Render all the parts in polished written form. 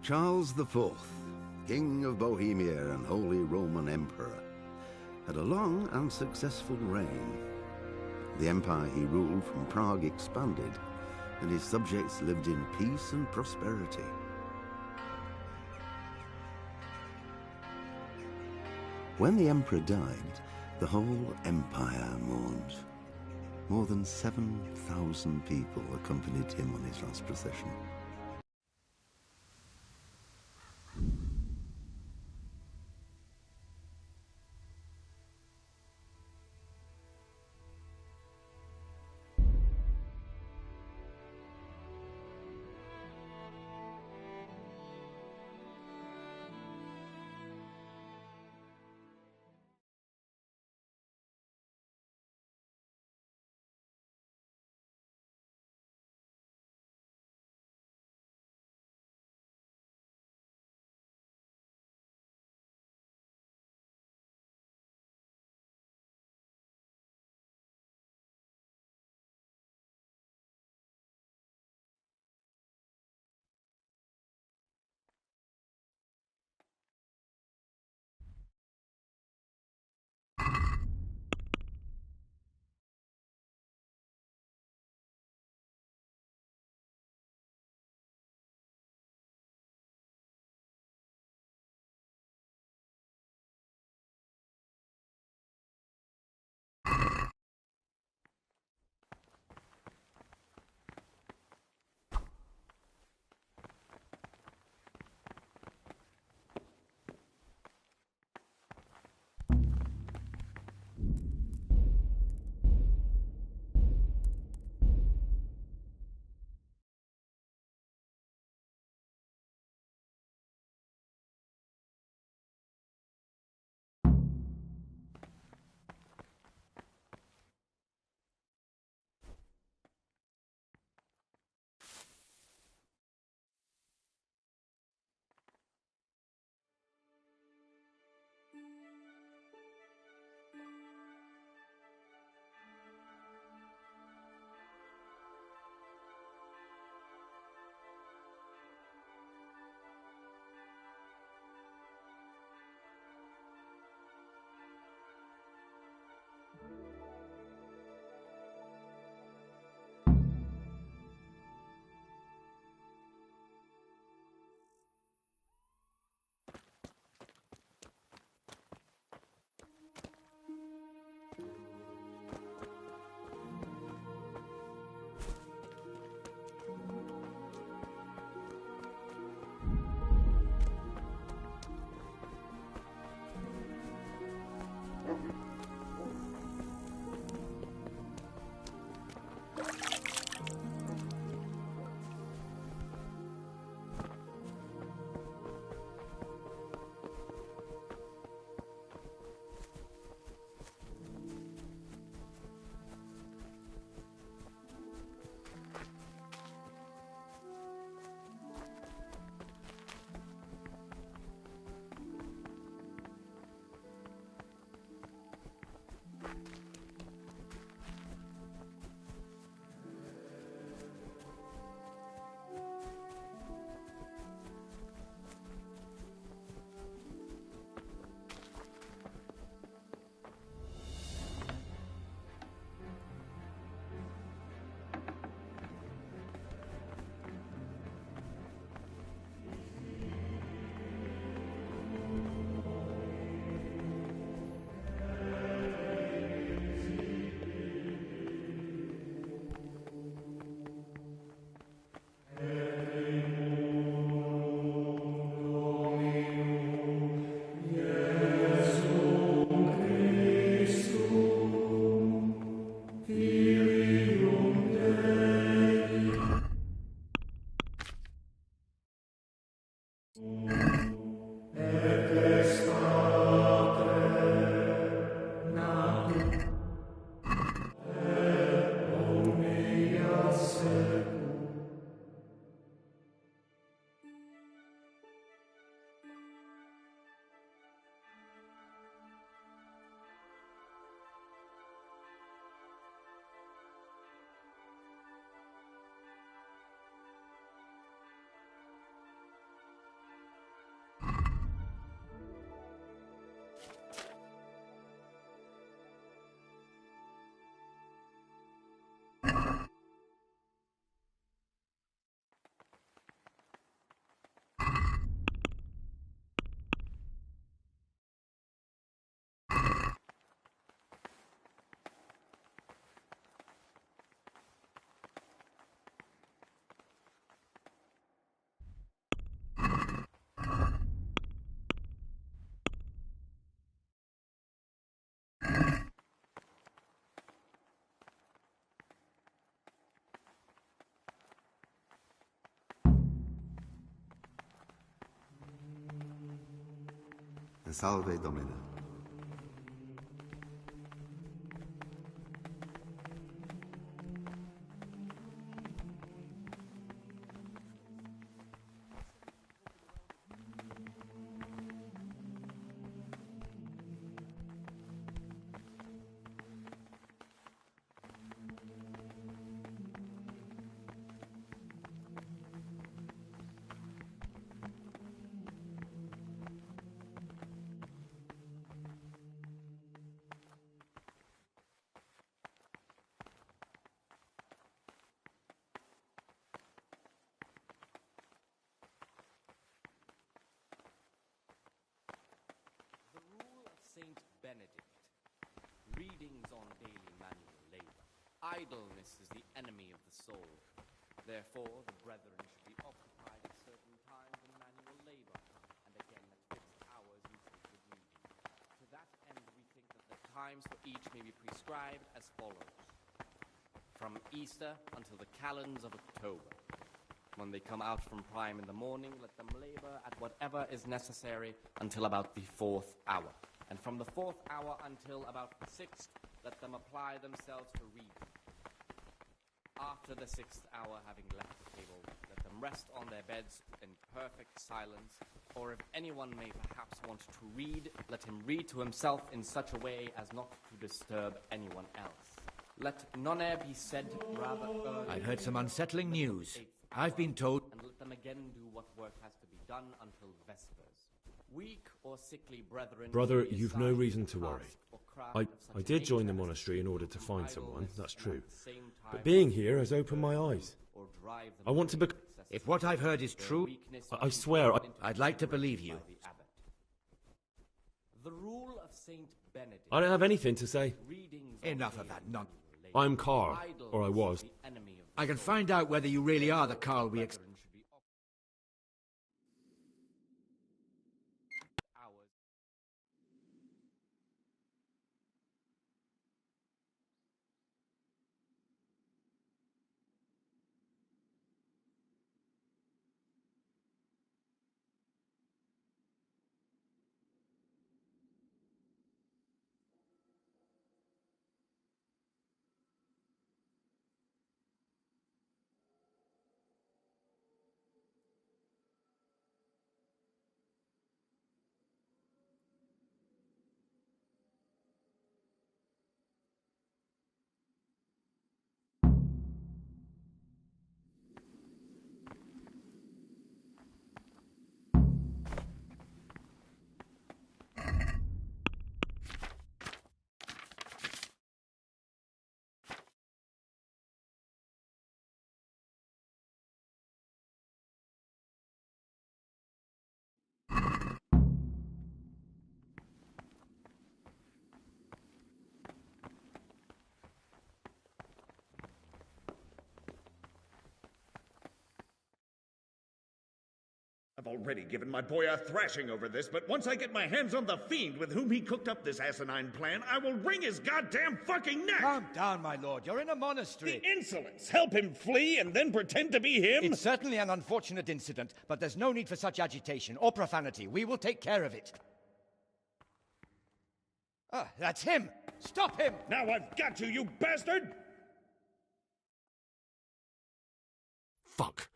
Charles IV, King of Bohemia and Holy Roman Emperor, had a long and successful reign. The empire he ruled from Prague expanded, and his subjects lived in peace and prosperity. When the emperor died, the whole empire mourned. More than 7,000 people accompanied him on his last procession. Salve Domine. Saint Benedict. Readings on daily manual labor. Idleness is the enemy of the soul. Therefore, the brethren should be occupied at certain times in manual labor, and again at fixed hours used with reading. To that end, we think that the times for each may be prescribed as follows. From Easter until the calends of October. When they come out from prime in the morning, let them labor at whatever is necessary until about the 4th hour. And from the 4th hour until about the 6th, let them apply themselves to reading. After the 6th hour, having left the table, let them rest on their beds in perfect silence, or if anyone may perhaps want to read, let him read to himself in such a way as not to disturb anyone else. Let none be said rather early. I've heard some unsettling news. I've been told... And let them again do what work has to be done until Vespers. Weak or sickly brethren... Brother, you've no reason to worry. I did join the monastery in order to find someone, that's true. But being here has opened my eyes. I want to become... If what I've heard is true, I swear, I'd like to believe you. The rule of Saint Benedict... I don't have anything to say. Enough of that nonsense. I'm Carl, or I was. I can find out whether you really are the Carl we expect. I've already given my boy a thrashing over this, but once I get my hands on the fiend with whom he cooked up this asinine plan, I will wring his goddamn fucking neck! Calm down, my lord. You're in a monastery. The insolence! Help him flee and then pretend to be him? It's certainly an unfortunate incident, but there's no need for such agitation or profanity. We will take care of it. Ah, that's him! Stop him! Now I've got you, you bastard! Fuck.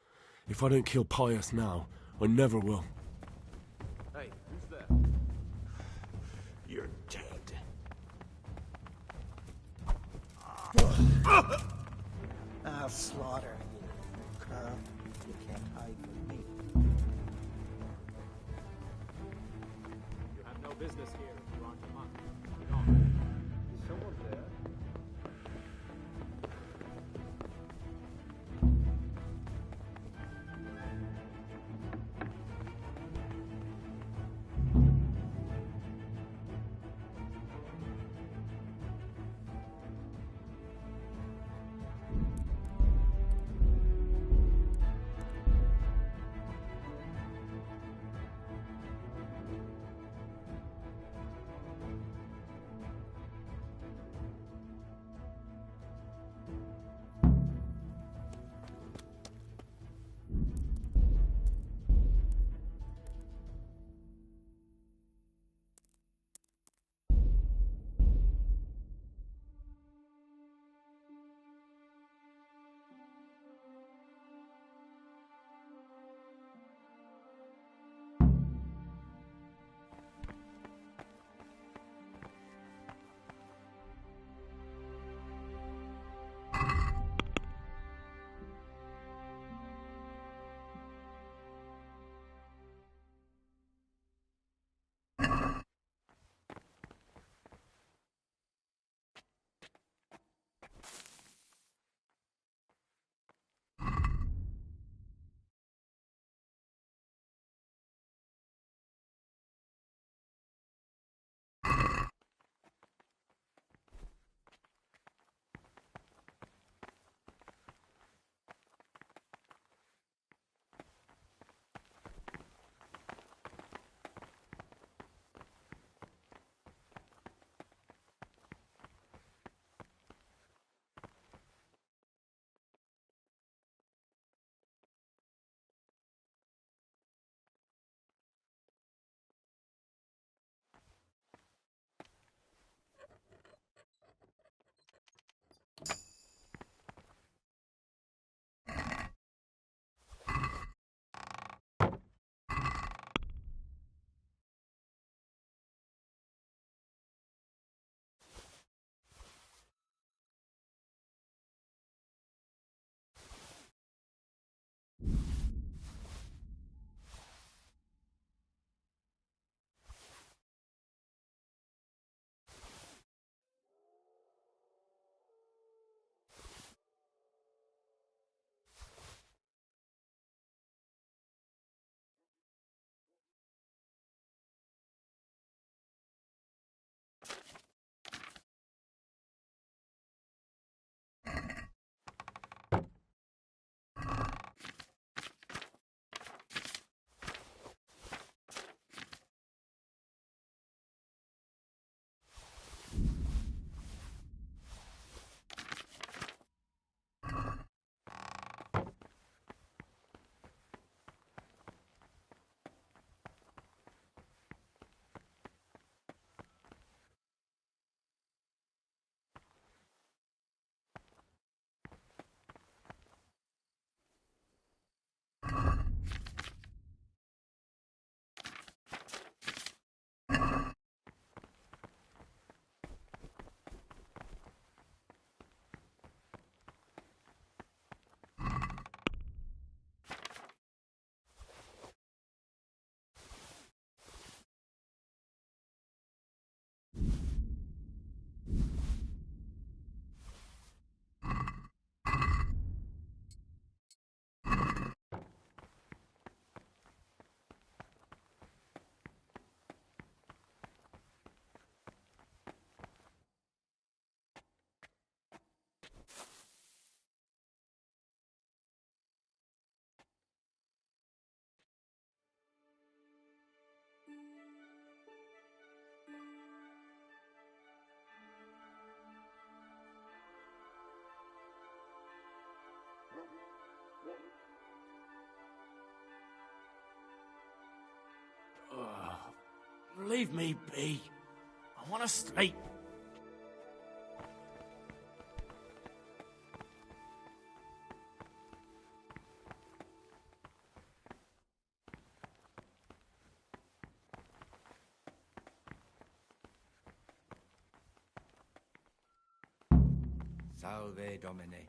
If I don't kill Pius now, I never will. Hey, who's there? You're dead. I'll slaughter you, Carl. You can't hide from me. You have no business here if you aren't a monk. Get on. Is someone there? leave me be. I want to sleep. Salve, Domine.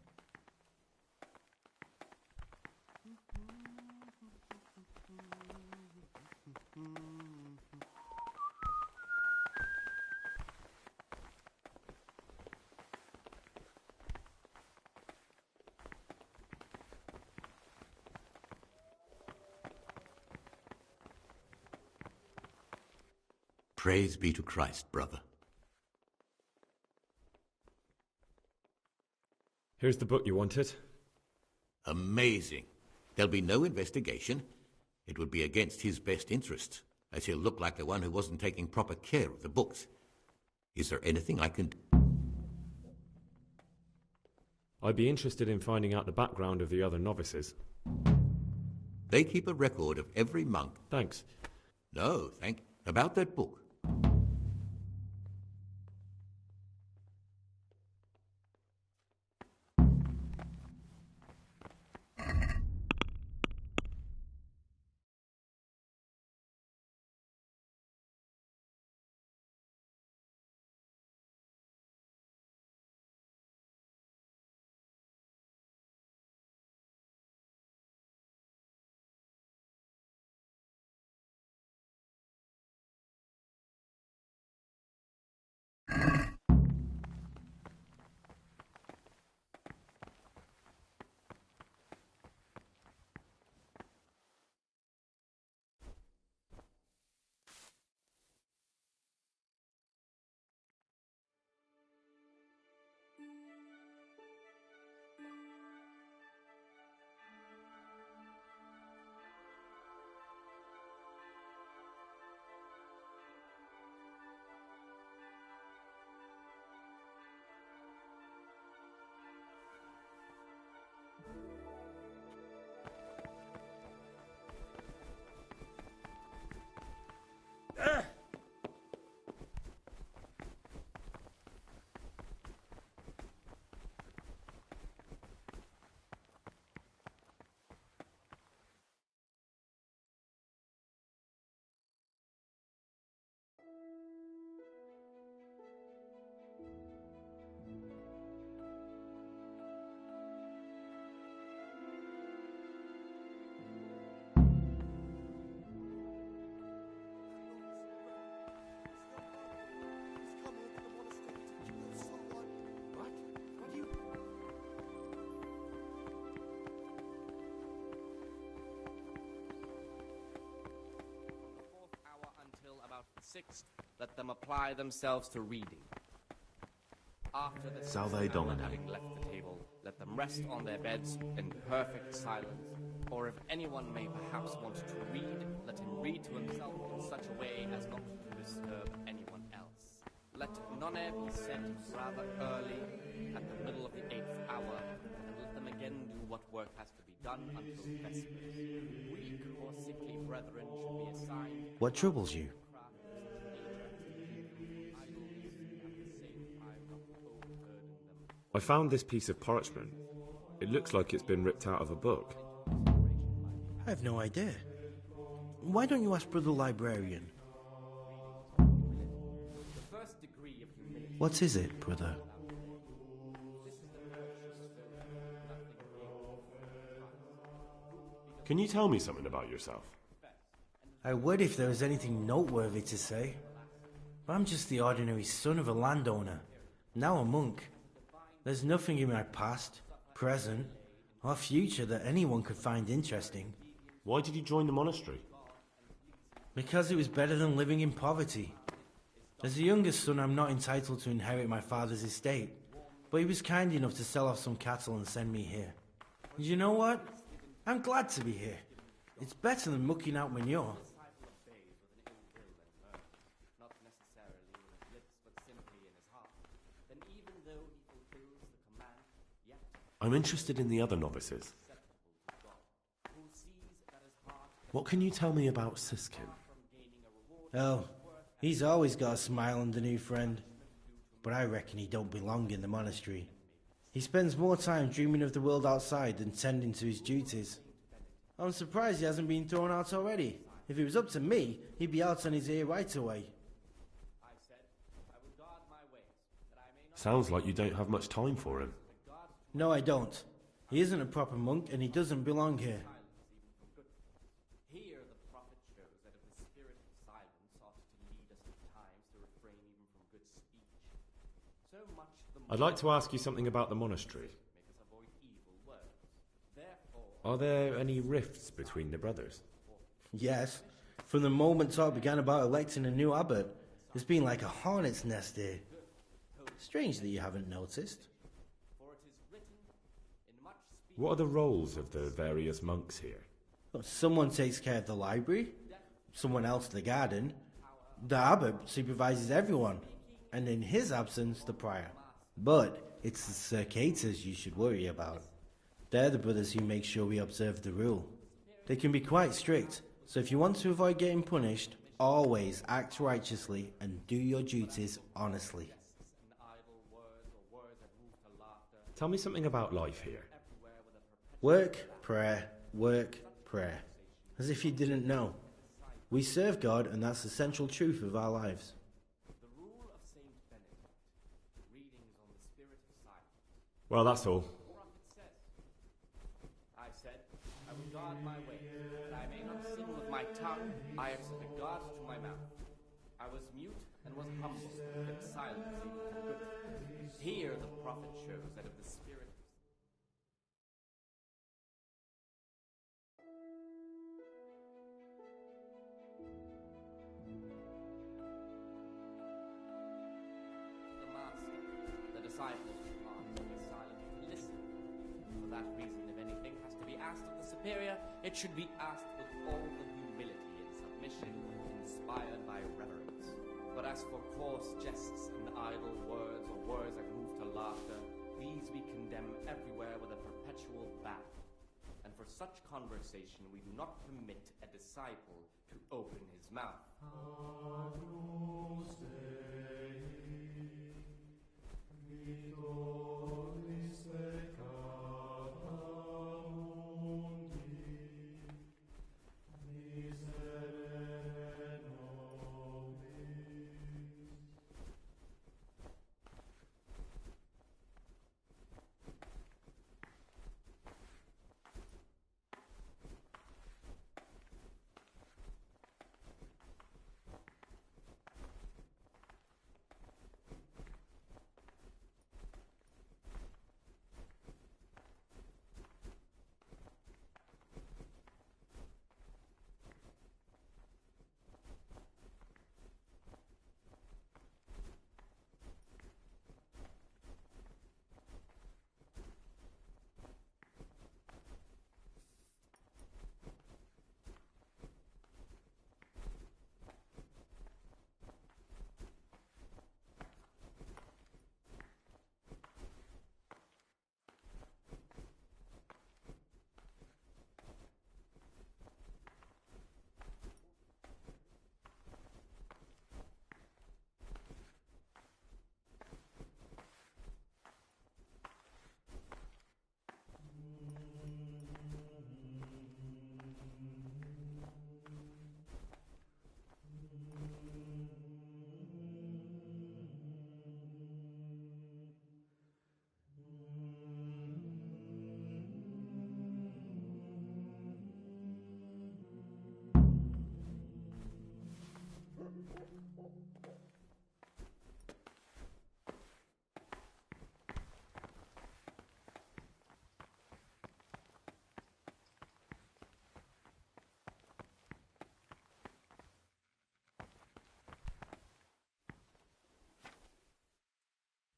Praise be to Christ, brother. Here's the book you wanted. Amazing. There'll be no investigation. It would be against his best interests, as he'll look like the one who wasn't taking proper care of the books. Is there anything I can do? I'd be interested in finding out the background of the other novices. They keep a record of every monk. Thanks. No, thank. About that book. Sixth, let them apply themselves to reading. After the Salve Domine. having left the table, let them rest on their beds in perfect silence. Or if anyone may perhaps want to read, let him read to himself in such a way as not to disturb anyone else. Let none be sent rather early, at the middle of the 8th hour, and let them again do what work has to be done until vespers. Weak or sickly brethren should be assigned. What troubles you? I found this piece of parchment. It looks like it's been ripped out of a book. I have no idea. Why don't you ask Brother Librarian? What is it, brother? Can you tell me something about yourself? I would if there was anything noteworthy to say. But I'm just the ordinary son of a landowner, now a monk. There's nothing in my past, present, or future that anyone could find interesting. Why did you join the monastery? Because it was better than living in poverty. As the youngest son, I'm not entitled to inherit my father's estate, but he was kind enough to sell off some cattle and send me here. And you know what? I'm glad to be here. It's better than mucking out manure. I'm interested in the other novices. What can you tell me about Siskin? Oh, He's always got a smile on the new friend. But I reckon he don't belong in the monastery. He spends more time dreaming of the world outside than tending to his duties. I'm surprised he hasn't been thrown out already. If it was up to me, he'd be out on his ear right away. Sounds like you don't have much time for him. No, I don't. He isn't a proper monk, and he doesn't belong here. Here the prophet shows that if the spirit of silence ought to lead us at times to refrain even from good speech, so much the more I'd like to ask you something about the monastery. make us avoid evil words. Therefore, Are there any rifts between the brothers? Yes. From the moment talk began about electing a new abbot, it's been like a hornet's nest here. Strange that you haven't noticed. for it is written in much speech. What are the roles of the various monks here? Well, someone takes care of the library, someone else the garden. The abbot supervises everyone, and in his absence, the prior. But it's the circators you should worry about. They're the brothers who make sure we observe the rule. They can be quite strict, so if you want to avoid getting punished, always act righteously and do your duties honestly. Tell me something about life here. Work, prayer, as if you didn't know. We serve God, and that's the central truth of our lives. The rule of Saint Benedict, readings on the spirit of silence. Well, that's all. The prophet says, I said, I will guard my way, that I may not sin with my tongue. I have set a guard to my mouth. I was mute and was humble, kept silence even from good. Here the prophet shows that if the spirit the master, the disciples are to be silent and listen. For that reason, if anything has to be asked of the superior, it should be asked with all the humility and submission inspired by reverence. But as for coarse jests and idle words or words that move to laughter, these we condemn everywhere with a perpetual ban. And for such conversation we do not permit a disciple to open his mouth.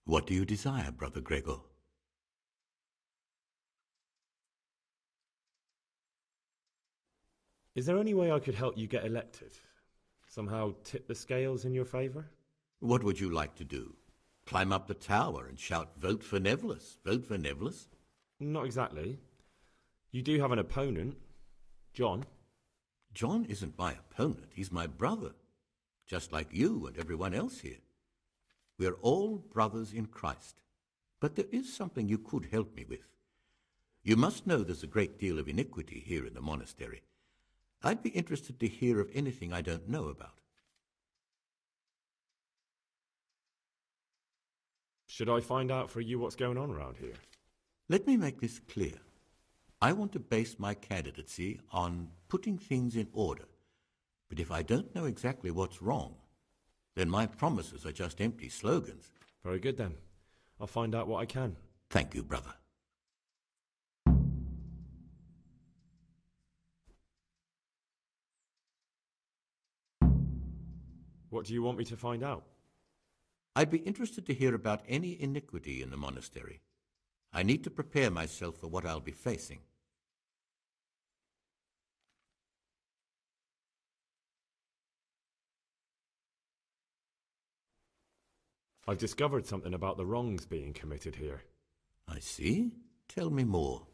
What do you desire, Brother Gregor? Is there any way I could help you get elected? Somehow tip the scales in your favour? What would you like to do? Climb up the tower and shout, "Vote for Nevillus, vote for Nevillus"? Not exactly. You do have an opponent, John. John isn't my opponent, he's my brother. just like you and everyone else here. We're all brothers in Christ. But there is something you could help me with. You must know there's a great deal of iniquity here in the monastery. I'd be interested to hear of anything I don't know about. Should I find out for you what's going on around here? Let me make this clear. I want to base my candidacy on putting things in order. But if I don't know exactly what's wrong, then my promises are just empty slogans. Very good then. I'll find out what I can. Thank you, brother. What do you want me to find out? I'd be interested to hear about any iniquity in the monastery. I need to prepare myself for what I'll be facing. I've discovered something about the wrongs being committed here. I see. Tell me more.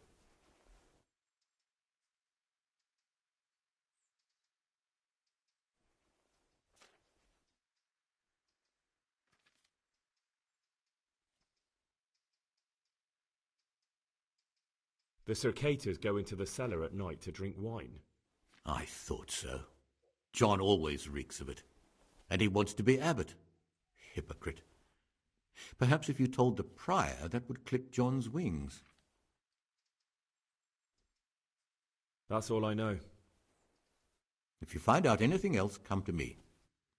The Circators go into the cellar at night to drink wine. I thought so. John always reeks of it. And he wants to be abbot. Hypocrite. Perhaps if you told the prior, that would clip John's wings. That's all I know. If you find out anything else, come to me.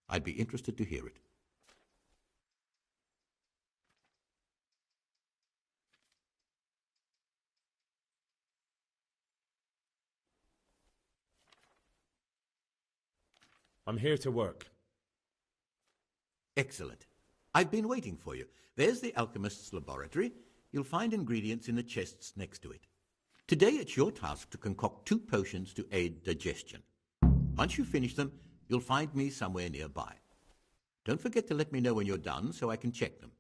I'd be interested to hear it. I'm here to work. Excellent. I've been waiting for you. There's the alchemist's laboratory. You'll find ingredients in the chests next to it. Today it's your task to concoct 2 potions to aid digestion. Once you finish them, you'll find me somewhere nearby. Don't forget to let me know when you're done so I can check them.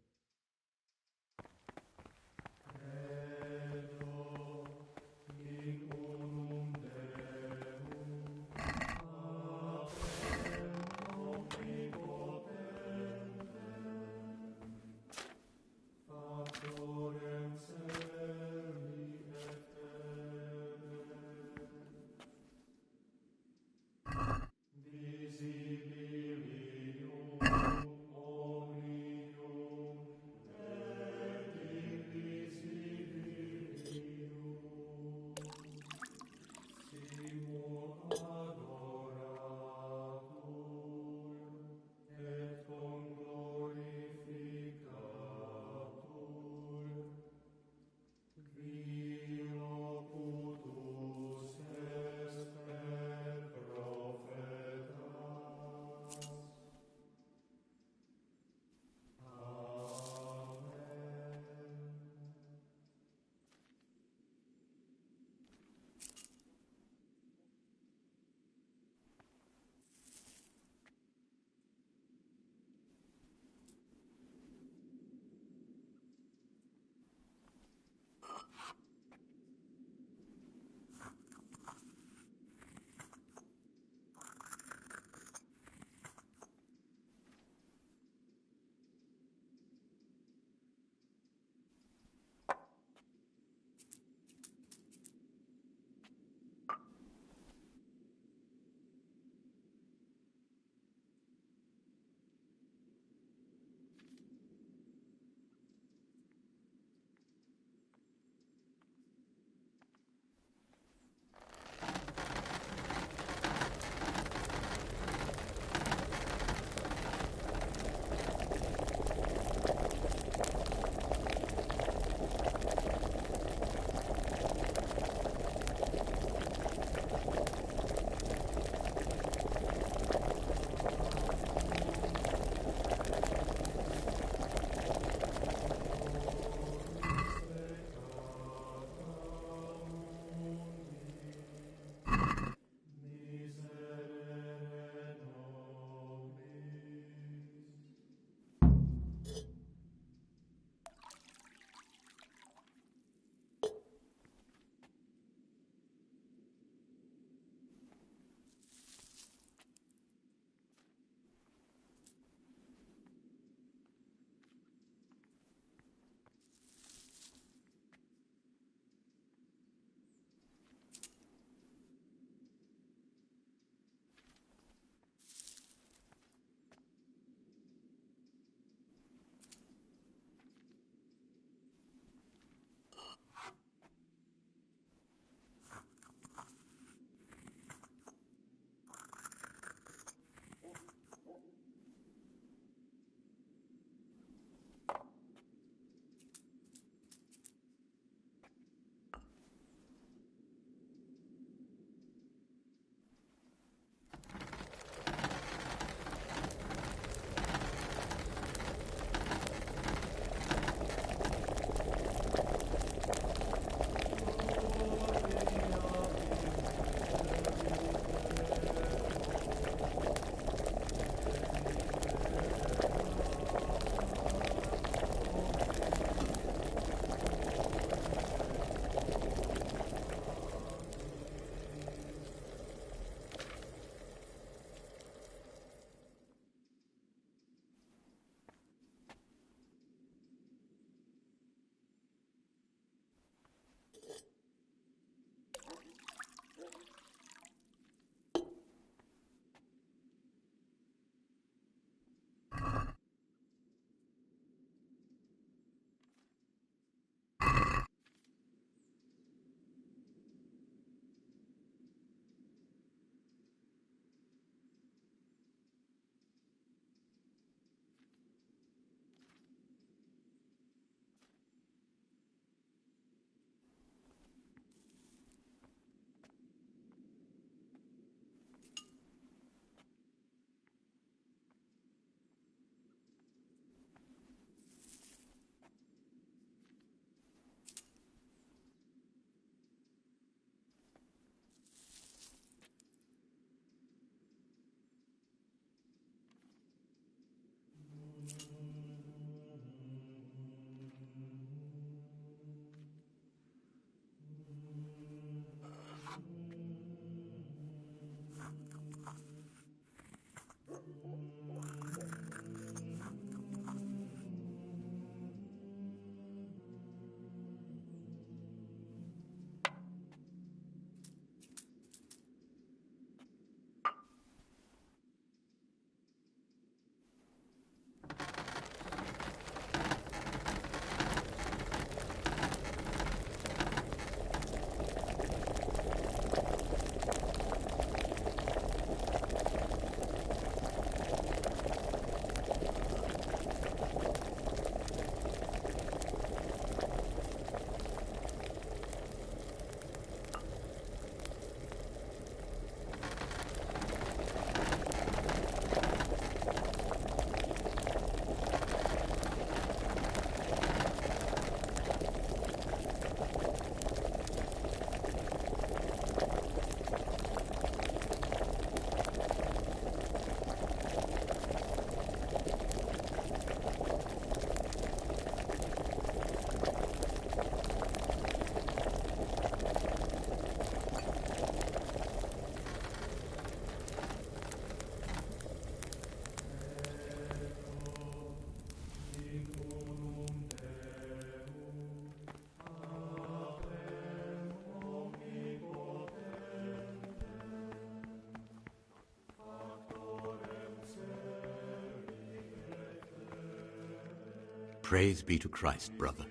Praise be to Christ, brother.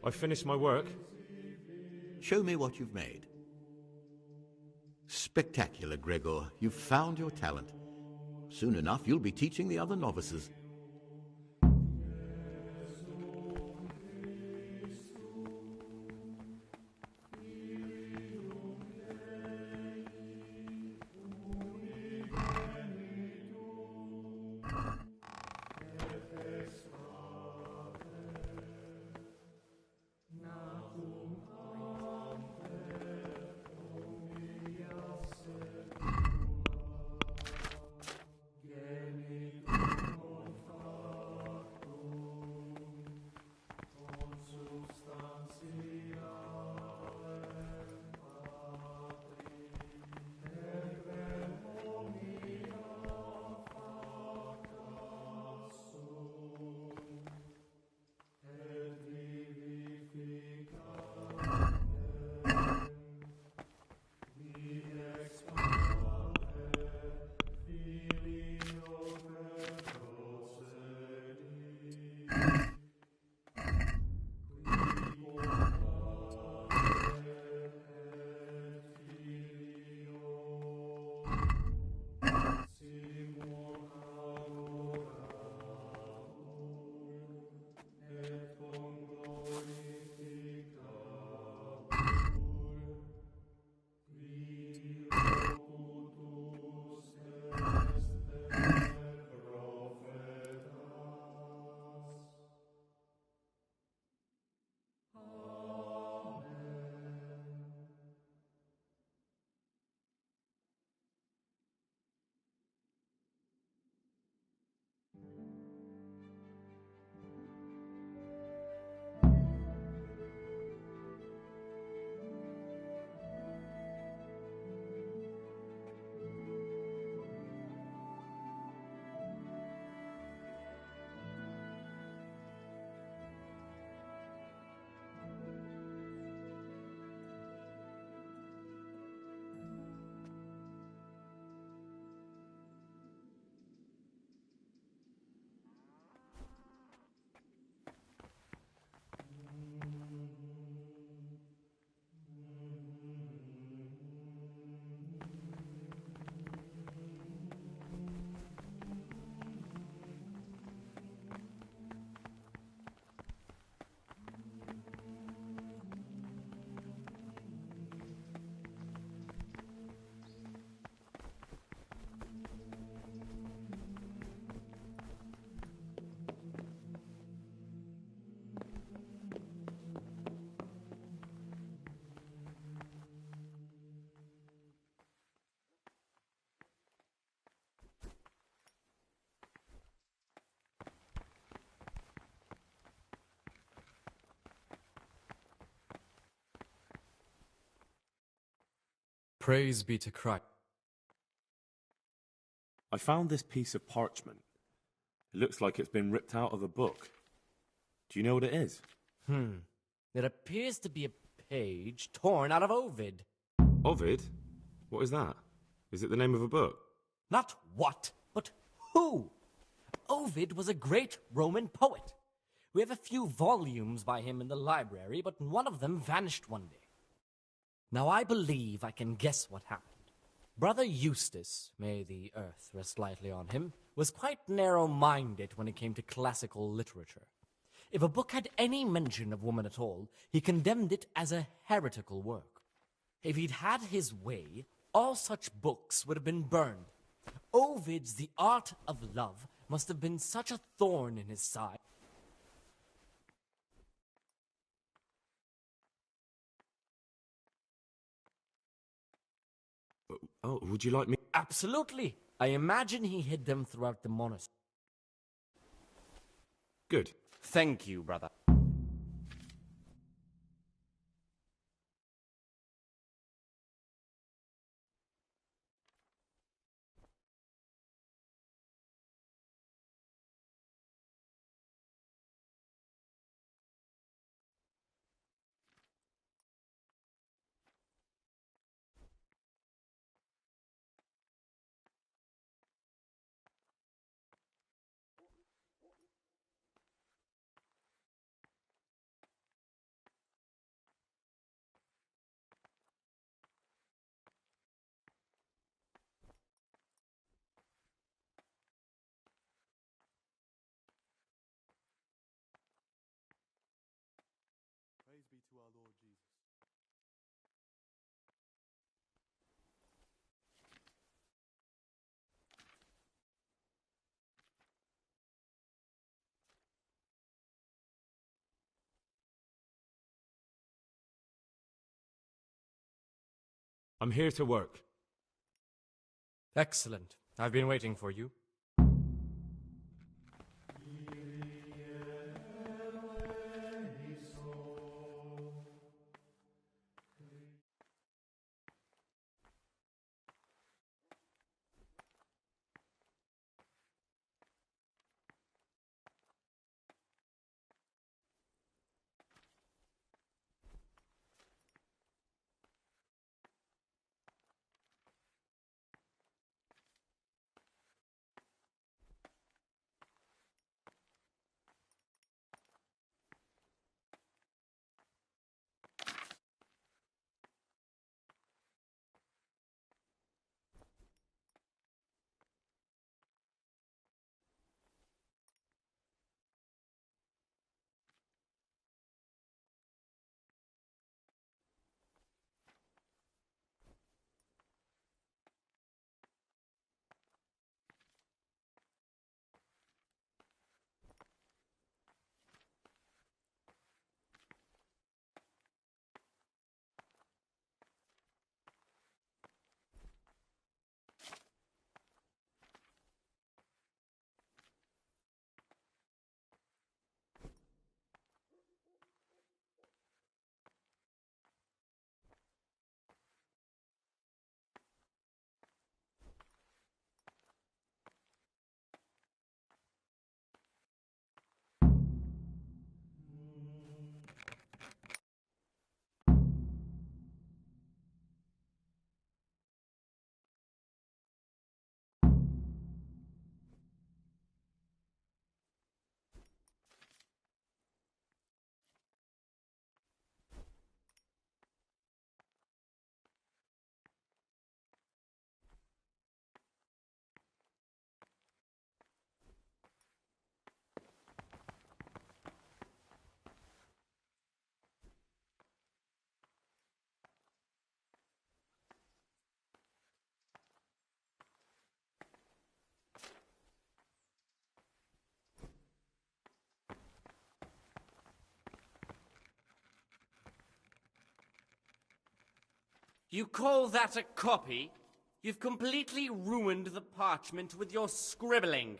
I finished my work. Show me what you've made. Spectacular, Gregor. You've found your talent. Soon enough, you'll be teaching the other novices. Praise be to Christ. I found this piece of parchment. It looks like it's been ripped out of a book. Do you know what it is? It appears to be a page torn out of Ovid. Ovid? What is that? Is it the name of a book? Not what, but who? Ovid was a great Roman poet. We have a few volumes by him in the library, but one of them vanished one day. Now I believe I can guess what happened. Brother Eustace, may the earth rest lightly on him, was quite narrow-minded when it came to classical literature. If a book had any mention of woman at all, he condemned it as a heretical work. If he'd had his way, all such books would have been burned. Ovid's The Art of Love must have been such a thorn in his side. Oh, would you like me? Absolutely. I imagine he hid them throughout the monastery. Good. Thank you, brother. I'm here to work. Excellent. I've been waiting for you. You call that a copy? You've completely ruined the parchment with your scribbling.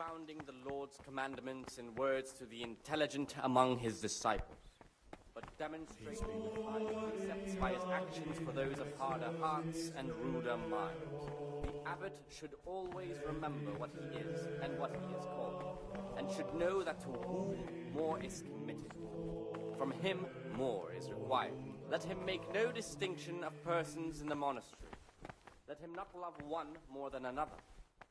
Expounding the Lord's commandments in words to the intelligent among his disciples, but demonstrating the precepts by his actions for those of harder hearts and ruder minds. The abbot should always remember what he is and what he is called, and should know that to whom more is committed, from him more is required. Let him make no distinction of persons in the monastery. let him not love one more than another,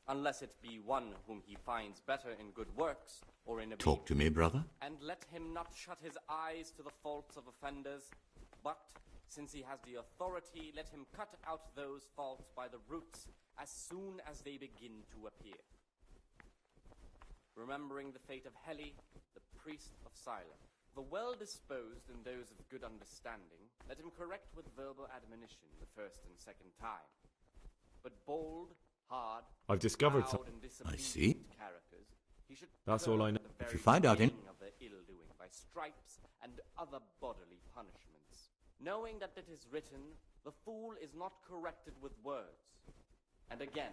unless it be one whom he finds better in good works or in obedience. Talk to me, brother. And let him not shut his eyes to the faults of offenders, but, since he has the authority, let him cut out those faults by the roots as soon as they begin to appear. Remembering the fate of Heli, the priest of Silence, the well-disposed and those of good understanding, let him correct with verbal admonition the first and second time. But bold, hard, I've discovered proud, something. and I see. characters, he should That's all I know. the If you very find out any- beginning of their ill-doing by stripes and other bodily punishments, knowing that it is written, the fool is not corrected with words. And again,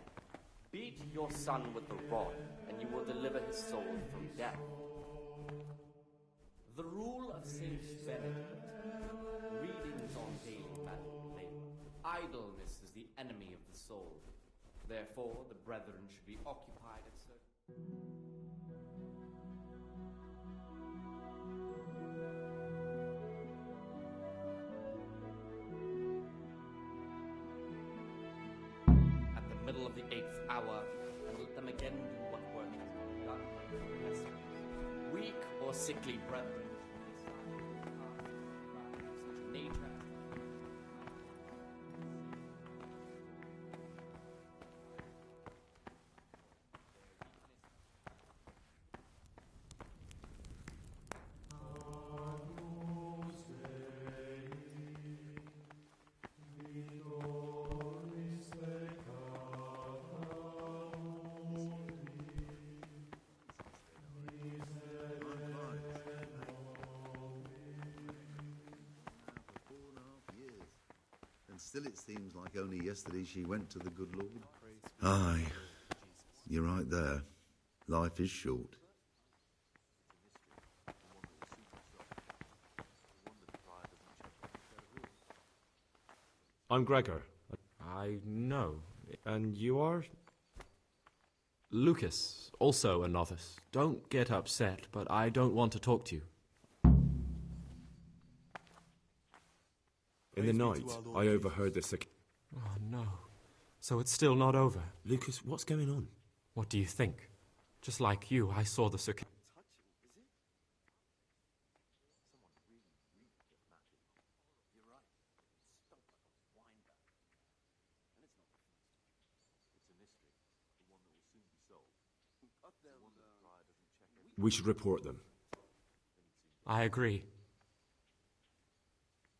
beat your son with the rod, and you will deliver his soul from death. The rule of Saint Benedict, readings on daily manual labor. Idleness is the enemy of the soul. Therefore, the brethren should be occupied at certain... at the middle of the 8th hour, and let them again do what work has been done for blessings. Weak or sickly brethren should be assigned to such nature. And still it seems like only yesterday she went to the good Lord. Aye, you're right there. Life is short. I'm Gregor. I know. And you are? Lucas, also a novice. Don't get upset, but I don't want to talk to you. In the night, I overheard the Oh, no. So it's still not over. Lucas, what's going on? What do you think? Just like you, I saw the circuit. We should report them. I agree.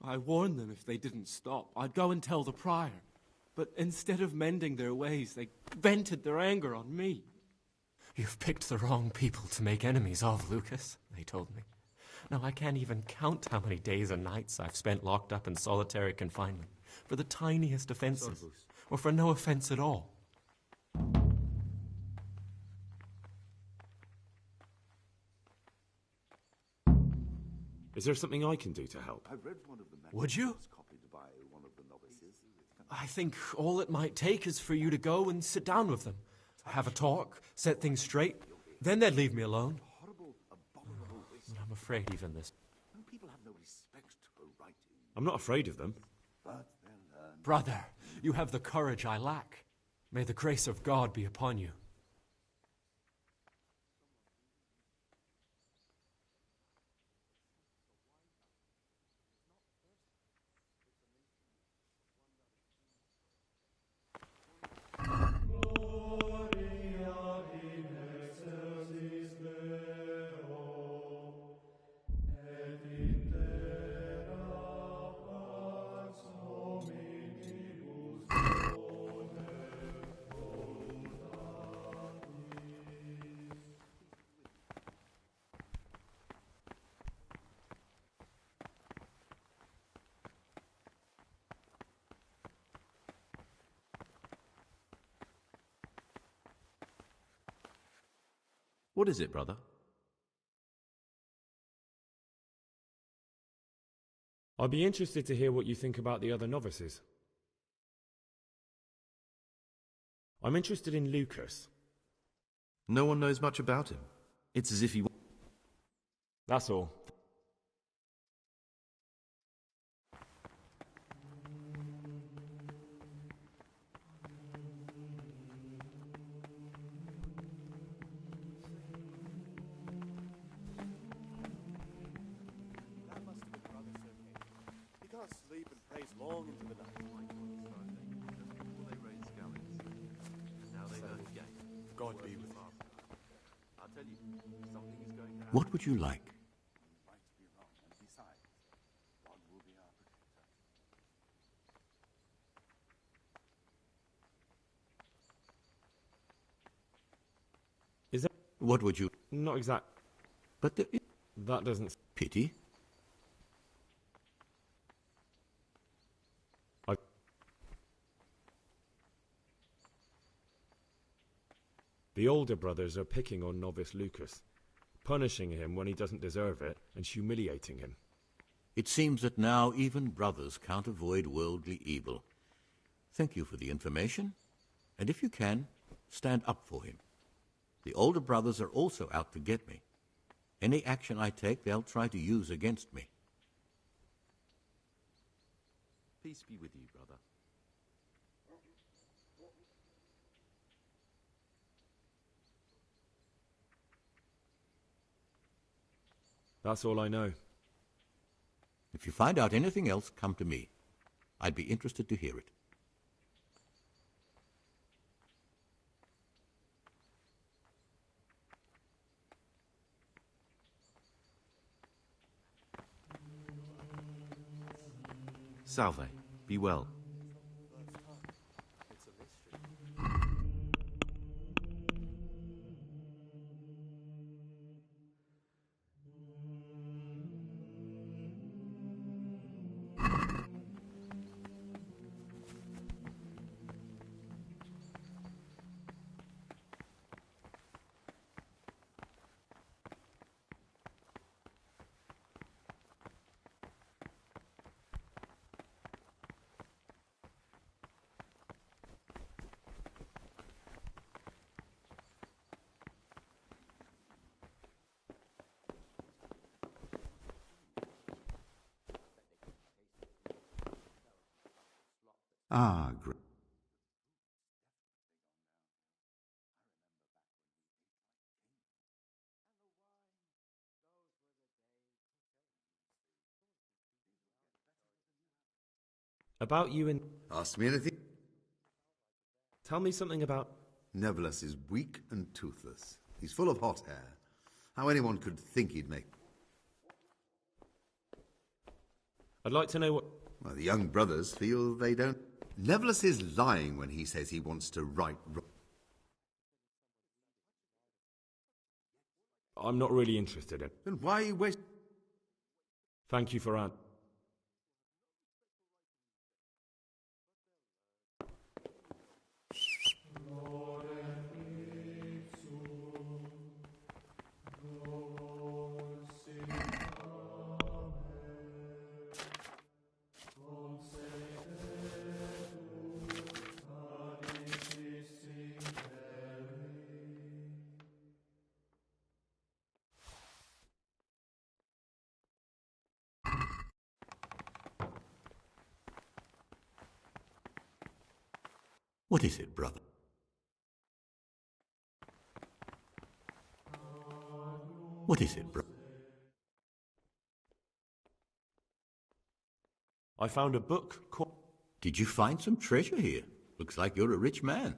I warned them if they didn't stop, I'd go and tell the prior. But instead of mending their ways, they vented their anger on me. You've picked the wrong people to make enemies of, Lucas, they told me. Now, I can't even count how many days and nights I've spent locked up in solitary confinement for the tiniest offences, or for no offence at all. Is there something I can do to help? I've read one of the Would you? copied by one of the novices. I think all it might take is for you to go and sit down with them. Have a talk, set things straight. Then they'd leave me alone. But I'm afraid even this... People have no respect for writing. I'm not afraid of them. But they'll learn. Brother, you have the courage I lack. May the grace of God be upon you. What is it, brother? I'd be interested to hear what you think about the other novices. I'm interested in Lucas. No one knows much about him. It's as if he... That's all. days long into the night. God be with you. I'll tell you, something is going to happen. What would you like? Might be wrong, and besides, God will be our protector. Is that... What would you... Not exact... But there is... That doesn't... Pity? The older brothers are picking on novice Lucas, punishing him when he doesn't deserve it, and humiliating him. It seems that now even brothers can't avoid worldly evil. Thank you for the information, and if you can, stand up for him. The older brothers are also out to get me. Any action I take, they'll try to use against me. Peace be with you, brother. That's all I know. If you find out anything else, come to me. I'd be interested to hear it. Salve. Be well. Ah, great. About you and... Ask me anything. Tell me something about... Nevertheless is weak and toothless. He's full of hot hair. How anyone could think he'd make... I'd like to know what... Well, the young brothers feel they don't... Nevertheless is lying when he says he wants to right... I'm not really interested in... Then why waste... Thank you for... What is it, brother? What is it, brother? I found a book called... Did you find some treasure here? Looks like you're a rich man.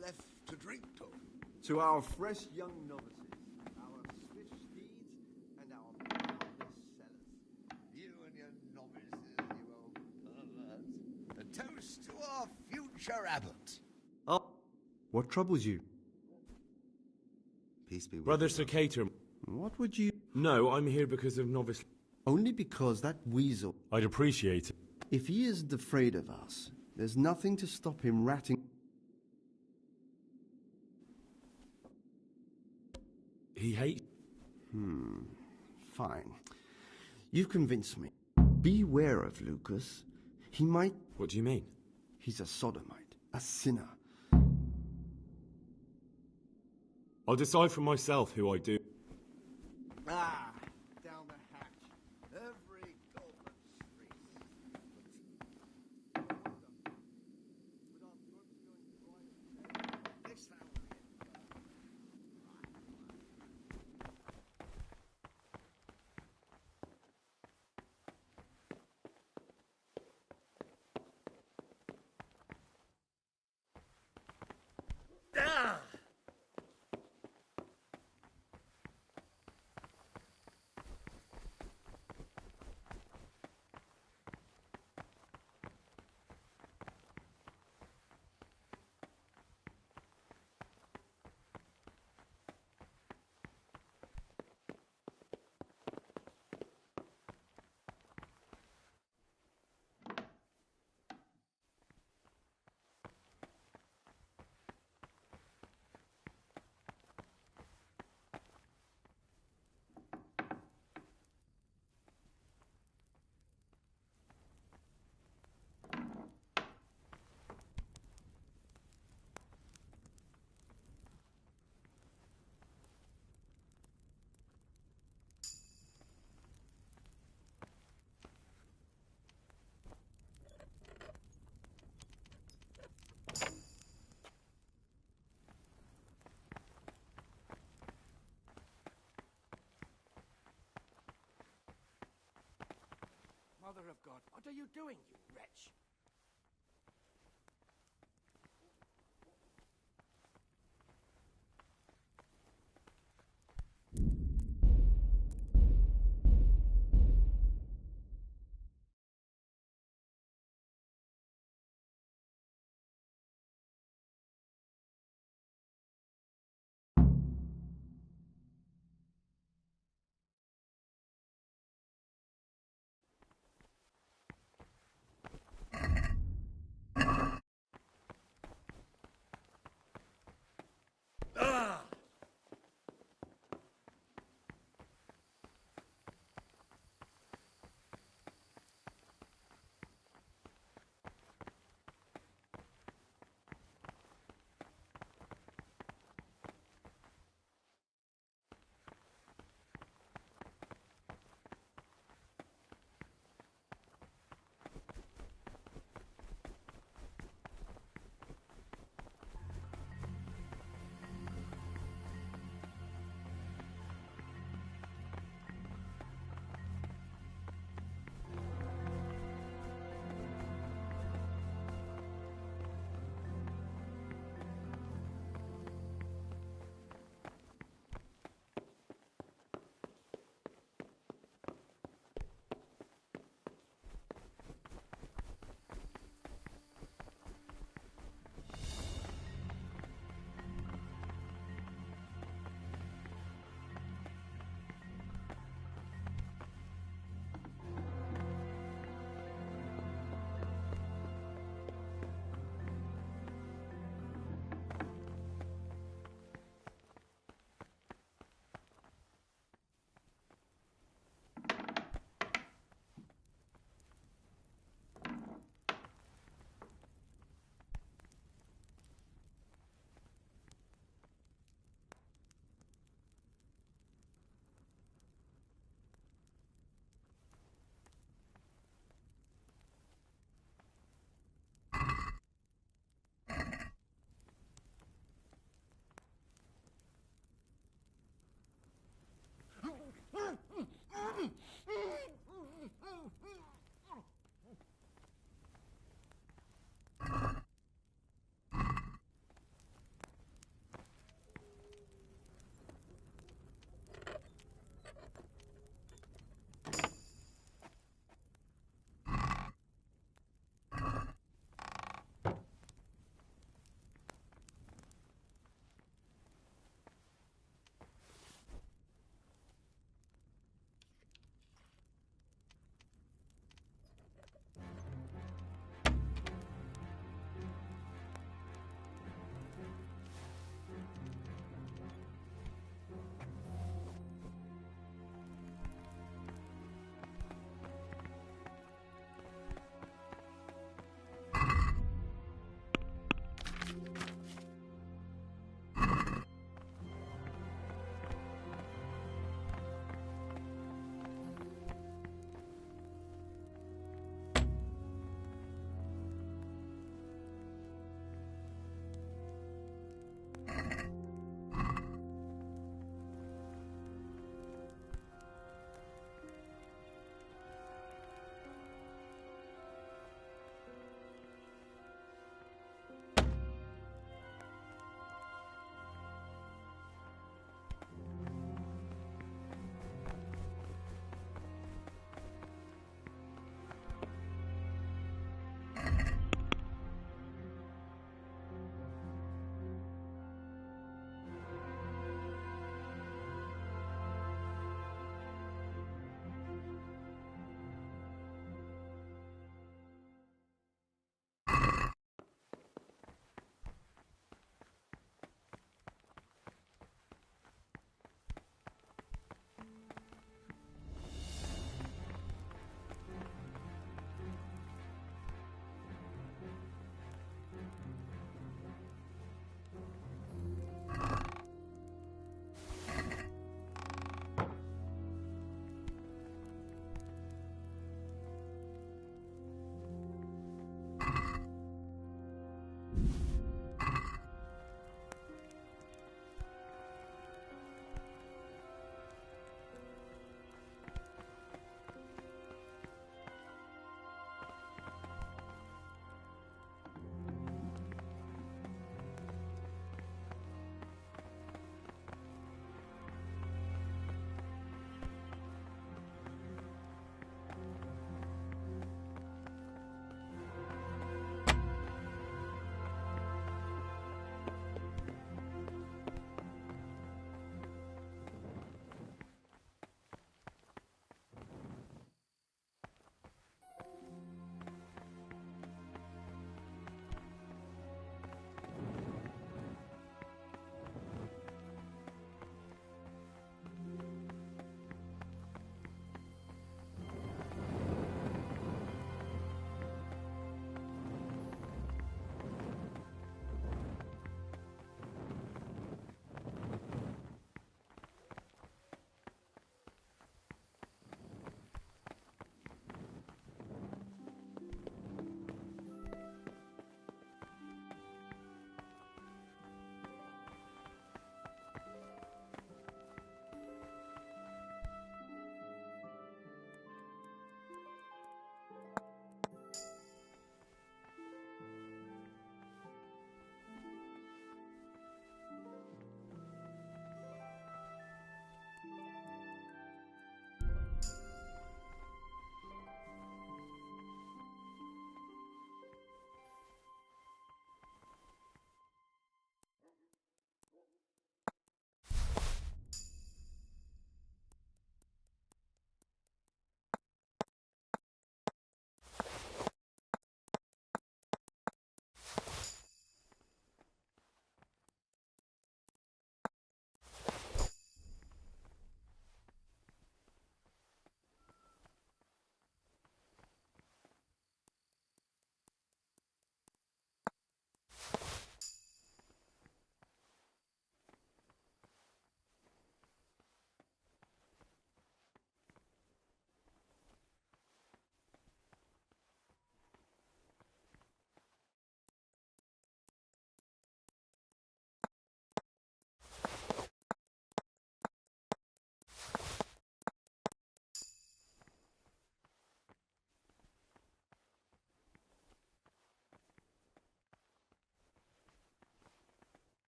left to drink to? To our fresh young novices, our swift steeds, and our boundless sellers. You and your novices, you old perverts. A toast to our future abbot. Oh, what troubles you? Peace be with Brother you. Sir Cater. What would you... No, I'm here because of novice... Only because that weasel... I'd appreciate it. If he isn't afraid of us, there's nothing to stop him ratting... He hates... Fine. You've convinced me. Beware of Lucas. He might... What do you mean? He's a sodomite. A sinner. I'll decide for myself who I do. Ah, down the hatch. Every goblin street. This Mother of God, what are you doing, you wretch?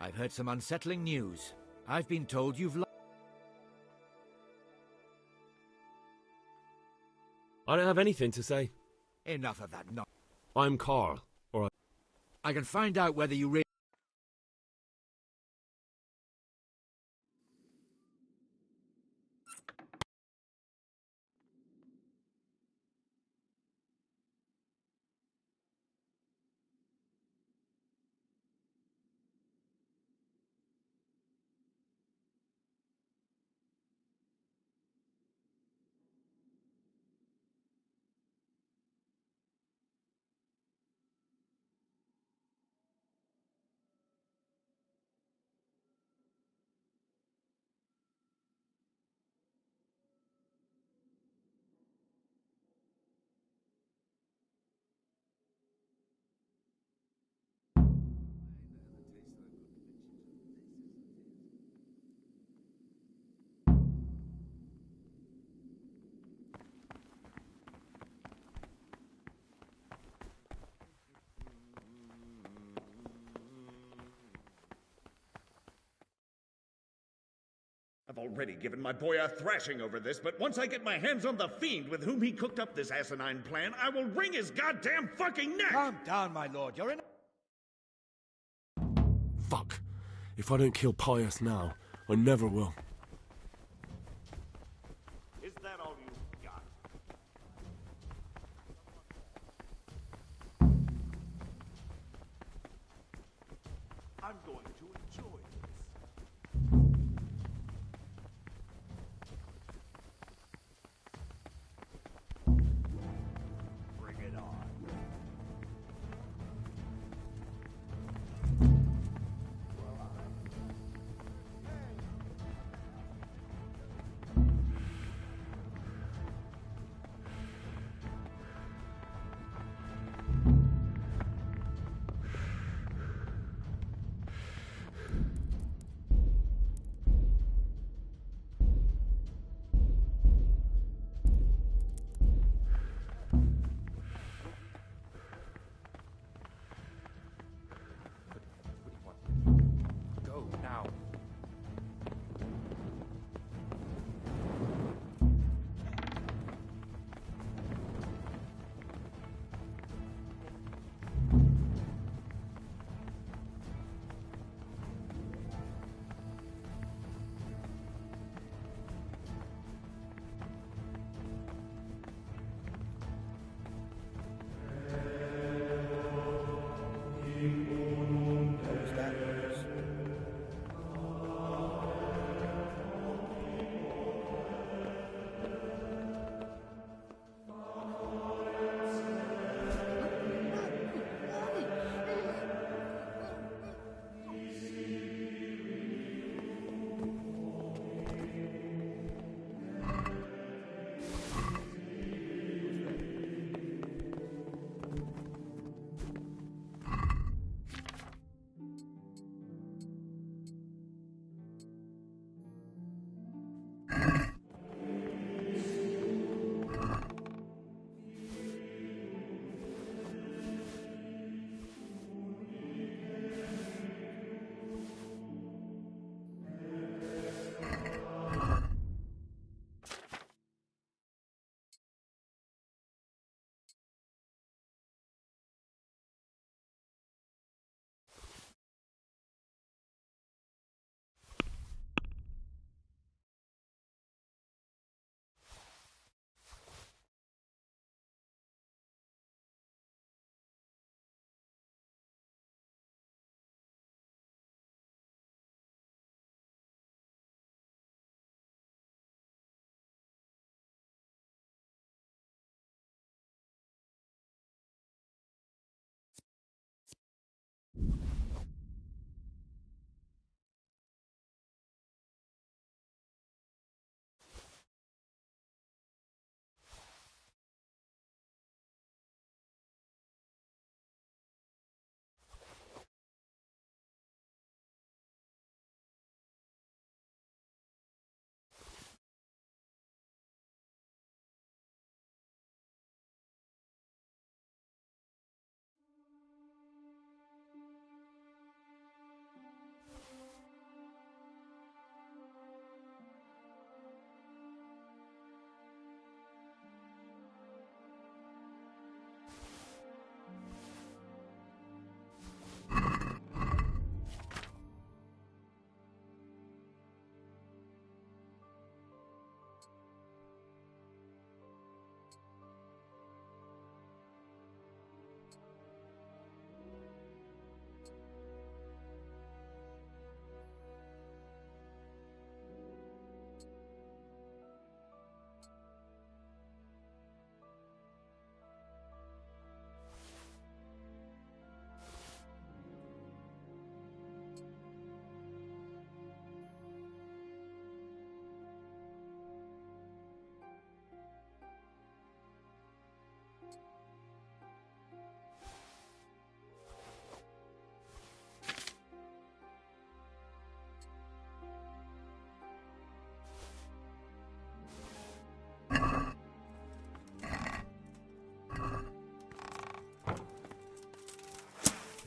I've heard some unsettling news. I've been told you've I don't have anything to say. Enough of that nonsense. I'm Carl, or I can find out whether you really... I've already given my boy a thrashing over this, but once I get my hands on the fiend with whom he cooked up this asinine plan, I will wring his goddamn fucking neck! Calm down, my lord. You're in... fuck. If I don't kill Pius now, I never will. Is that all you've got? I'm going to enjoy this. Bring it on.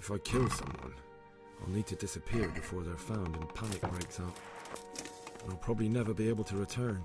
If I kill someone, I'll need to disappear before they're found and panic breaks out. And I'll probably never be able to return.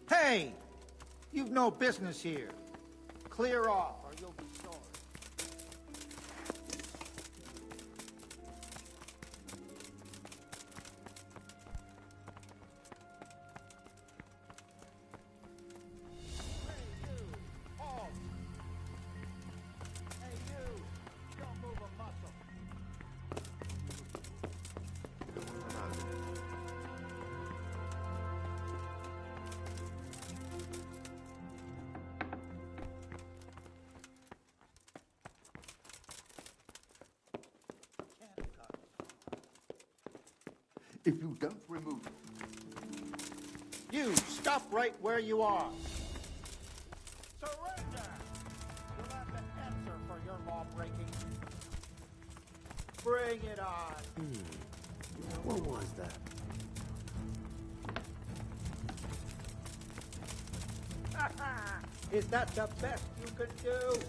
Hey! You've no business here. Clear off, or you'll be sorry. If you don't remove it. You, stop right where you are. Surrender! You'll have to answer for your law-breaking. Bring it on. What was that? Is that the best you could do?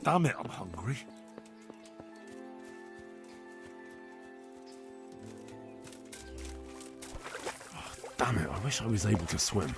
Damn it, I'm hungry. Oh, damn it, I wish I was able to swim.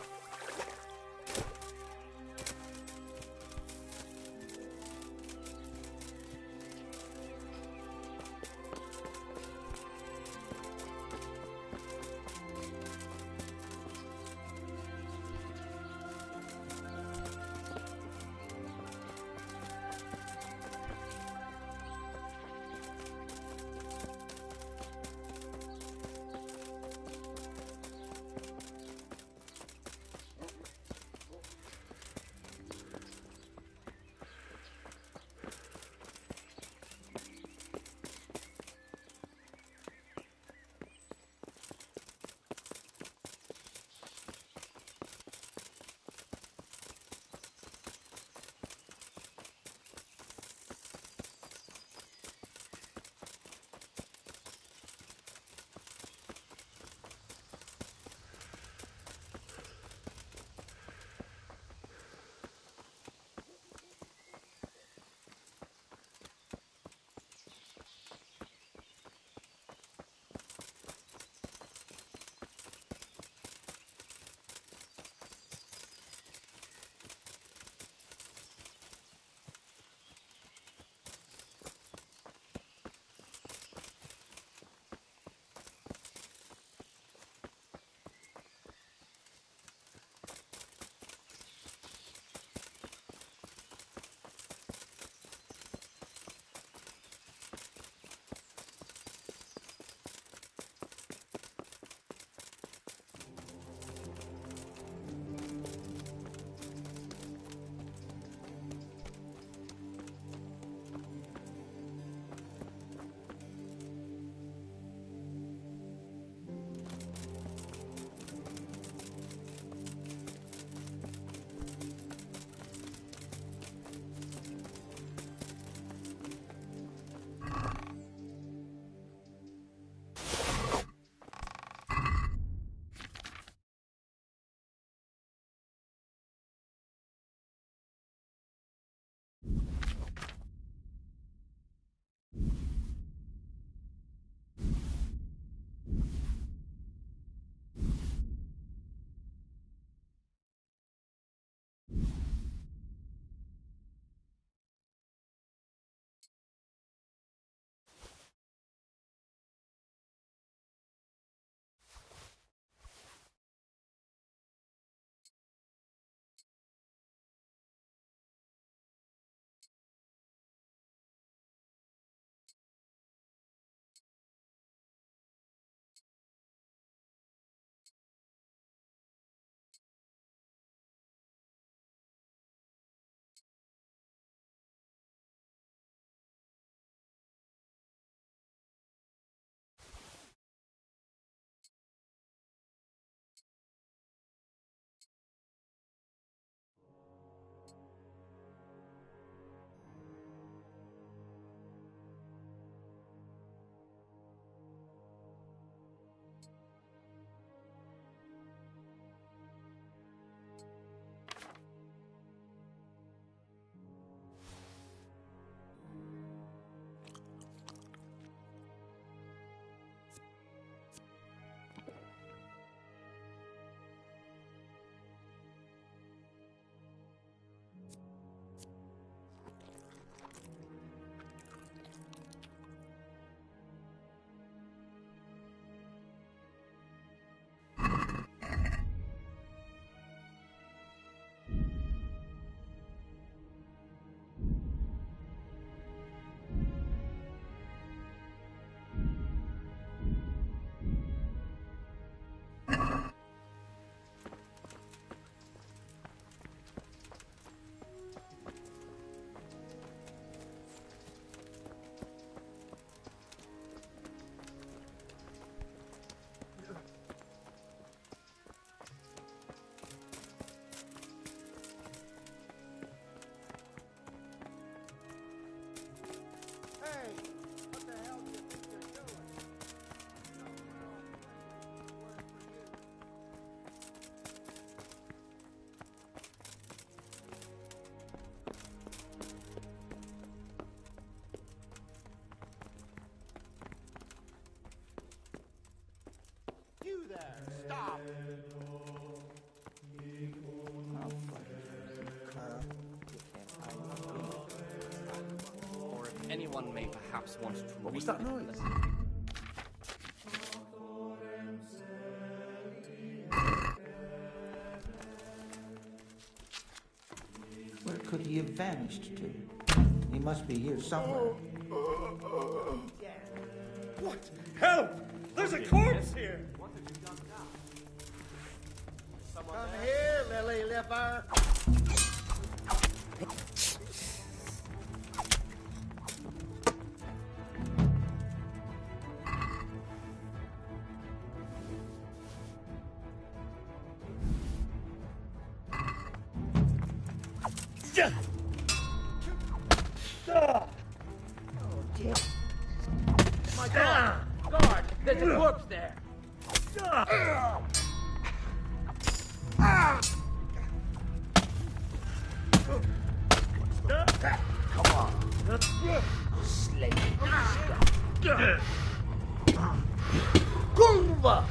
perhaps want to What was read that noise? Where could he have vanished to? He must be here somewhere. What? Help! There's a corpse here! Come here, lily liver. Oh, dear. My God! Guard! There's a corpse there! Come on. Slay this guy. Gulva!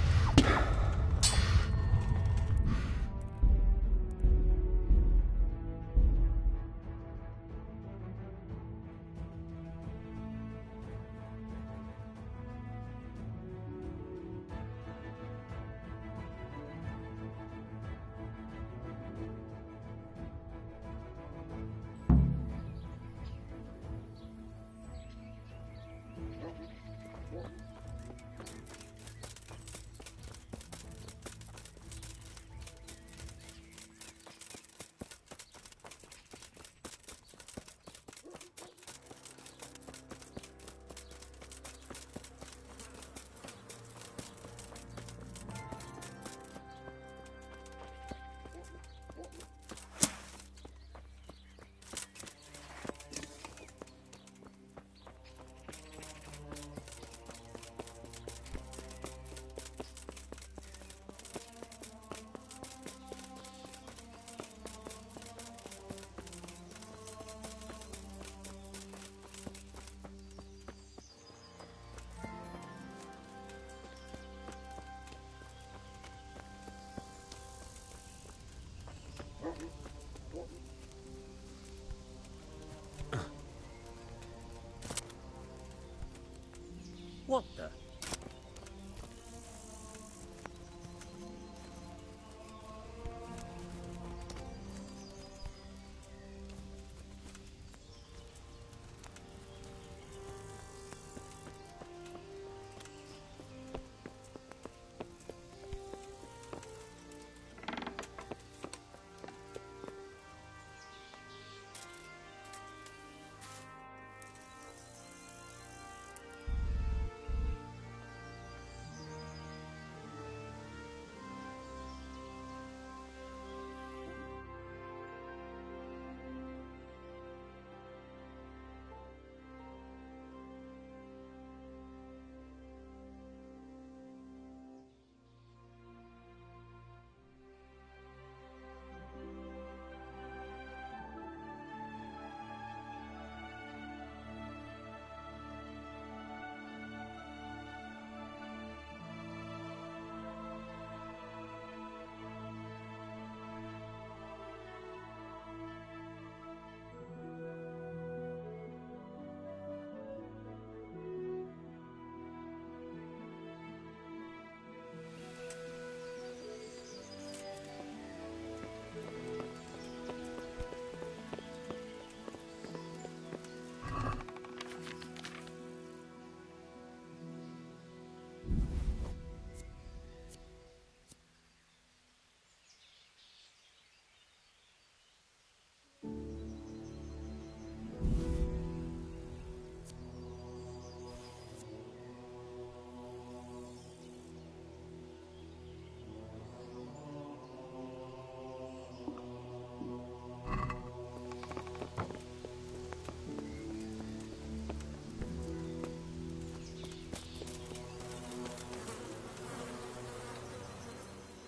What the?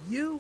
You?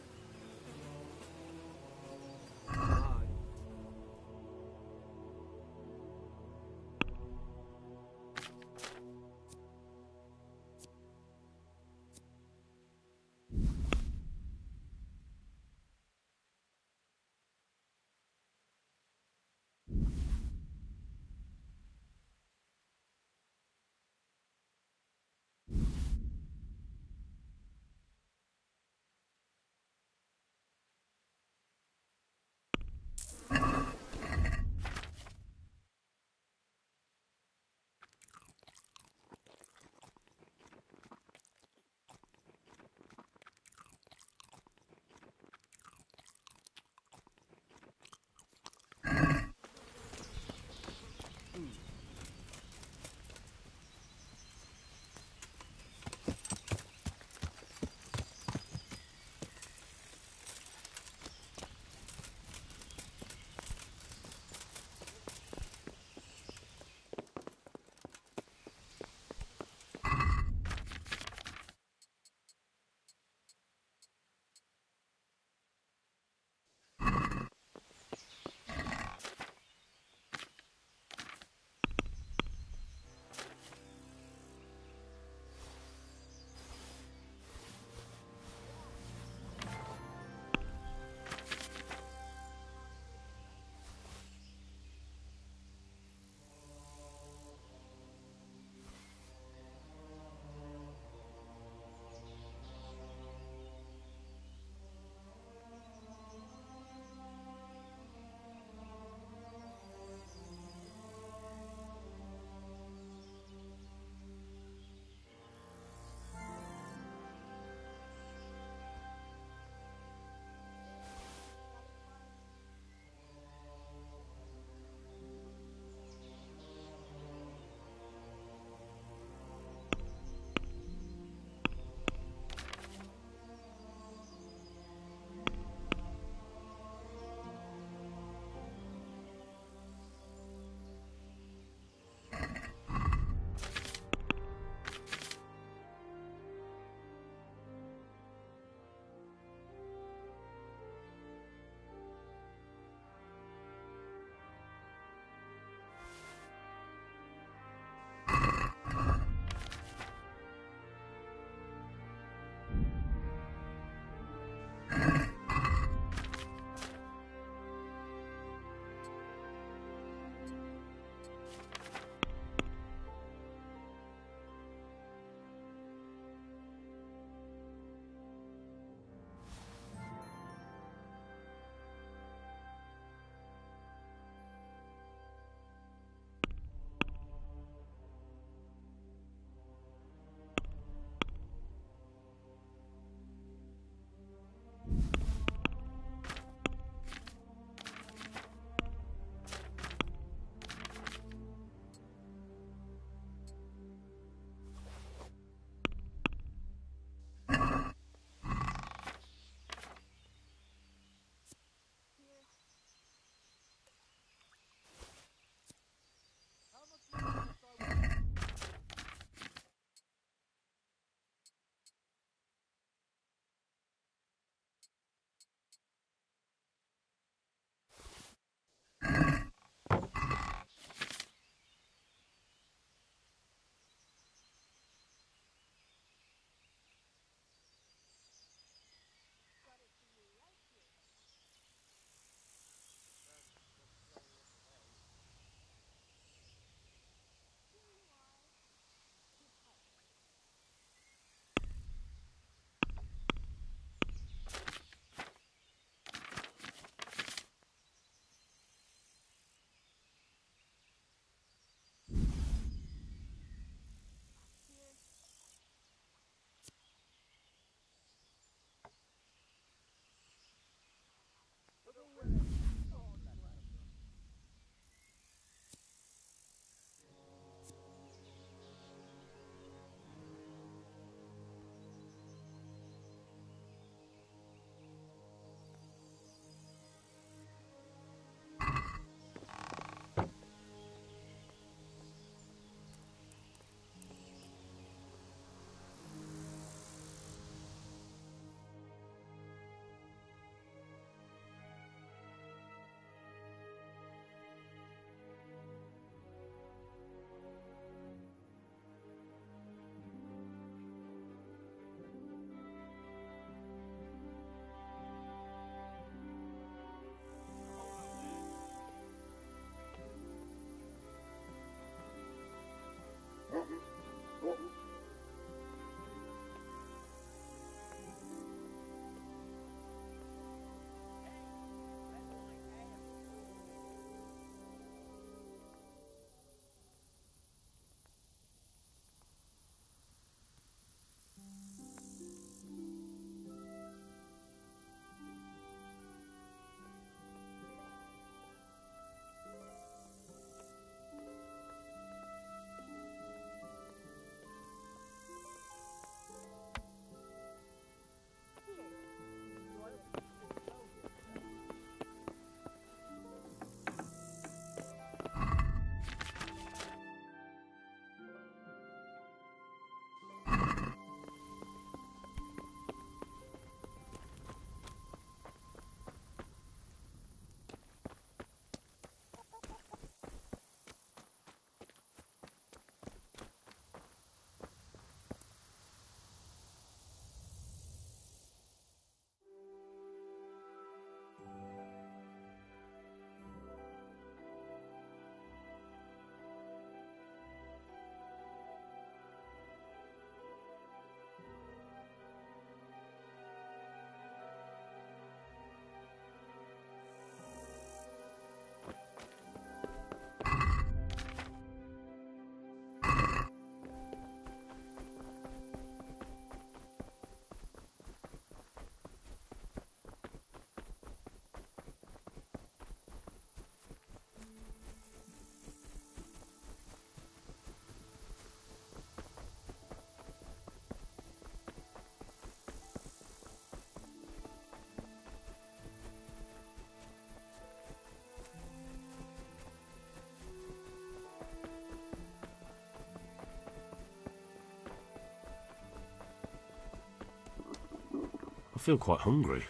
feel quite hungry.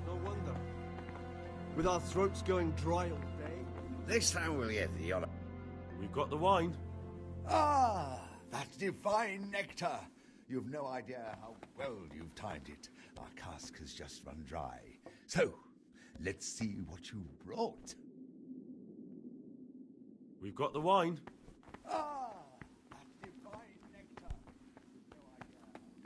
No wonder. With our throats going dry all day. This time we'll get the honor. We've got the wine. Ah, that divine nectar. You've no idea how well you've timed it. Our cask has just run dry. So, let's see what you brought. We've got the wine. Ah, that divine nectar. You've no idea how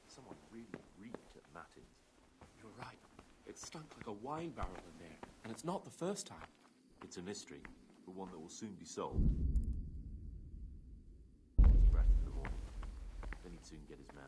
Someone really reeked at Matins. You're right. It stunk like a wine barrel in there, and it's not the first time. It's a mystery, but one that will soon be solved. Breath in the morning. Then he'd soon get his man.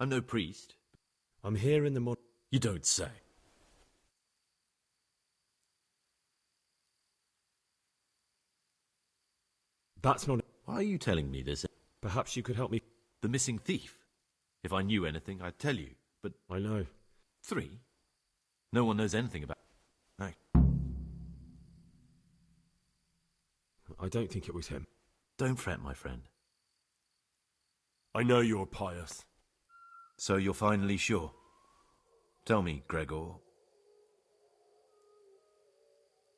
I'm no priest. I'm here in the You don't say. That's not... Why are you telling me this? Perhaps you could help me... The missing thief. If I knew anything, I'd tell you, but... I know. 3? No one knows anything about... I don't think it was him. Don't fret, my friend. I know you're pious. So you're finally sure? Tell me, Gregor.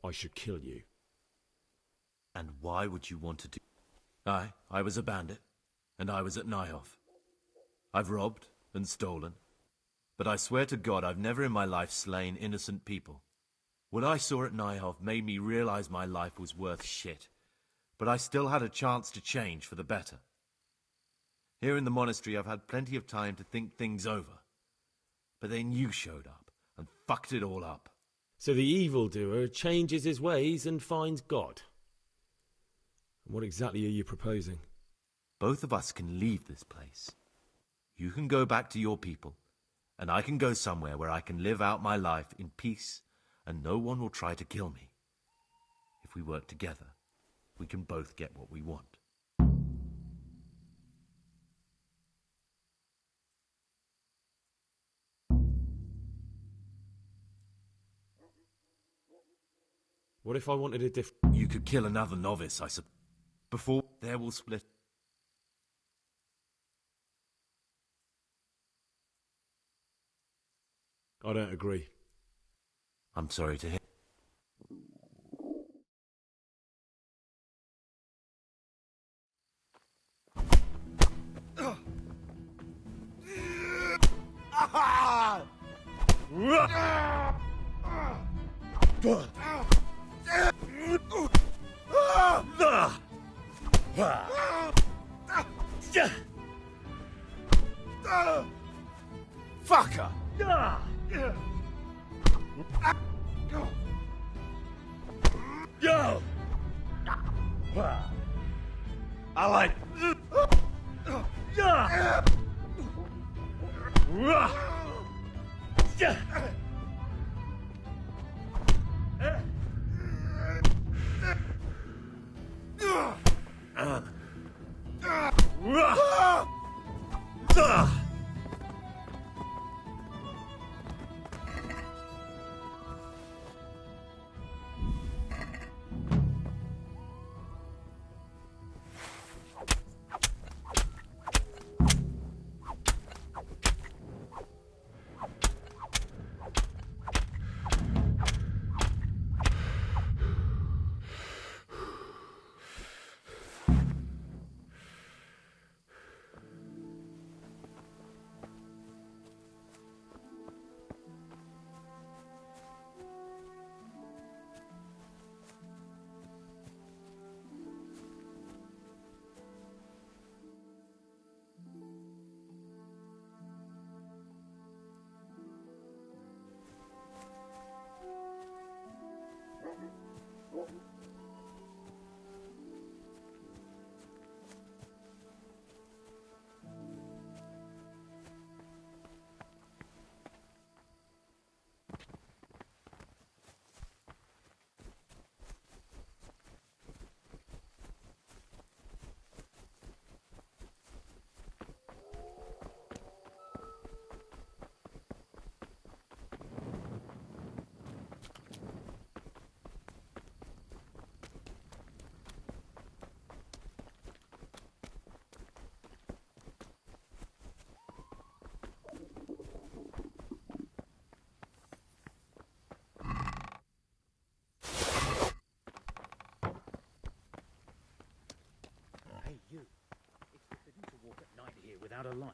I should kill you. And why would you want to do... I was a bandit, and I was at Nyhoff. I've robbed and stolen, but I swear to God I've never in my life slain innocent people. What I saw at Nyhoff made me realize my life was worth shit, but I still had a chance to change for the better. Here in the monastery I've had plenty of time to think things over, but then you showed up and fucked it all up. So the evildoer changes his ways and finds God. What exactly are you proposing? Both of us can leave this place. You can go back to your people, and I can go somewhere where I can live out my life in peace, and no one will try to kill me. If we work together, we can both get what we want. What if I wanted a different... You could kill another novice, I suppose. Before there will split. I don't agree. I'm sorry to hear. Fucker! Go! I like... Hey, you. It's forbidden to walk at night here without a light.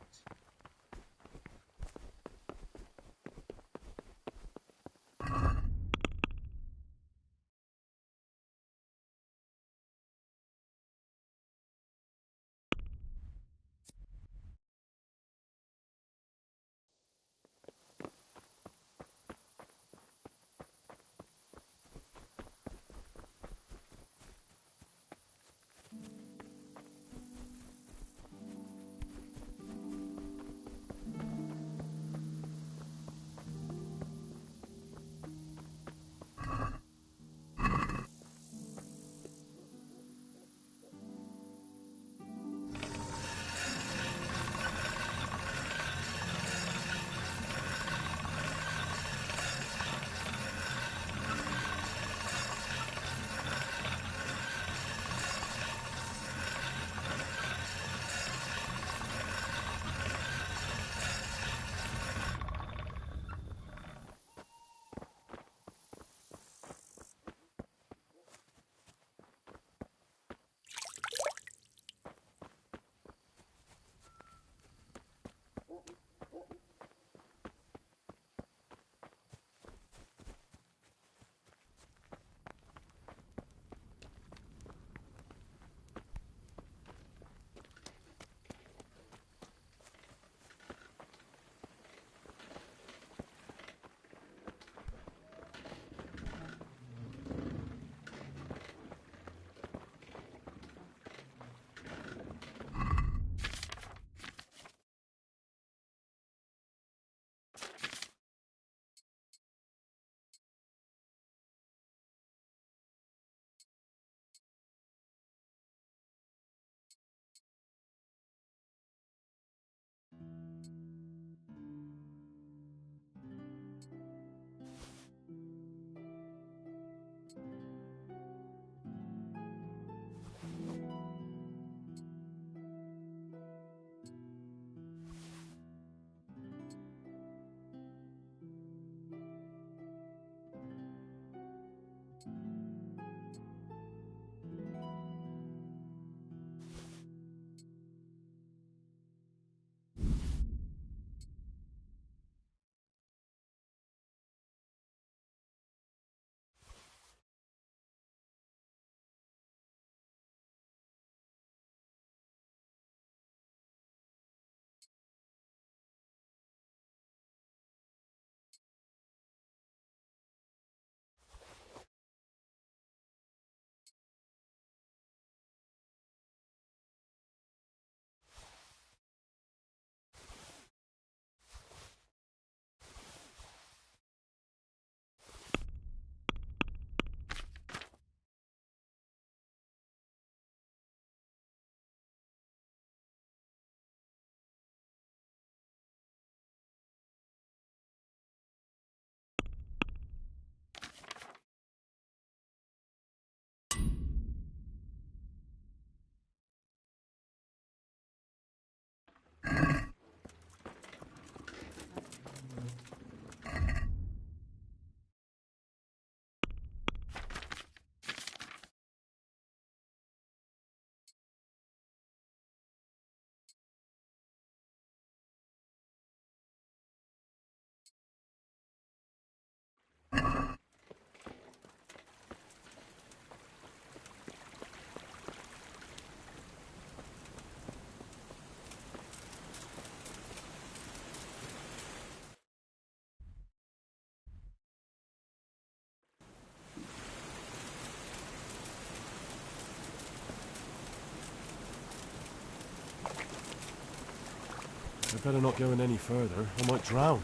Better not going any further. I might drown.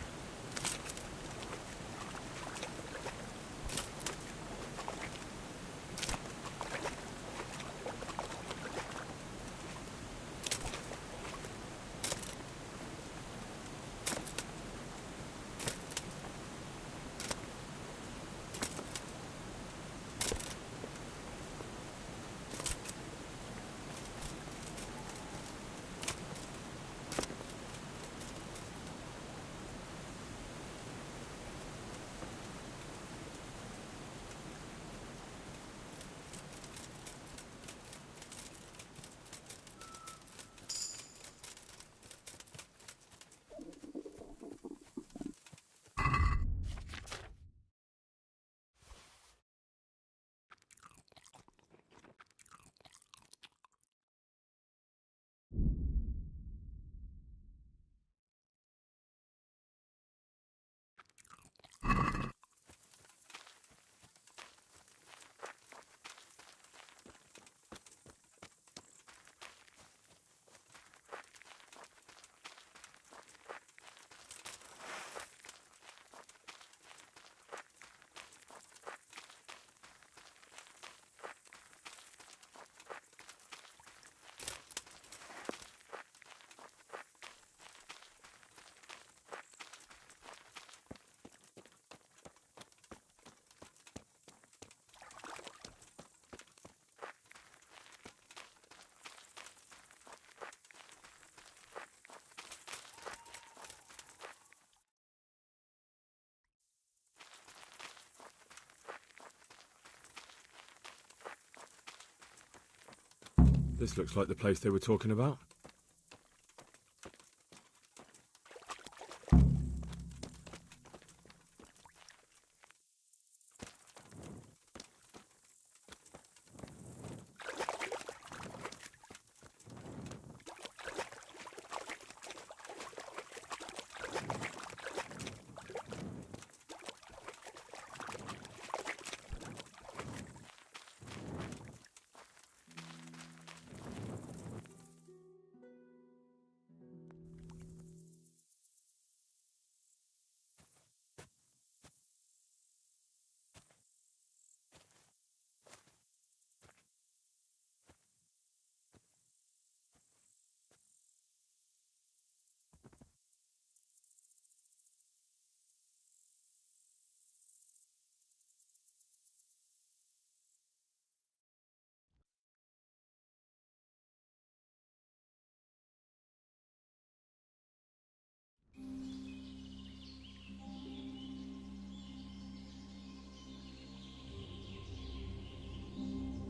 This looks like the place they were talking about.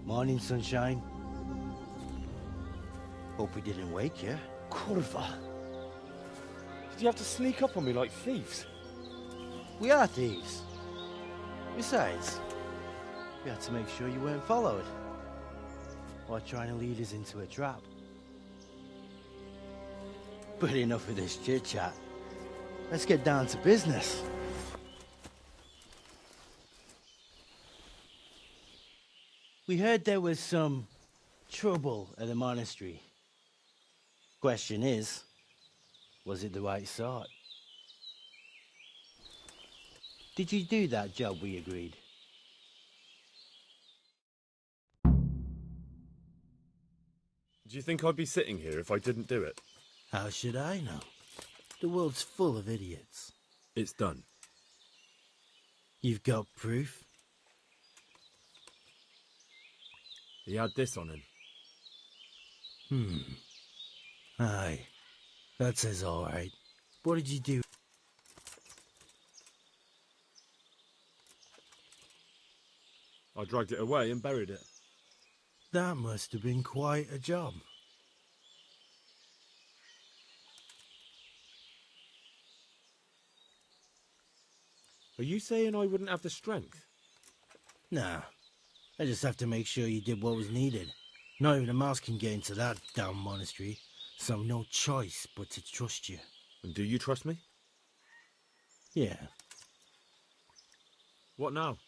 Morning, sunshine. Hope we didn't wake you. Kurva! Did you have to sneak up on me like thieves? We are thieves. Besides, we had to make sure you weren't followed. Or trying to lead us into a trap. But enough of this chit-chat. Let's get down to business. We heard there was some trouble at the monastery. Question is, was it the right sort? Did you do that job we agreed? Do you think I'd be sitting here if I didn't do it? How should I know? The world's full of idiots. It's done. You've got proof? He had this on him. Aye. That says all right. What did you do? I dragged it away and buried it. That must have been quite a job. Are you saying I wouldn't have the strength? Nah. I just have to make sure you did what was needed. Not even a mouse can get into that damn monastery, so I've no choice but to trust you. And do you trust me? Yeah. What now?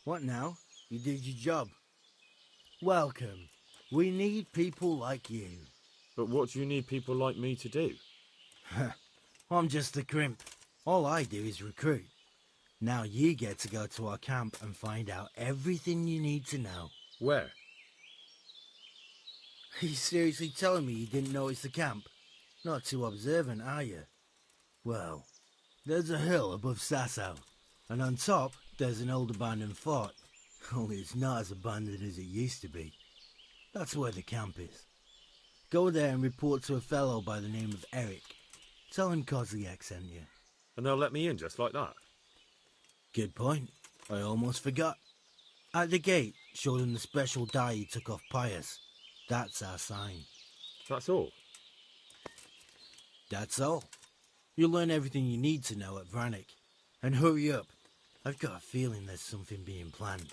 What now? You did your job. Welcome. We need people like you. But what do you need people like me to do? I'm just a crimp. All I do is recruit. Now you get to go to our camp and find out everything you need to know. Where? Are you seriously telling me you didn't notice the camp? Not too observant, are you? Well, there's a hill above Sasso, and on top there's an old abandoned fort. Only it's not as abandoned as it used to be. That's where the camp is. Go there and report to a fellow by the name of Eric. Tell him Kozliak sent you. And they'll let me in just like that? Good point. I almost forgot. At the gate, show them the special die you took off Pius. That's our sign. That's all? That's all. You'll learn everything you need to know at Brannick. And hurry up. I've got a feeling there's something being planned.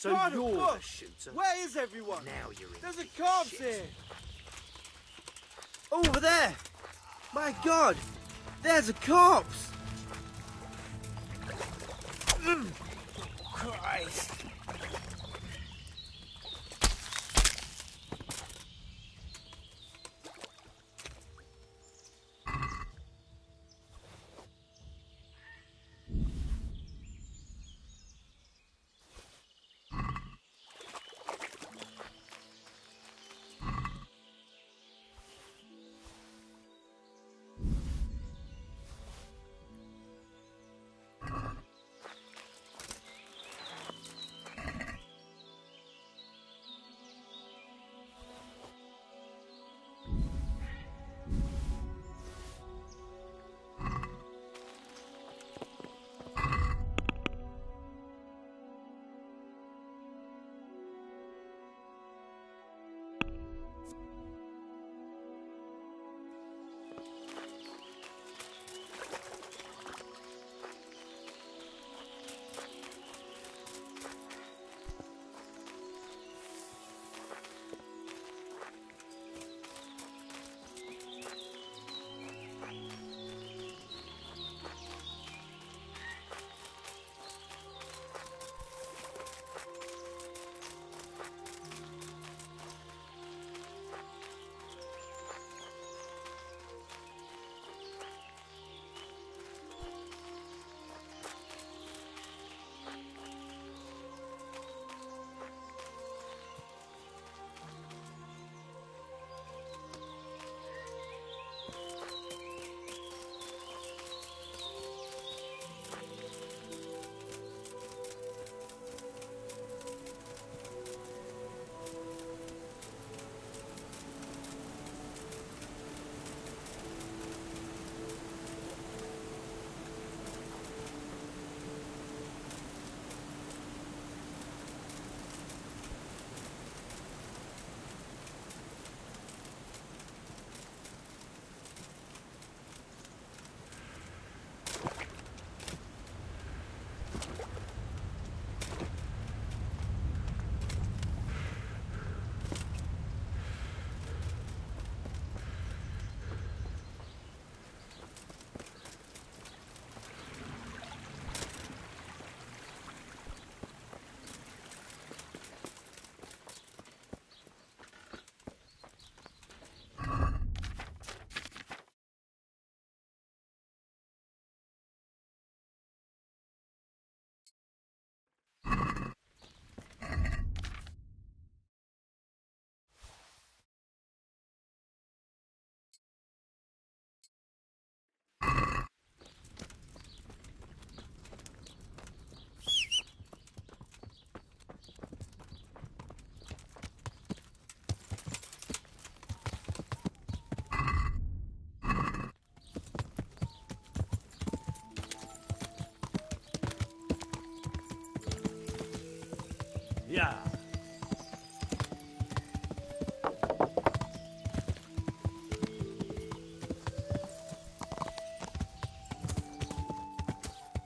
So you're a shooter? Where is everyone? Now you're in. There's a corpse here. Over there. My God, there's a corpse. Christ.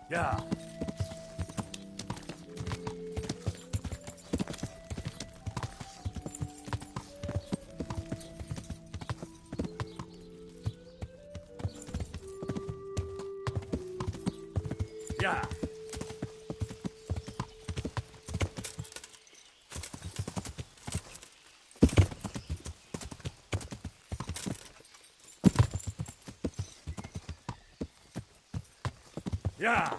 Yeah. Yeah. Yeah.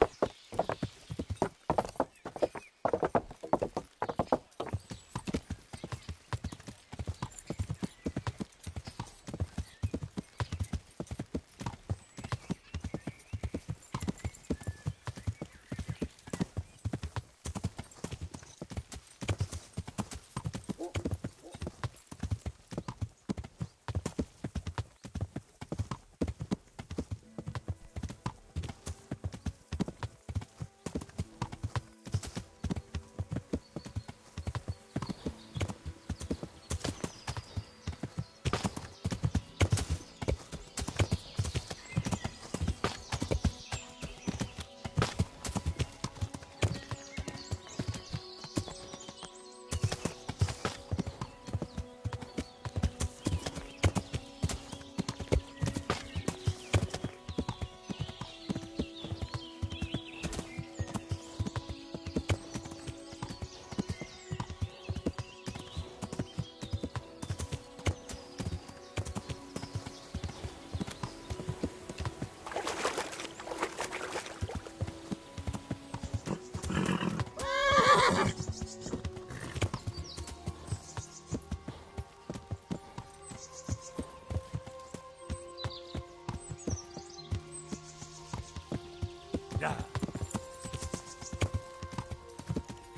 Yeah. Yeah.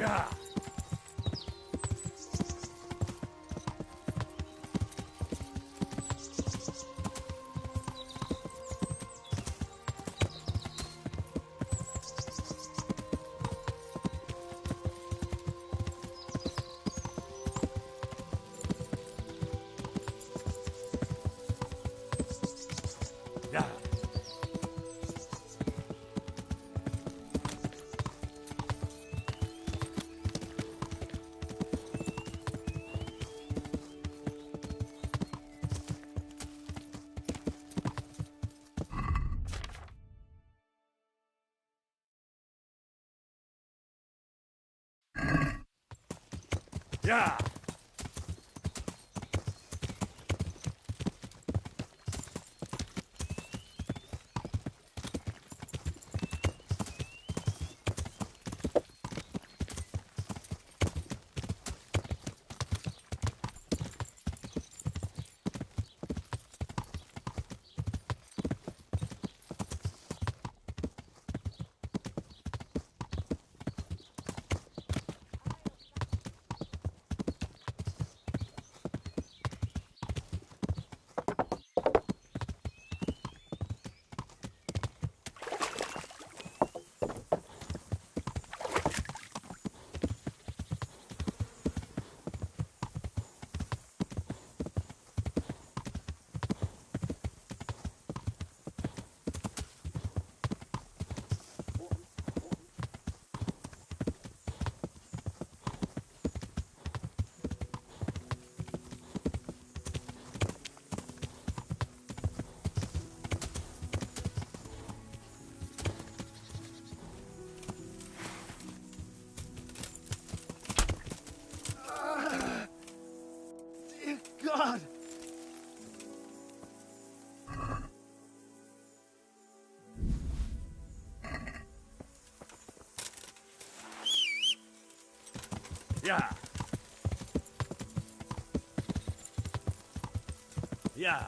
Yeah. Yeah. Dear God! Yeah. Yeah.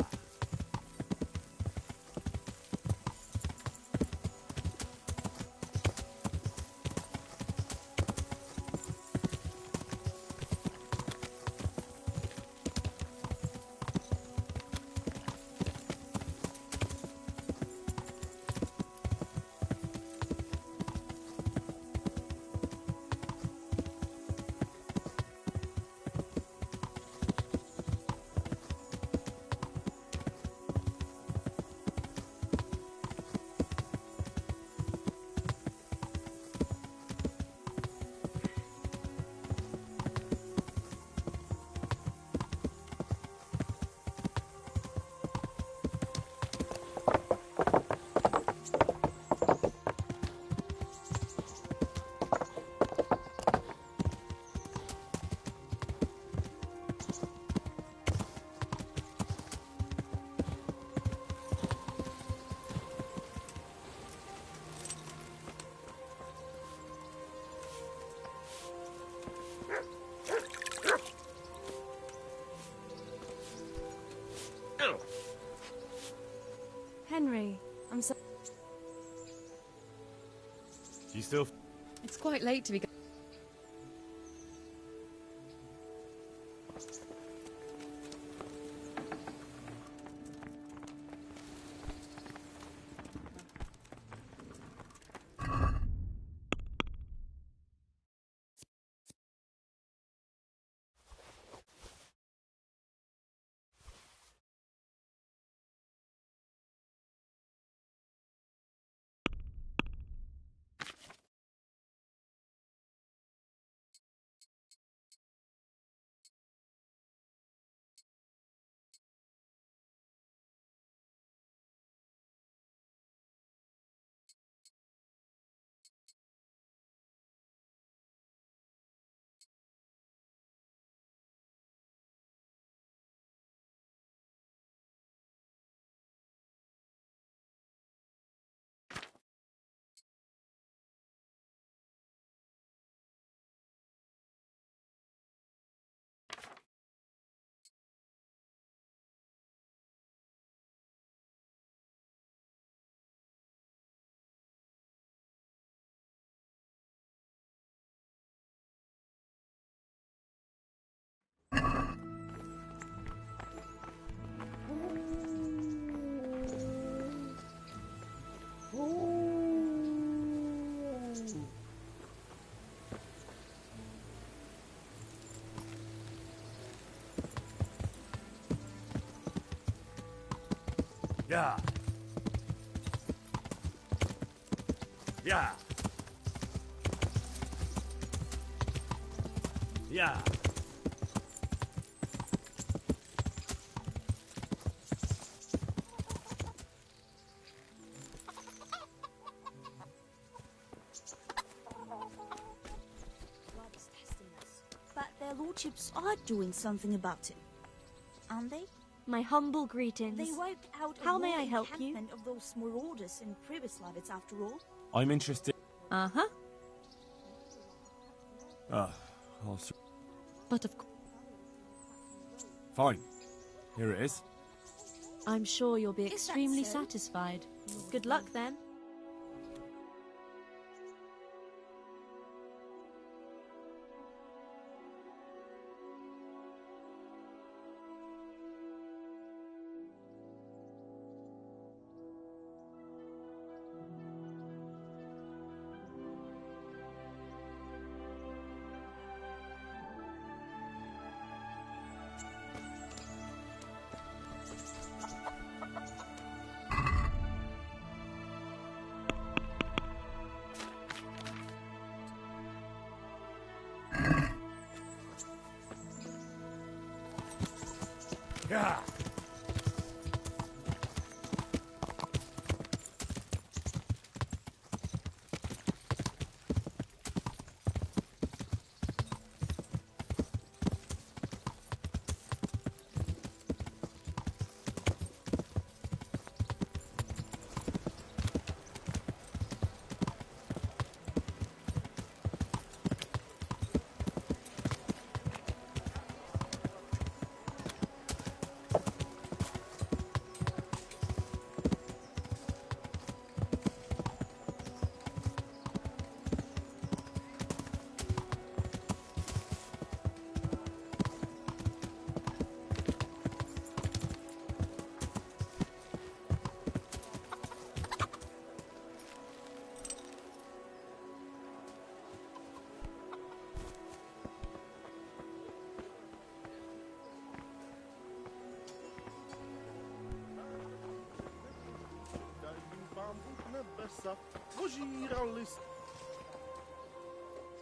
Henry, I'm so... You still... It's quite late to be... Yeah. Yeah. Yeah. God is testing us. But their lordships are doing something about it, aren't they? My humble greetings. They wiped out How may I help you? of those marauders in Privislavitz after all. I'm interested. Uh-huh. But of course... Fine. Here it is. I'm sure you'll be Is that extremely so? satisfied. Good luck then. Yeah.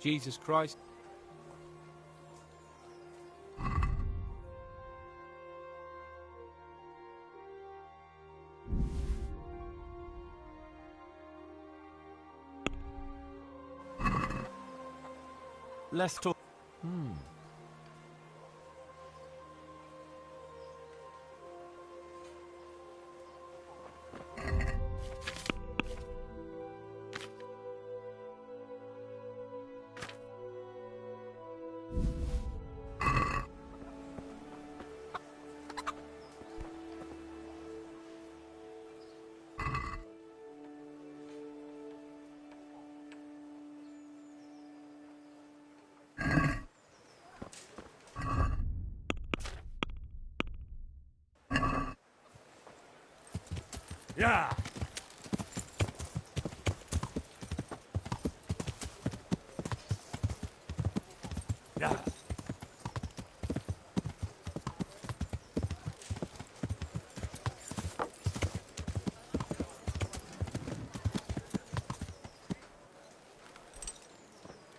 Jesus Christ. Let's talk. Yeah. Yeah.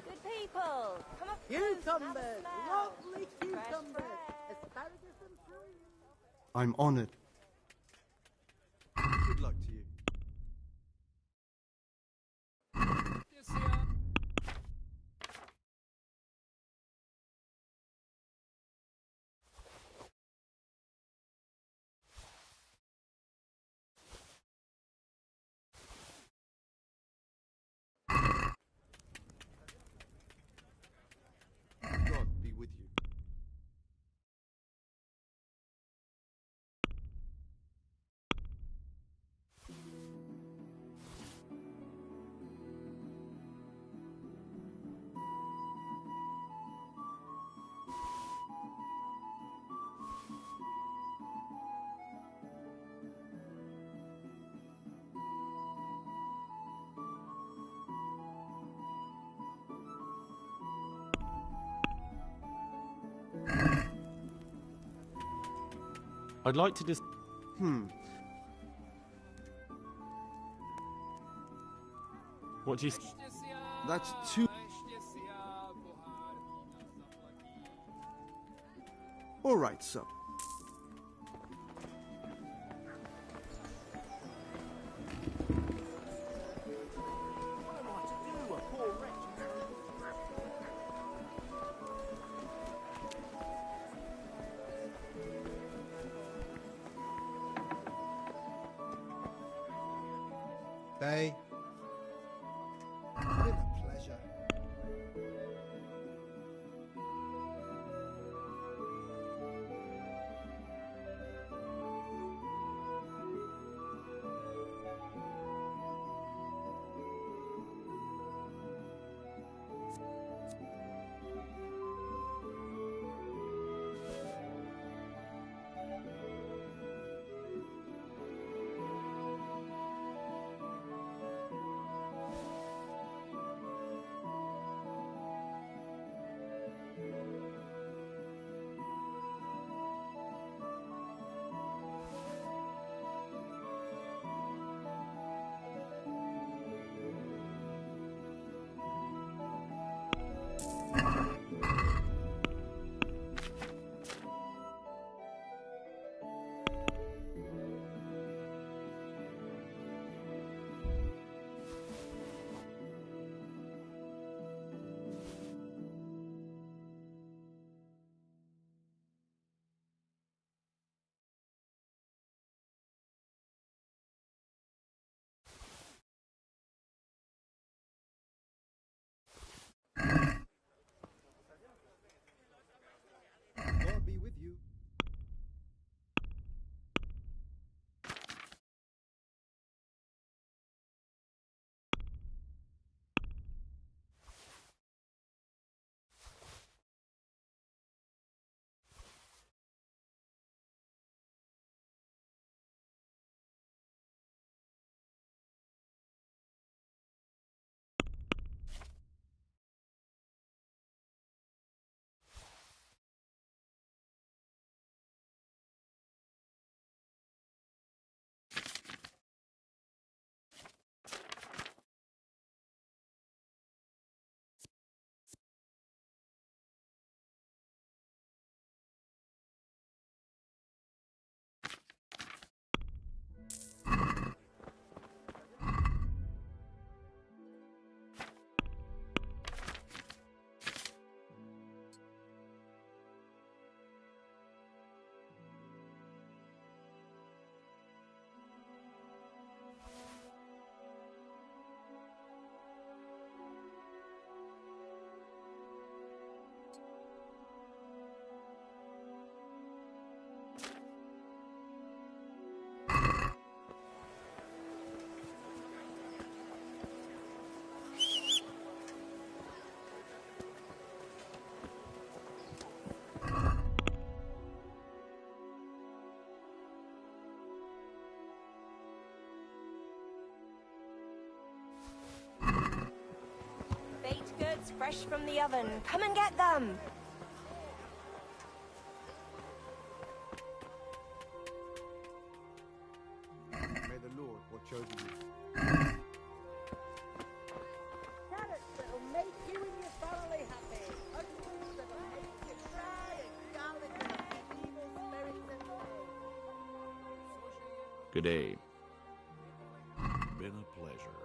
Good people, come up Cucumbers! Lovely cucumbers! Asparagus and fruit! I'm honored. Good luck to you. God be with you. I'd like to just... What do you... That's too... All right, sir. Bay. It's been a pleasure. Fresh from the oven. Come and get them. May the Lord watch over you. Carrots that'll make you and your family happy. Onions that'll make you cry, and garlic that'll keep evil spirits away. Good day. Been a pleasure.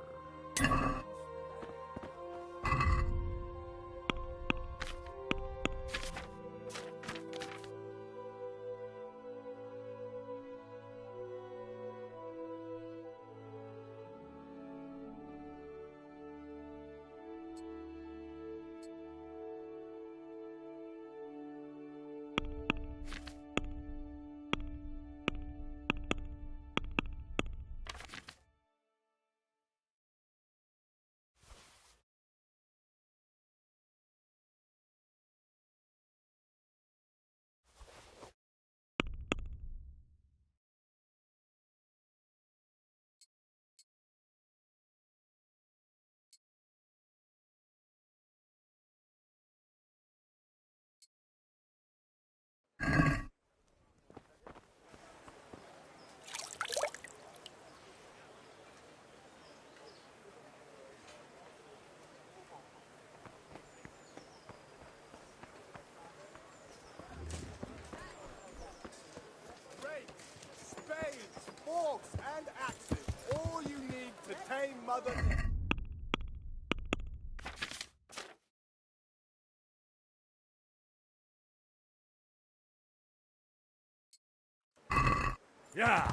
Forks and axes, all you need to tame Mother... Yeah!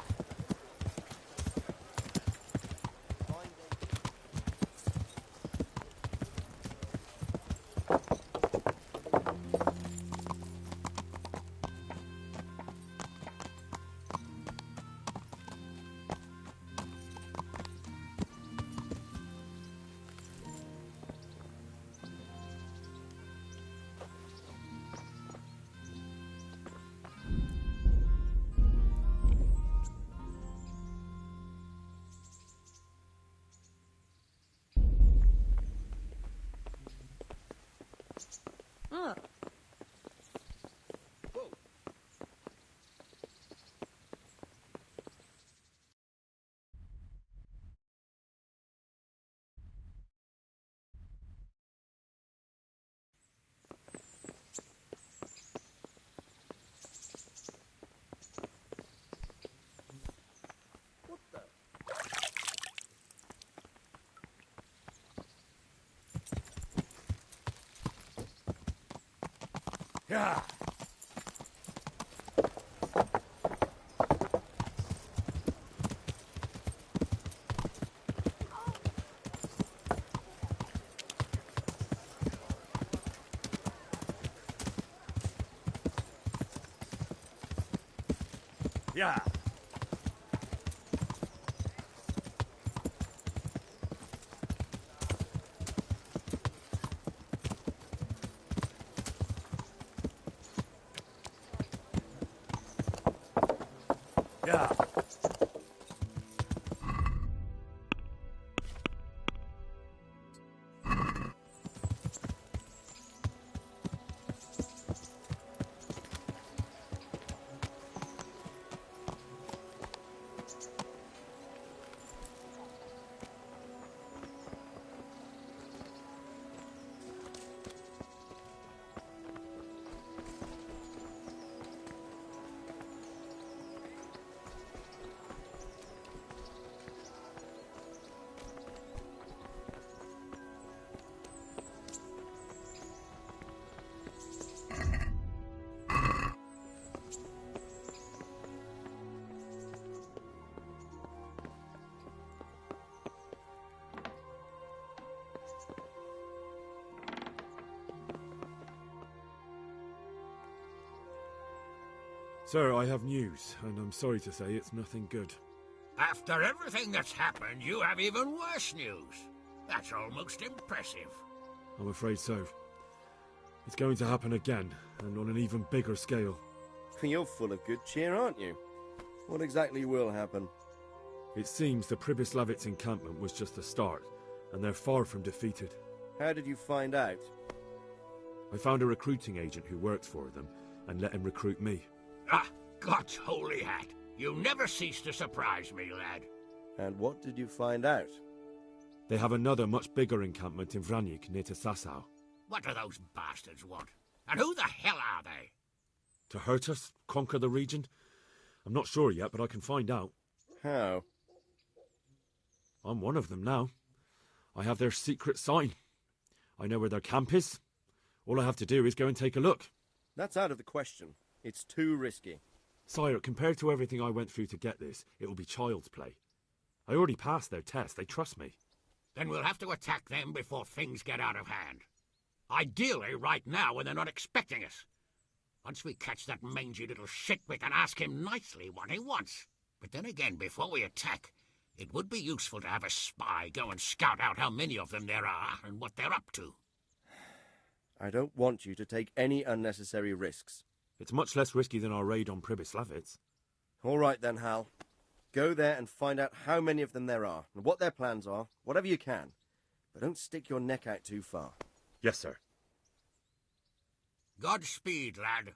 Oh. Yeah! Yeah! Yeah! Sir, I have news, and I'm sorry to say it's nothing good. After everything that's happened, you have even worse news. That's almost impressive. I'm afraid so. It's going to happen again, and on an even bigger scale. You're full of good cheer, aren't you? What exactly will happen? It seems the Pribyslavitz encampment was just the start, and they're far from defeated. How did you find out? I found a recruiting agent who worked for them and let him recruit me. Ah, God's holy hat. You never cease to surprise me, lad. And what did you find out? They have another much bigger encampment in Vranyik near to Sasau. What do those bastards want? And who the hell are they? To hurt us? Conquer the region? I'm not sure yet, but I can find out. How? I'm one of them now. I have their secret sign. I know where their camp is. All I have to do is go and take a look. That's out of the question. It's too risky. Sire, compared to everything I went through to get this, it will be child's play. I already passed their test. They trust me. Then we'll have to attack them before things get out of hand. Ideally, right now, when they're not expecting us. Once we catch that mangy little shit, we can ask him nicely what he wants. But then again, before we attack, it would be useful to have a spy go and scout out how many of them there are and what they're up to. I don't want you to take any unnecessary risks. It's much less risky than our raid on Pribyslavitz. All right then, Hal. Go there and find out how many of them there are, and what their plans are, whatever you can. But don't stick your neck out too far. Yes, sir. Godspeed, lad.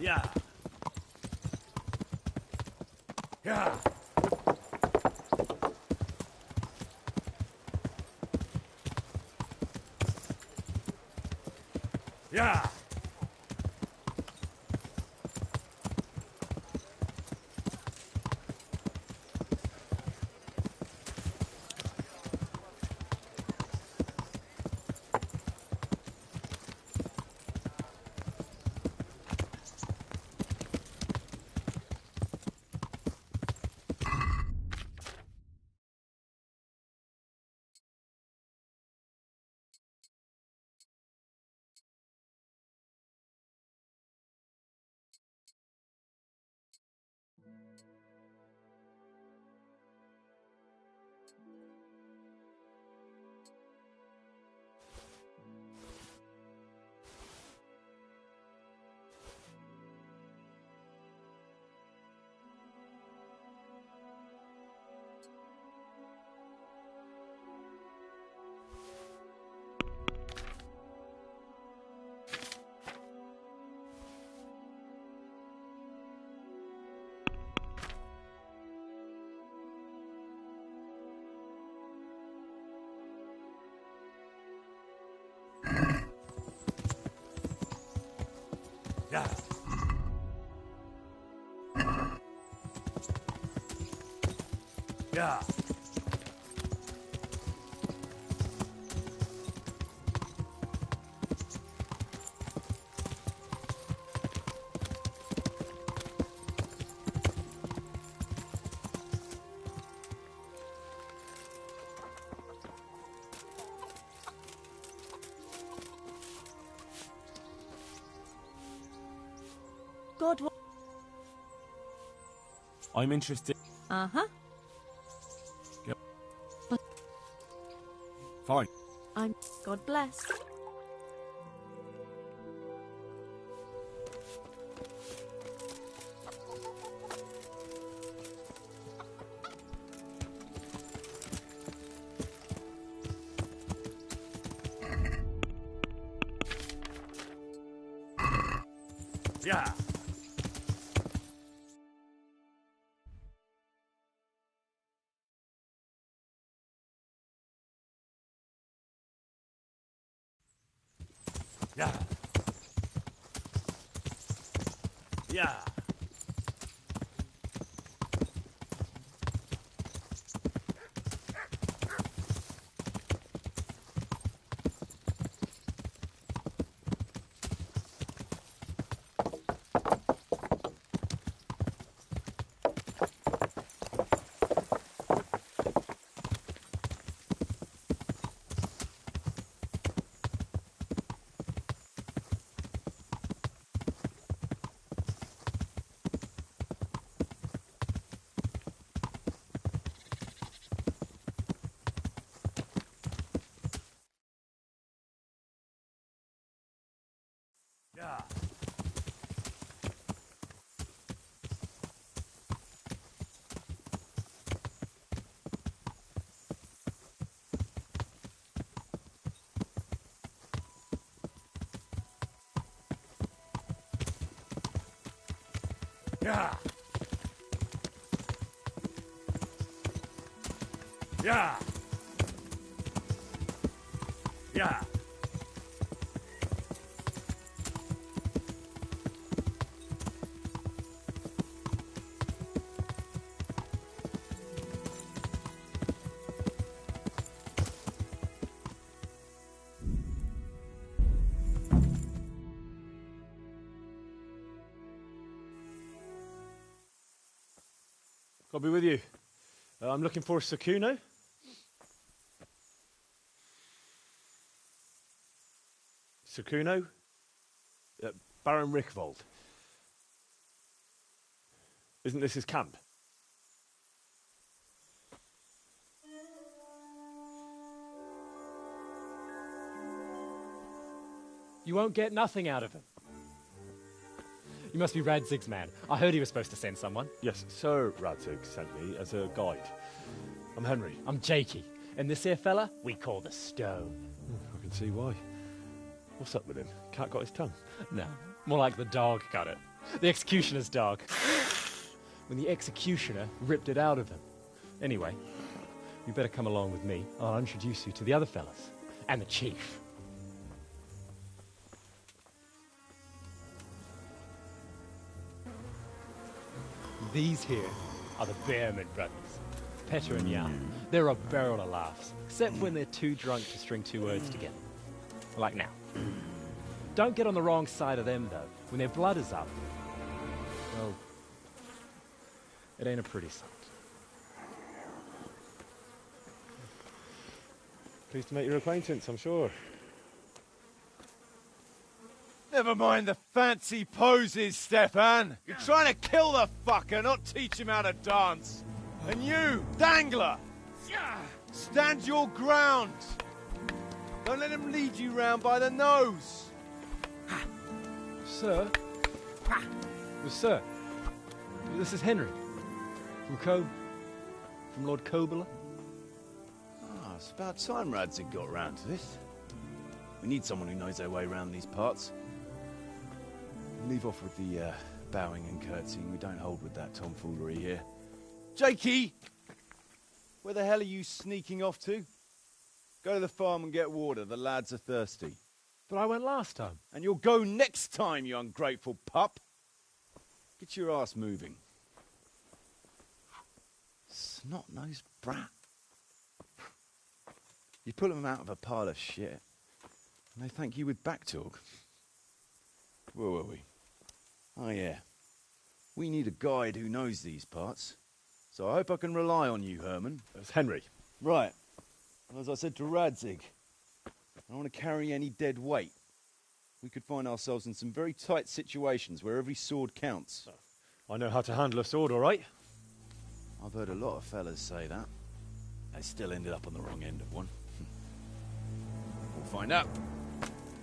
Yeah. Yeah. Yeah. Yeah. Yeah. God, I'm interested. Uh-huh. Fine. I'm... God bless. Yeah. Yeah. Yeah. Yeah. Yeah. Yeah. Yeah. I'll be with you. I'm looking for Sakuno. Sakuno? Baron Rickvold. Isn't this his camp? You won't get nothing out of him. You must be Radzig's man. I heard he was supposed to send someone. Yes, Sir Radzig sent me as a guide. I'm Henry. I'm Jakey. And this here fella, we call the Stone. I can see why. What's up with him? Cat got his tongue? No, more like the dog got it. The executioner's dog. When the executioner ripped it out of him. Anyway, you better come along with me. I'll introduce you to the other fellas. And the chief. These here are the Bearman brothers, Petter and Jan. They're a barrel of laughs, except when they're too drunk to string two words together. Like now. Don't get on the wrong side of them, though. When their blood is up, well, it ain't a pretty sight. Pleased to make your acquaintance, I'm sure. Never mind the fancy poses, Stefan. You're trying to kill the fucker, not teach him how to dance. And you, Dangler, stand your ground. Don't let him lead you round by the nose. Sir? Well, sir, this is Henry. From Lord Kobler. Ah, it's about time Radzig got round to this. We need someone who knows their way around these parts. Leave off with the bowing and curtsying. We don't hold with that tomfoolery here. Jakey! Where the hell are you sneaking off to? Go to the farm and get water. The lads are thirsty. But I went last time. And you'll go next time, you ungrateful pup. Get your ass moving. Snot-nosed brat. You pull them out of a pile of shit, and they thank you with back talk. Where were we? Oh yeah. We need a guide who knows these parts. So I hope I can rely on you, Herman. That's Henry. Right. Well, as I said to Radzig, I don't want to carry any dead weight. We could find ourselves in some very tight situations where every sword counts. I know how to handle a sword, all right. I've heard a lot of fellas say that. They still ended up on the wrong end of one. We'll find out.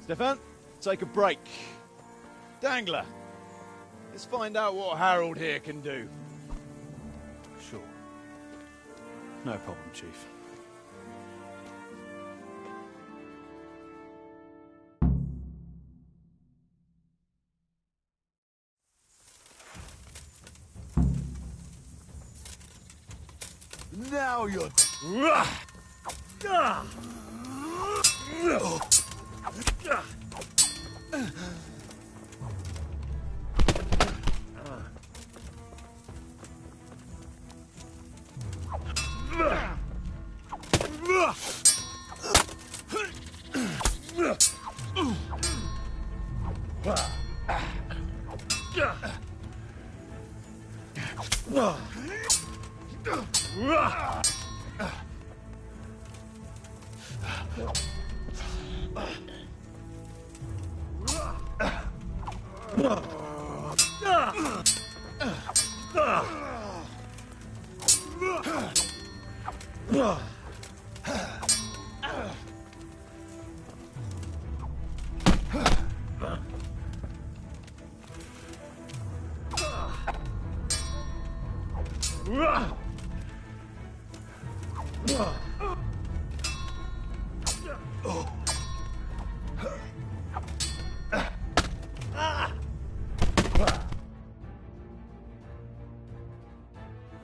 Stefan, take a break. Dangler, let's find out what Harold here can do. Sure. No problem, Chief. Now you're...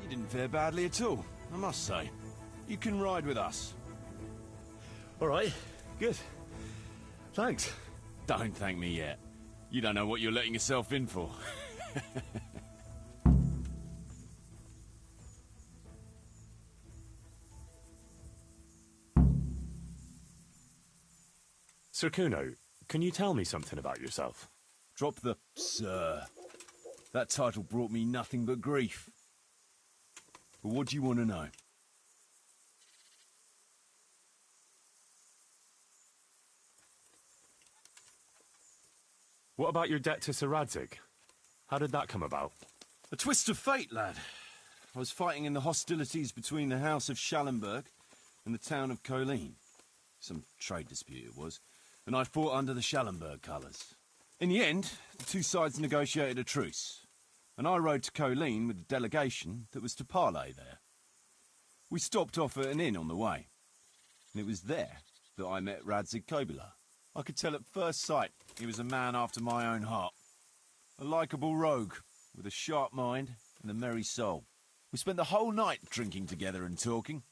You didn't fare badly at all, I must say. You can ride with us. All right, good. Thanks. Don't thank me yet. You don't know what you're letting yourself in for. Sir Kuno, can you tell me something about yourself? Drop the sir. That title brought me nothing but grief. But what do you want to know? What about your debt to Sir Radzig? How did that come about? A twist of fate, lad. I was fighting in the hostilities between the House of Schallenberg and the town of Colleen. Some trade dispute it was, and I fought under the Schallenberg colours. In the end, the two sides negotiated a truce, and I rode to Colleen with the delegation that was to parley there. We stopped off at an inn on the way, and it was there that I met Radzig Kobyla. I could tell at first sight he was a man after my own heart. A likeable rogue, with a sharp mind and a merry soul. We spent the whole night drinking together and talking,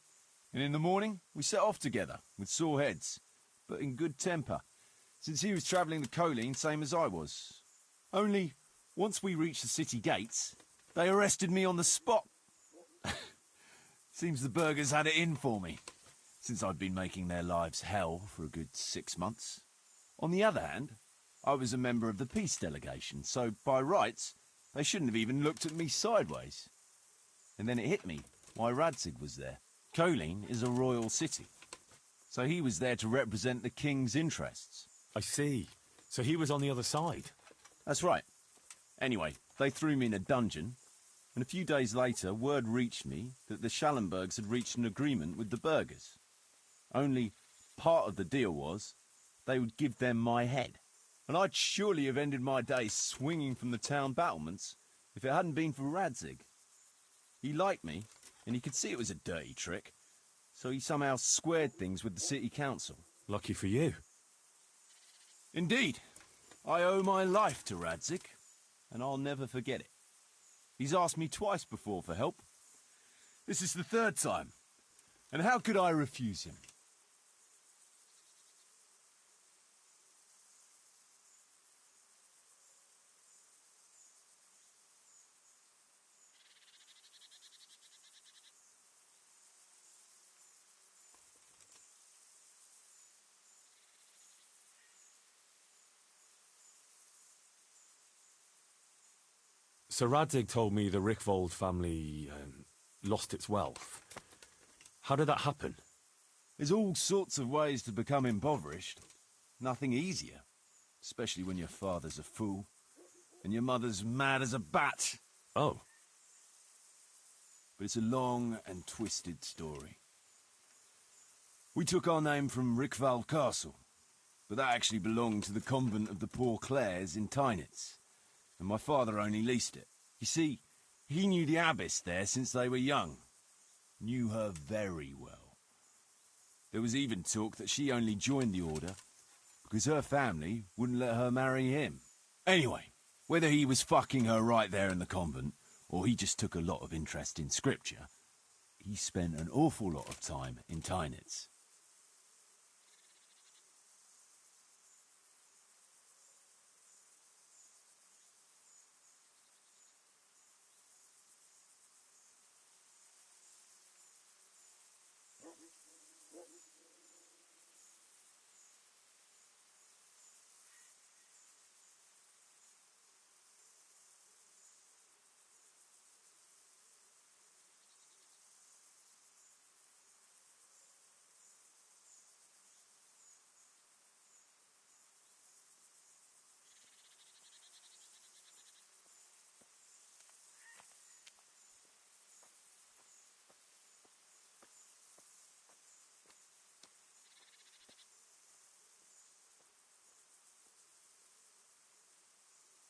and in the morning we set off together, with sore heads, but in good temper, since he was travelling to Colleen same as I was. Only, once we reached the city gates, they arrested me on the spot. Seems the burghers had it in for me, since I'd been making their lives hell for a good 6 months. On the other hand, I was a member of the peace delegation, so by rights, they shouldn't have even looked at me sideways. And then it hit me why Radzig was there. Colleen is a royal city, so he was there to represent the king's interests. I see. So he was on the other side? That's right. Anyway, they threw me in a dungeon, and a few days later word reached me that the Schallenbergs had reached an agreement with the burghers. Only part of the deal was they would give them my head. And I'd surely have ended my days swinging from the town battlements if it hadn't been for Radzig. He liked me, and he could see it was a dirty trick, so he somehow squared things with the city council. Lucky for you. Indeed. I owe my life to Radzig, and I'll never forget it. He's asked me twice before for help. This is the third time, and how could I refuse him? Sir Radzig told me the Rickvold family lost its wealth. How did that happen? There's all sorts of ways to become impoverished. Nothing easier. Especially when your father's a fool, and your mother's mad as a bat. Oh. But it's a long and twisted story. We took our name from Rickvold Castle, but that actually belonged to the convent of the Poor Clares in Tynitz, and my father only leased it. You see, he knew the abbess there since they were young. Knew her very well. There was even talk that she only joined the order because her family wouldn't let her marry him. Anyway, whether he was fucking her right there in the convent, or he just took a lot of interest in scripture, he spent an awful lot of time in Tynitz.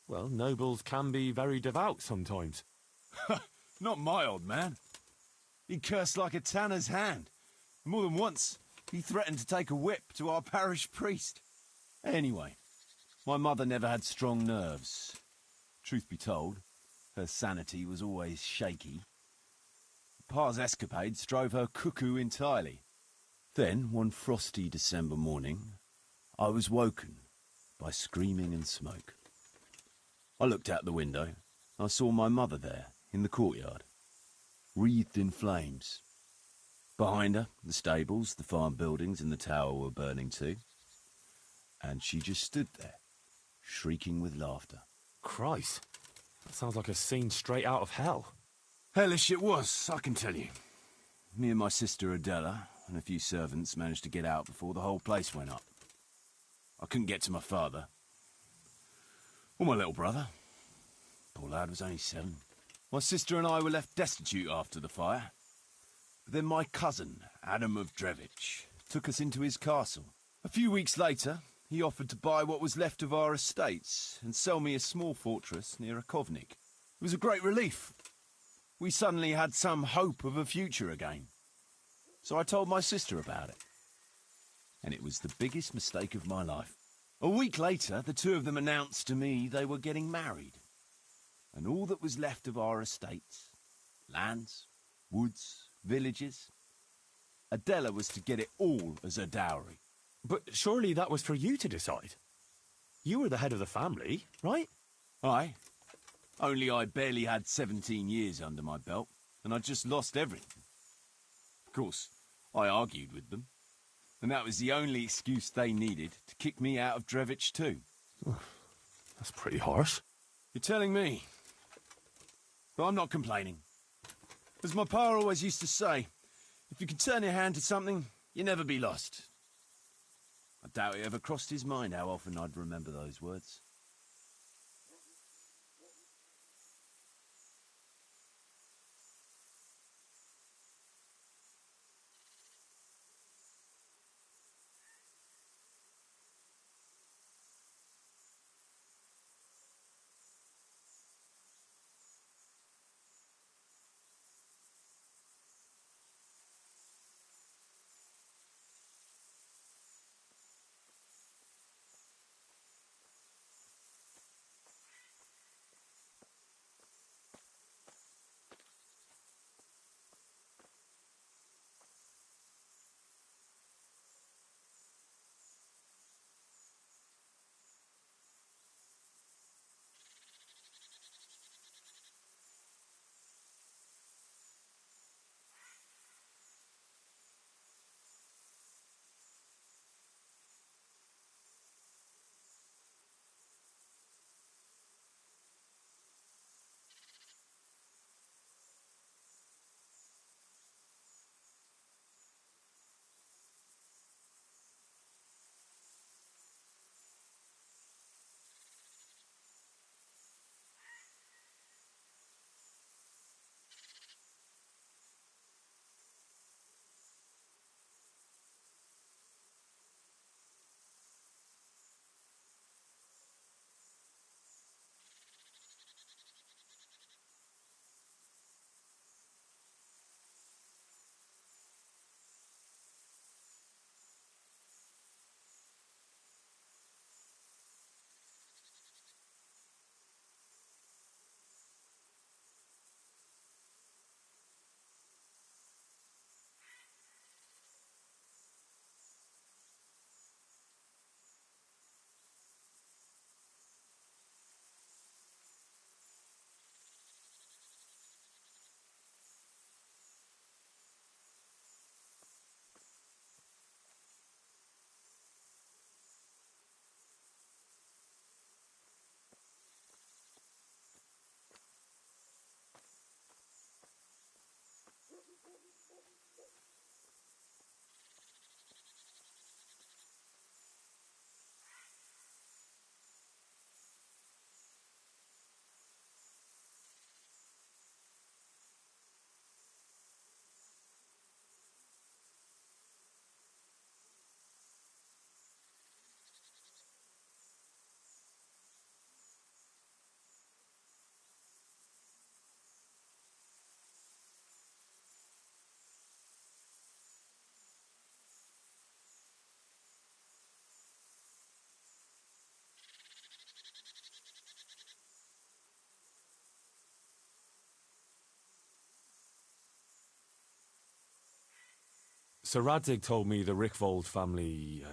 Well, nobles can be very devout sometimes. Not my old man. He cursed like a tanner's hand. More than once, He threatened to take a whip to our parish priest. Anyway, my mother never had strong nerves. Truth be told, her sanity was always shaky. Pa's escapades drove her cuckoo entirely. Then, one frosty December morning, I was woken by screaming and smoke. I looked out the window. I saw my mother there, in the courtyard, wreathed in flames. Behind her, the stables, the farm buildings and the tower were burning too. And she just stood there, shrieking with laughter. Christ, that sounds like a scene straight out of hell. Hellish it was, I can tell you. Me and my sister Adela and a few servants managed to get out before the whole place went up. I couldn't get to my father. Or my little brother. Poor lad was only 7. My sister and I were left destitute after the fire. But then my cousin, Adam of Drevich, took us into his castle. A few weeks later, he offered to buy what was left of our estates and sell me a small fortress near a Kovnik. It was a great relief. We suddenly had some hope of a future again. So I told my sister about it. And it was the biggest mistake of my life. A week later, the two of them announced to me they were getting married. And all that was left of our estates, lands, woods, villages, Adela was to get it all as a dowry. But surely that was for you to decide. You were the head of the family, right? Aye. Only I barely had 17 years under my belt, and I'd just lost everything. Of course, I argued with them, and that was the only excuse they needed to kick me out of Drevich too. That's pretty harsh. You're telling me. But I'm not complaining. As my pa always used to say, if you can turn your hand to something, you'll never be lost. I doubt it ever crossed his mind how often I'd remember those words. So Radzig told me the Rickvold family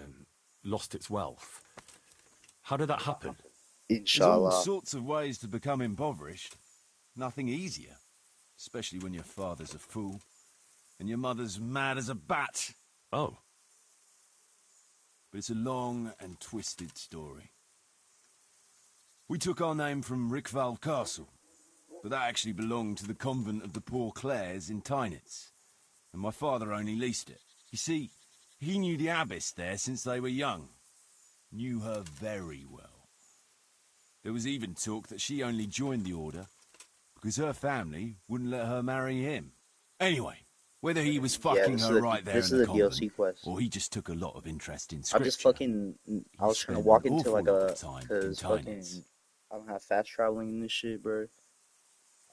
lost its wealth. How did that happen? There's all sorts of ways to become impoverished. Nothing easier. Especially when your father's a fool. And your mother's mad as a bat. Oh. But it's a long and twisted story. We took our name from Rickvold Castle. But that actually belonged to the convent of the Poor Clares in Tynitz. And my father only leased it. You see, he knew the abbess there since they were young. Knew her very well. There was even talk that she only joined the order because her family wouldn't let her marry him. Anyway, whether he was fucking her right there in the convent, or he just took a lot of interest in scripture. I was trying to walk into like a, cause fucking, I don't have fast traveling in this shit, bro.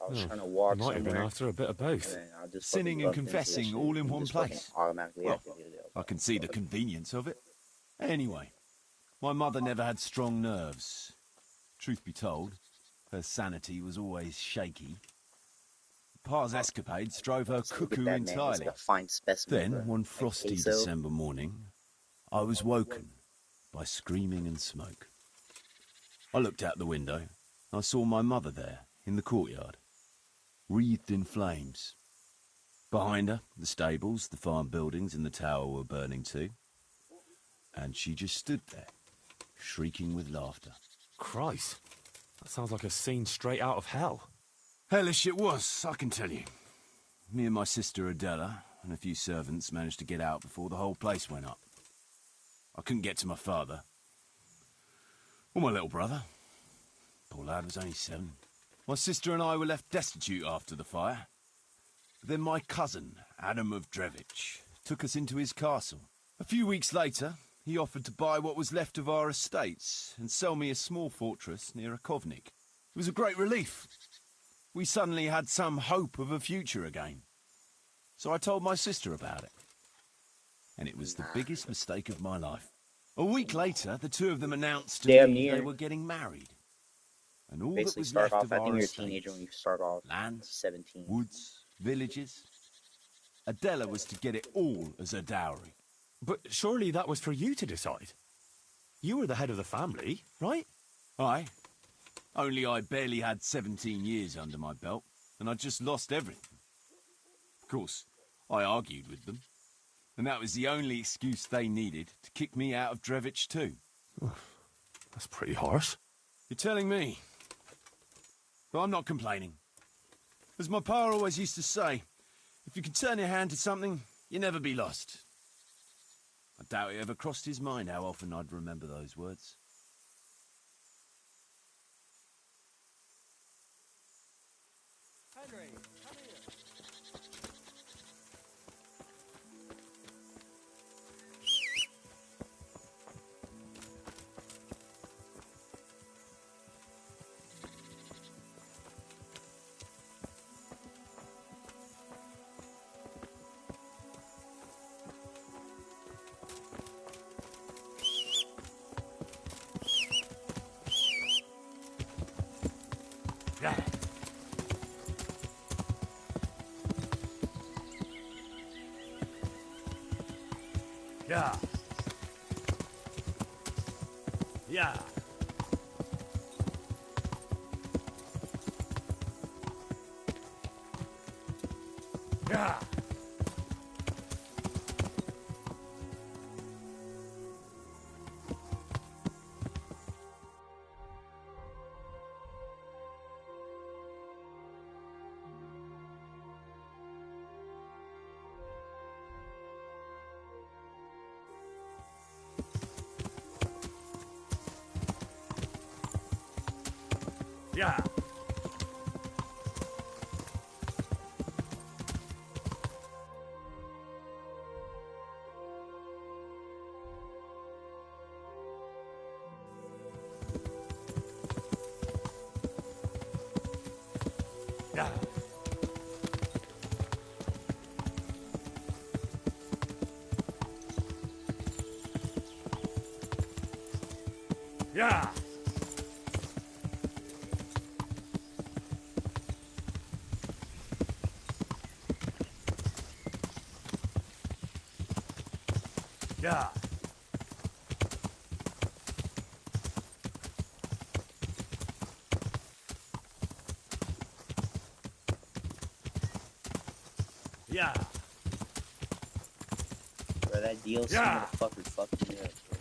I was trying to walk might have been after a bit of both. Sinning and confessing all in one place. Well, I can see the convenience of it. Anyway, my mother never had strong nerves. Truth be told, her sanity was always shaky. Pa's escapades drove her cuckoo entirely. Then, one frosty December morning, I was woken by screaming and smoke. I looked out the window. I saw my mother there, in the courtyard, wreathed in flames. Behind her, the stables, the farm buildings and the tower were burning too. And she just stood there, shrieking with laughter. Christ, that sounds like a scene straight out of hell. Hellish it was, I can tell you. Me and my sister Adela and a few servants managed to get out before the whole place went up. I couldn't get to my father. Or my little brother. Poor lad was only 7. My sister and I were left destitute after the fire. Then my cousin, Adam of Drevich, took us into his castle. A few weeks later, he offered to buy what was left of our estates and sell me a small fortress near a Kovnik. It was a great relief. We suddenly had some hope of a future again. So I told my sister about it. And it was the biggest mistake of my life. A week later, the two of them announced to me they were getting married. And all that was left of our estates, lands, 17. woods, villages, Adela was to get it all as her dowry. But surely that was for you to decide. You were the head of the family, right? Aye. Only I barely had 17 years under my belt, and I'd just lost everything. Of course, I argued with them, and that was the only excuse they needed to kick me out of Drevich too. That's pretty harsh. You're telling me. But I'm not complaining. As my pa always used to say, if you can turn your hand to something, you'll never be lost. I doubt it ever crossed his mind how often I'd remember those words. Henry, come here. Yeah. Yeah. Yeah. Yeah. Yeah. Yeah. Yeah. Yeah. Bro, that DLC Yeah. motherfucker fucked me up, bro.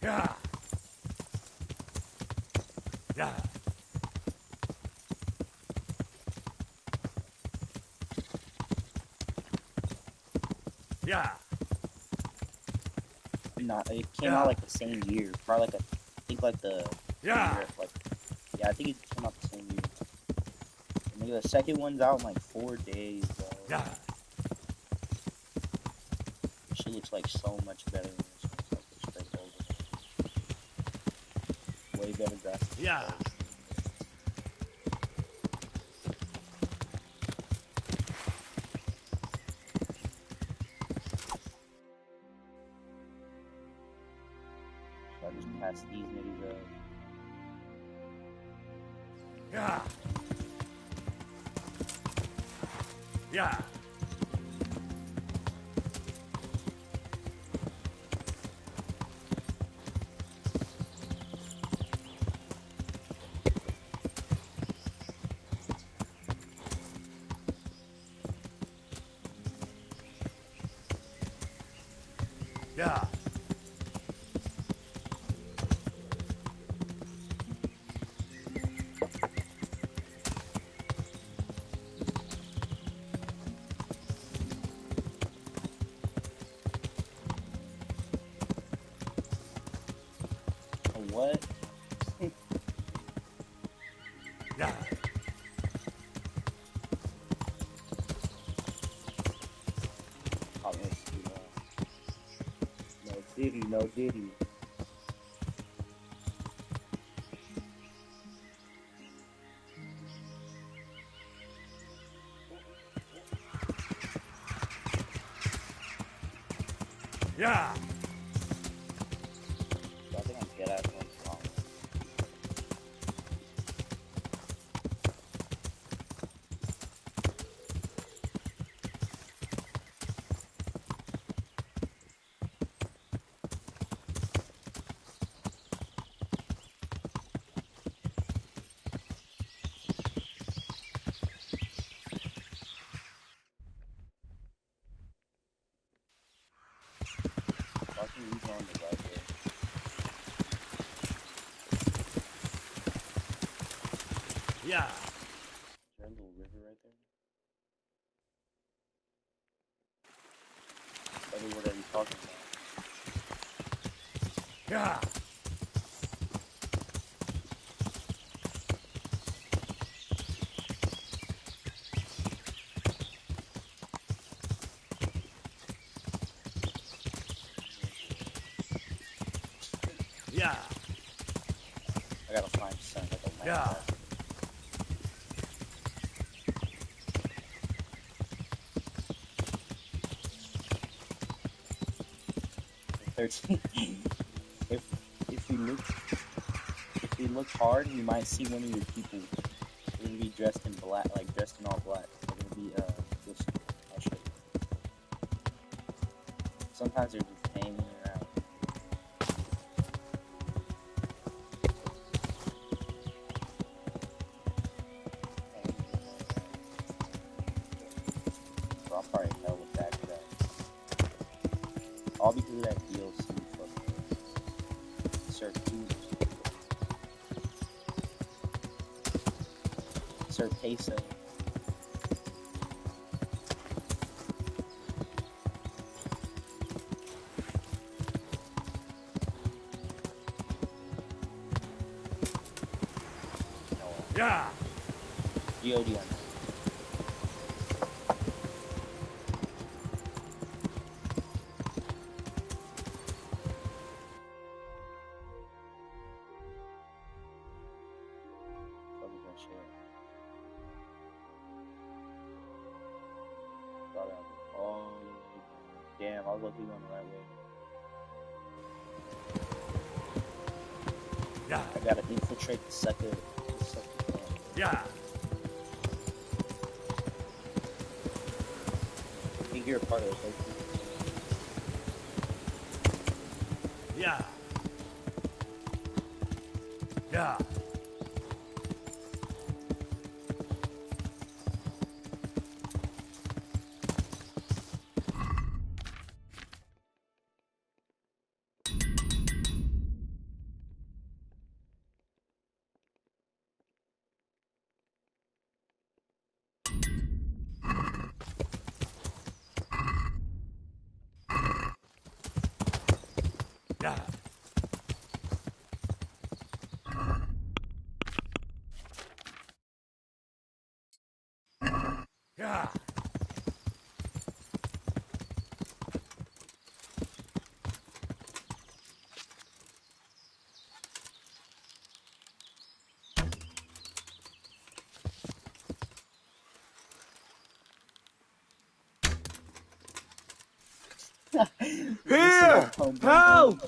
Yeah. Yeah. Yeah. Nah, it came out like the same year. Probably like I think like the Yeah. year, like yeah, I think it came out the same year. And nigga, the second one's out in like 4 days, bro. Yeah. This shit looks like so much better than this one. It's like a straight over. Way better graphics. Yeah. So I just passed these niggas up. Yeah. Yeah. Yeah. What? Yeah. Oh, let's see that. No Diddy, no Diddy. Yeah. So I think I'm dead ass one wrong. I think he's on the right way. Yeah. Is there a little river right there? Tell me what are you talking about? Yeah. Yeah. I gotta find something like a Yeah. landmark. 13. If we look hard, we might see one of your people. They're gonna be dressed in black, like dressed in all black. They're gonna be you'll see. I'll show you. Sometimes they're just hanging around. Bro, I'm probably hell with that crap. All because of that DLC fucking Sir Sir Peso. Yeah. GOD on that. Fuck is that shit? Thought I was all the way down. Damn, I was lucky going the right way. I gotta infiltrate the second camp. Yeah. I think you're a part of it. Yeah. Yeah. Yeah. Yeah. Here! Help!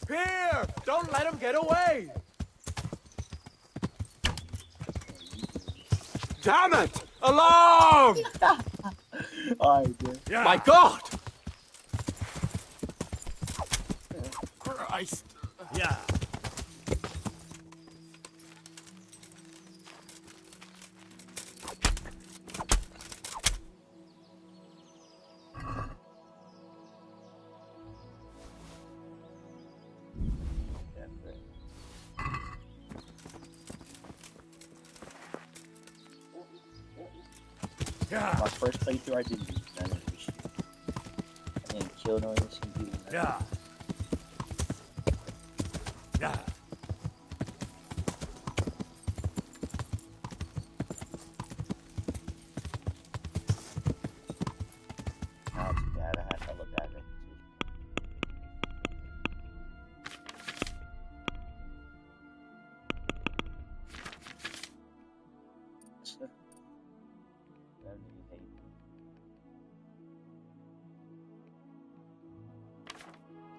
Here! Don't let him get away! Damn it! Alarm! Alright, dude. Yeah. My God! Christ! Yeah. Yeah. My first playthrough, I didn't do none of this shit. I didn't kill no innocent people. Yeah. Yeah. Now it's bad. I had hella bad reputation.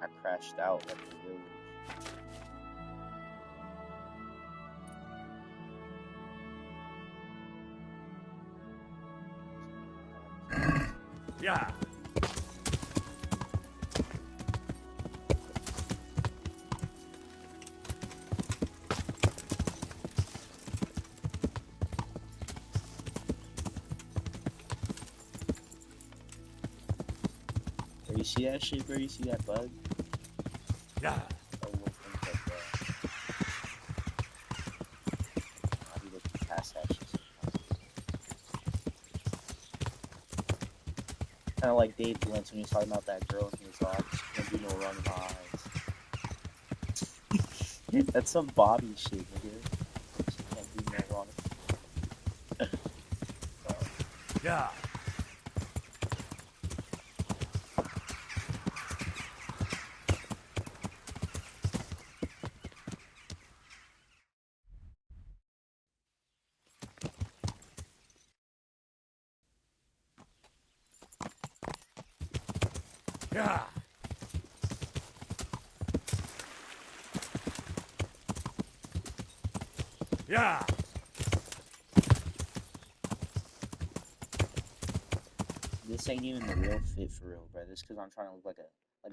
I crashed out at the village. Yeah. Bro, you see that shit, bro? You see that bug? Yeah. I'll be looking past that shit. Kind of like Dave Blintz when he's talking about that girl and he was like, "There's gonna be no wrong in my eyes." That's some Bobby shit, nigga. She can't do no wrong. Yeah. Yeah. Yeah. This ain't even the real fit for real, bro. This because I'm trying to look like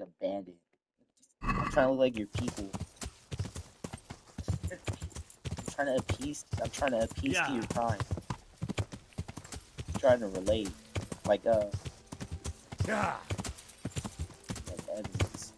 a bandit. I'm trying to look like your people. I'm trying to appease Yeah. to your crime. I'm trying to relate. Like Yeah. like Evans.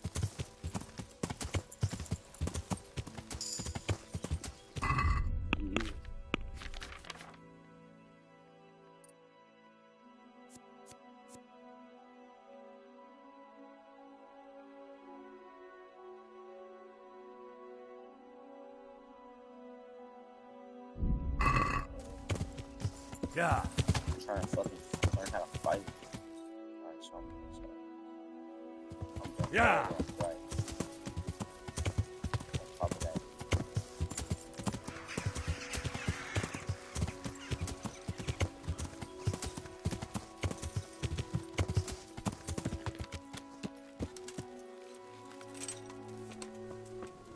Yeah. I'm trying to fucking learn how to fight. Alright, so I'm done. Yeah. Right. On top of that.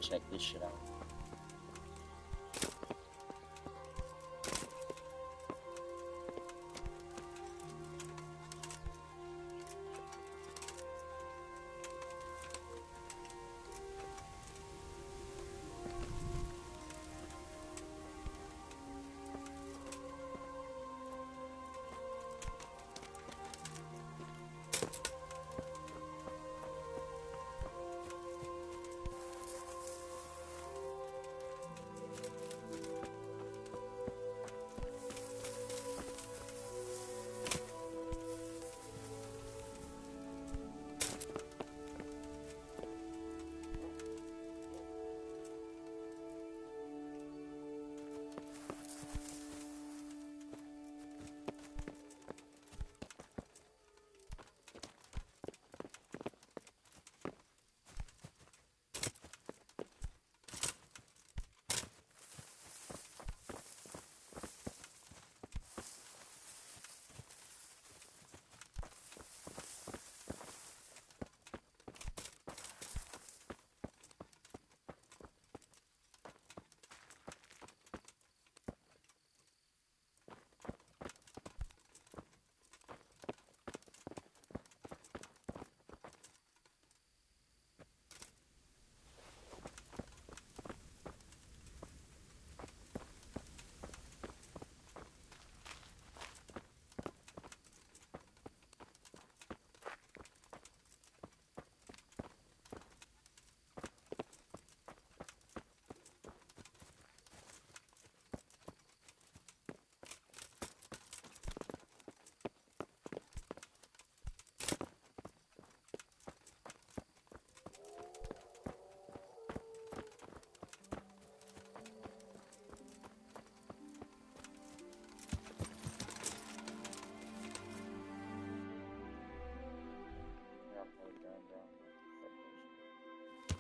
check this shit out.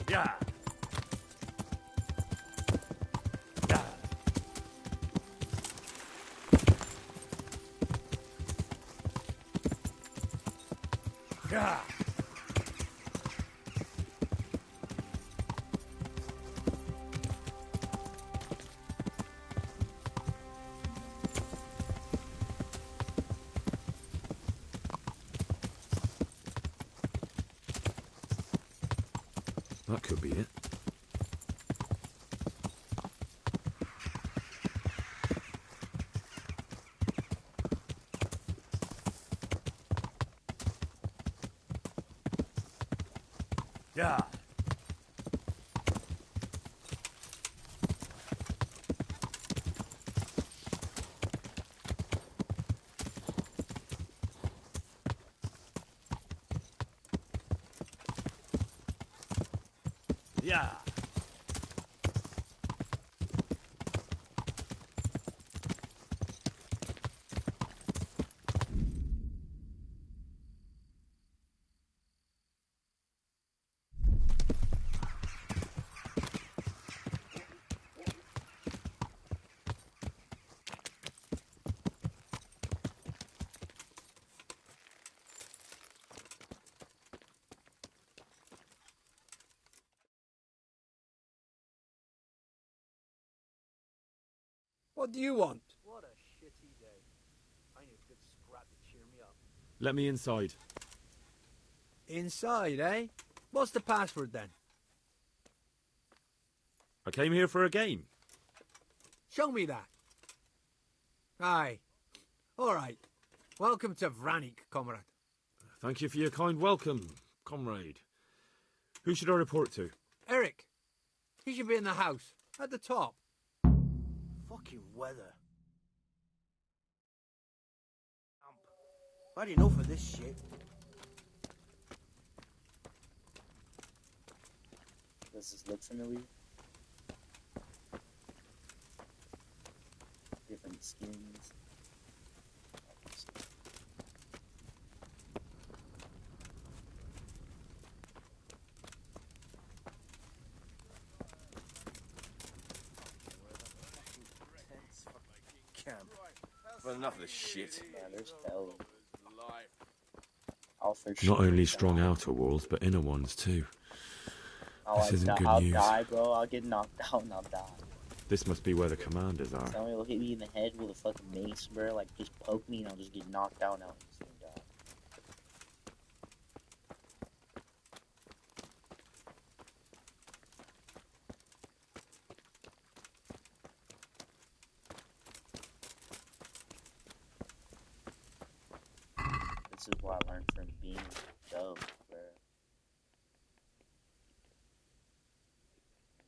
Yeah. Yeah. That could be it. Yeah. Yeah. What do you want? What a shitty day. I need a good scrap to cheer me up. Let me inside. Inside, eh? What's the password then? I came here for a game. Show me that. Aye. All right. Welcome to Vranik, comrade. Thank you for your kind welcome, comrade. Who should I report to? Eric. He should be in the house, at the top. Fucking weather. I didn't know for this shit. Does this look familiar? Different skins. Camp. But enough of this shit. Yeah, there's bells. I'll for Not sure only die. strong outer walls, but inner ones too. This isn't good I'll news. die, bro. I'll get knocked out and I'll die. This must be where the commanders are. Somebody will hit me in the head with a fucking mace, bro. Like, just poke me and I'll just get knocked out and I'll instantly die. This is what I learned from being dope, bro.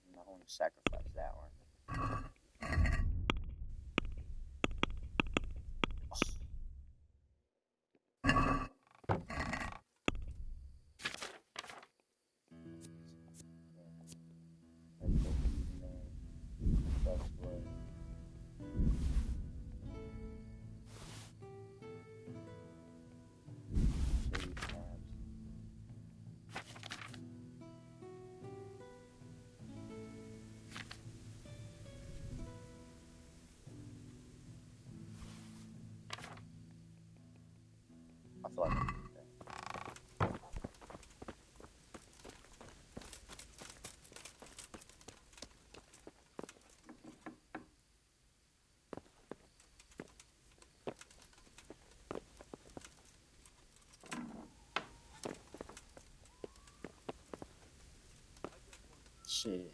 I'm not going to sacrifice that one. I feel like shit.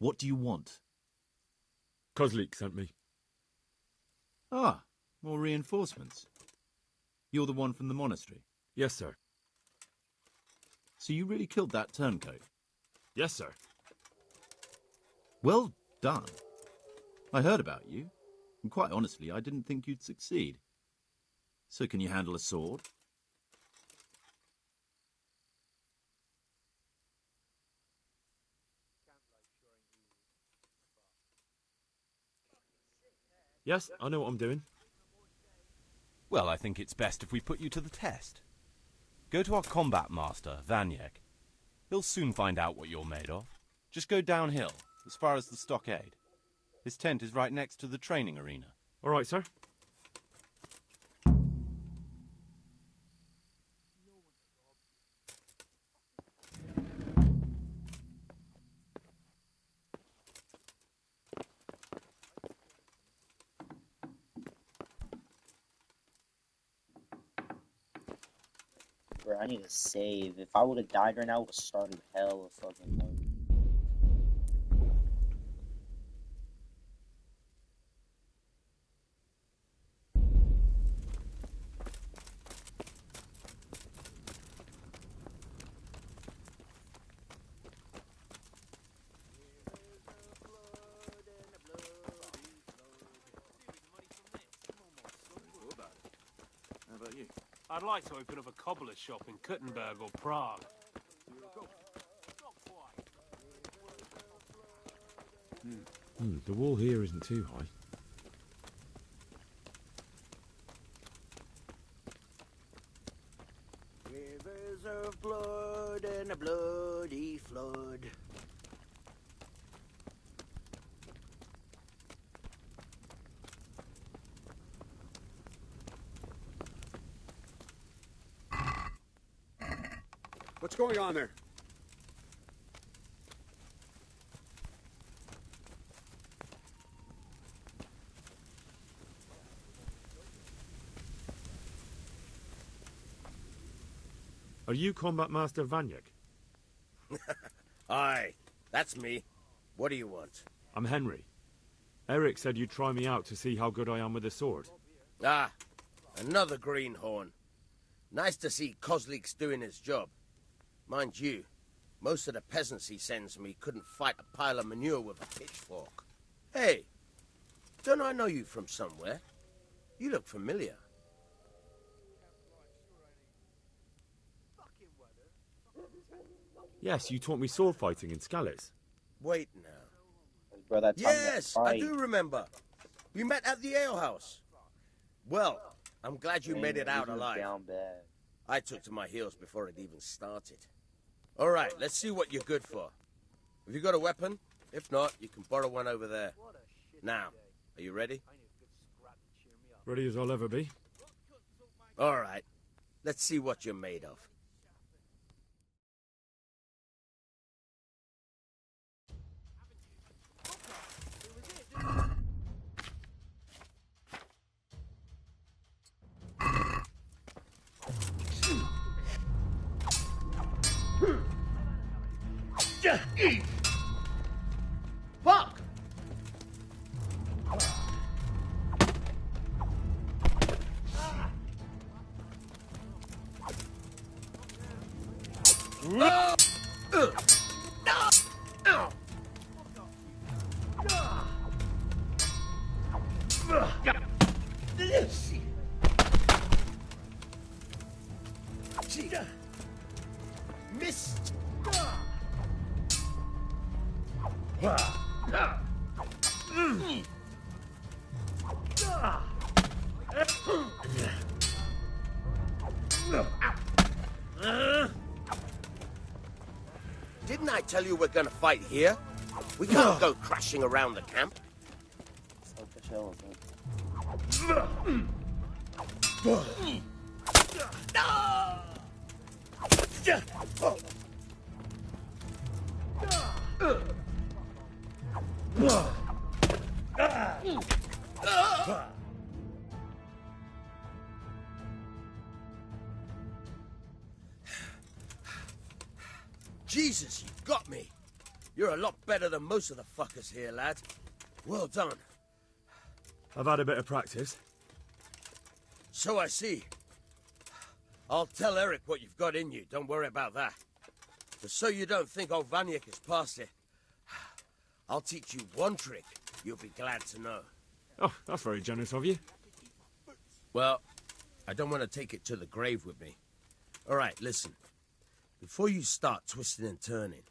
What do you want? Kozlik sent me. Ah, more reinforcements. You're the one from the monastery? Yes, sir. So you really killed that turncoat? Yes, sir. Well done. I heard about you, and quite honestly, I didn't think you'd succeed. So can you handle a sword? Yes, I know what I'm doing. Well, I think it's best if we put you to the test. Go to our combat master, Vanyek. He'll soon find out what you're made of. Just go downhill, as far as the stockade. His tent is right next to the training arena. All right, sir. Bro, I need to save. If I would have died right now, I would have started hell of fucking mode. How about you? I'd like to open up a cobbler's shop in Kuttenberg or Prague. The wall here isn't too high. Rivers of blood and a bloody flood. What's going on there? Are you Combat Master Vanyek? Aye, that's me. What do you want? I'm Henry. Eric said you'd try me out to see how good I am with the sword. Ah, another greenhorn. Nice to see Kozlik's doing his job. Mind you, most of the peasants he sends me couldn't fight a pile of manure with a pitchfork. Hey, don't I know you from somewhere? You look familiar. Yes, you taught me sword fighting in Skalitz. Wait now. Bro, that time Yes, I do remember. We met at the alehouse. Well, I'm glad you made it out alive. Down bad. I took to my heels before it even started. All right, let's see what you're good for. Have you got a weapon? If not, you can borrow one over there. Now, are you ready? Ready as I'll ever be. All right. Let's see what you're made of. Fuck! Missed. Didn't I tell you we're gonna fight here? We can't go crashing around the camp. It's like the shell of it. Jesus, you got me. You're a lot better than most of the fuckers here, lad. Well done. I've had a bit of practice. So I see. I'll tell Eric what you've got in you. Don't worry about that. But so you don't think old Vanyek is past it, I'll teach you one trick you'll be glad to know. Oh, that's very generous of you. Well, I don't want to take it to the grave with me. All right, listen. Before you start twisting and turning,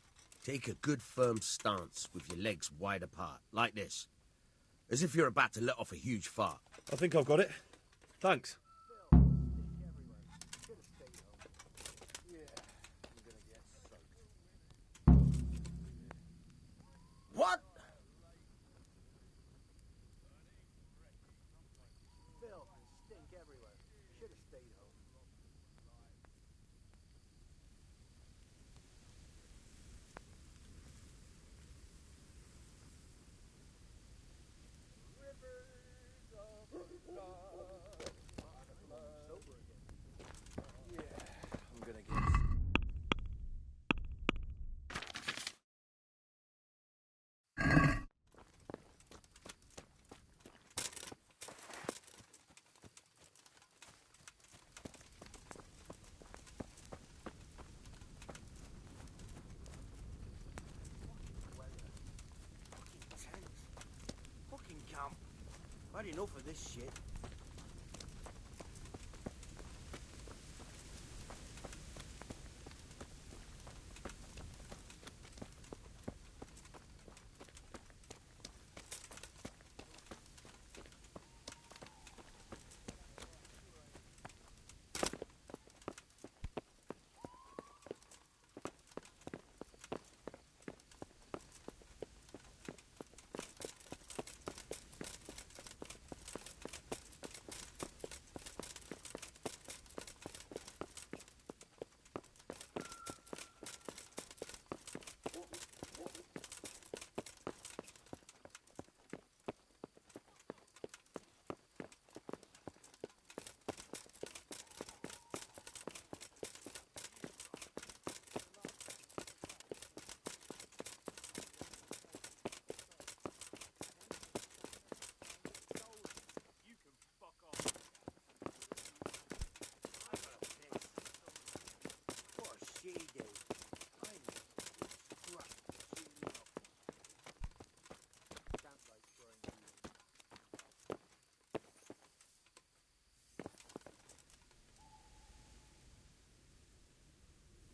take a good firm stance with your legs wide apart, like this. As if you're about to let off a huge fart. I think I've got it. Thanks. What? Filth and stink everywhere. Should have stayed home. I'm gonna get... Fucking camp. Had enough of this shit.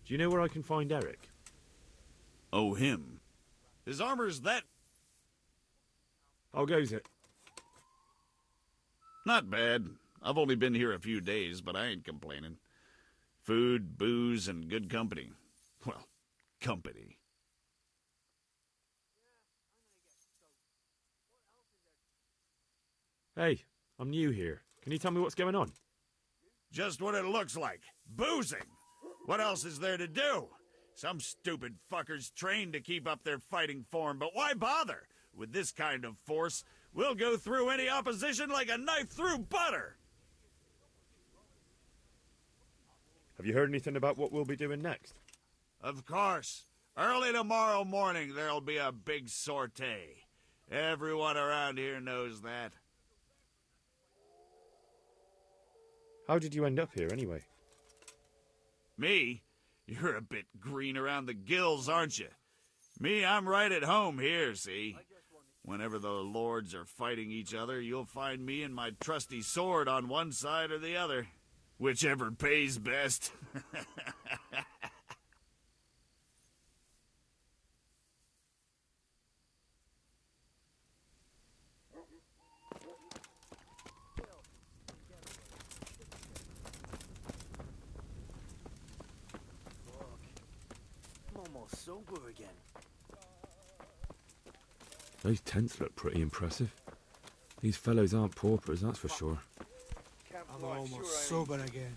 Do you know where I can find Eric? Oh, him. His armor's that... How goes it? Not bad. I've only been here a few days, but I ain't complaining. Food, booze, and good company. Well, company. Hey, I'm new here. Can you tell me what's going on? Just what it looks like. Boozing. What else is there to do? Some stupid fuckers trained to keep up their fighting form, but why bother? With this kind of force, we'll go through any opposition like a knife through butter. Have you heard anything about what we'll be doing next? Of course. Early tomorrow morning, there'll be a big sortie. Everyone around here knows that. How did you end up here, anyway? Me? You're a bit green around the gills, aren't you? Me, I'm right at home here, see? Whenever the lords are fighting each other, you'll find me and my trusty sword on one side or the other. Whichever pays best. I'm almost sober again. Those tents look pretty impressive. These fellows aren't paupers, that's for sure. I'm almost sober again.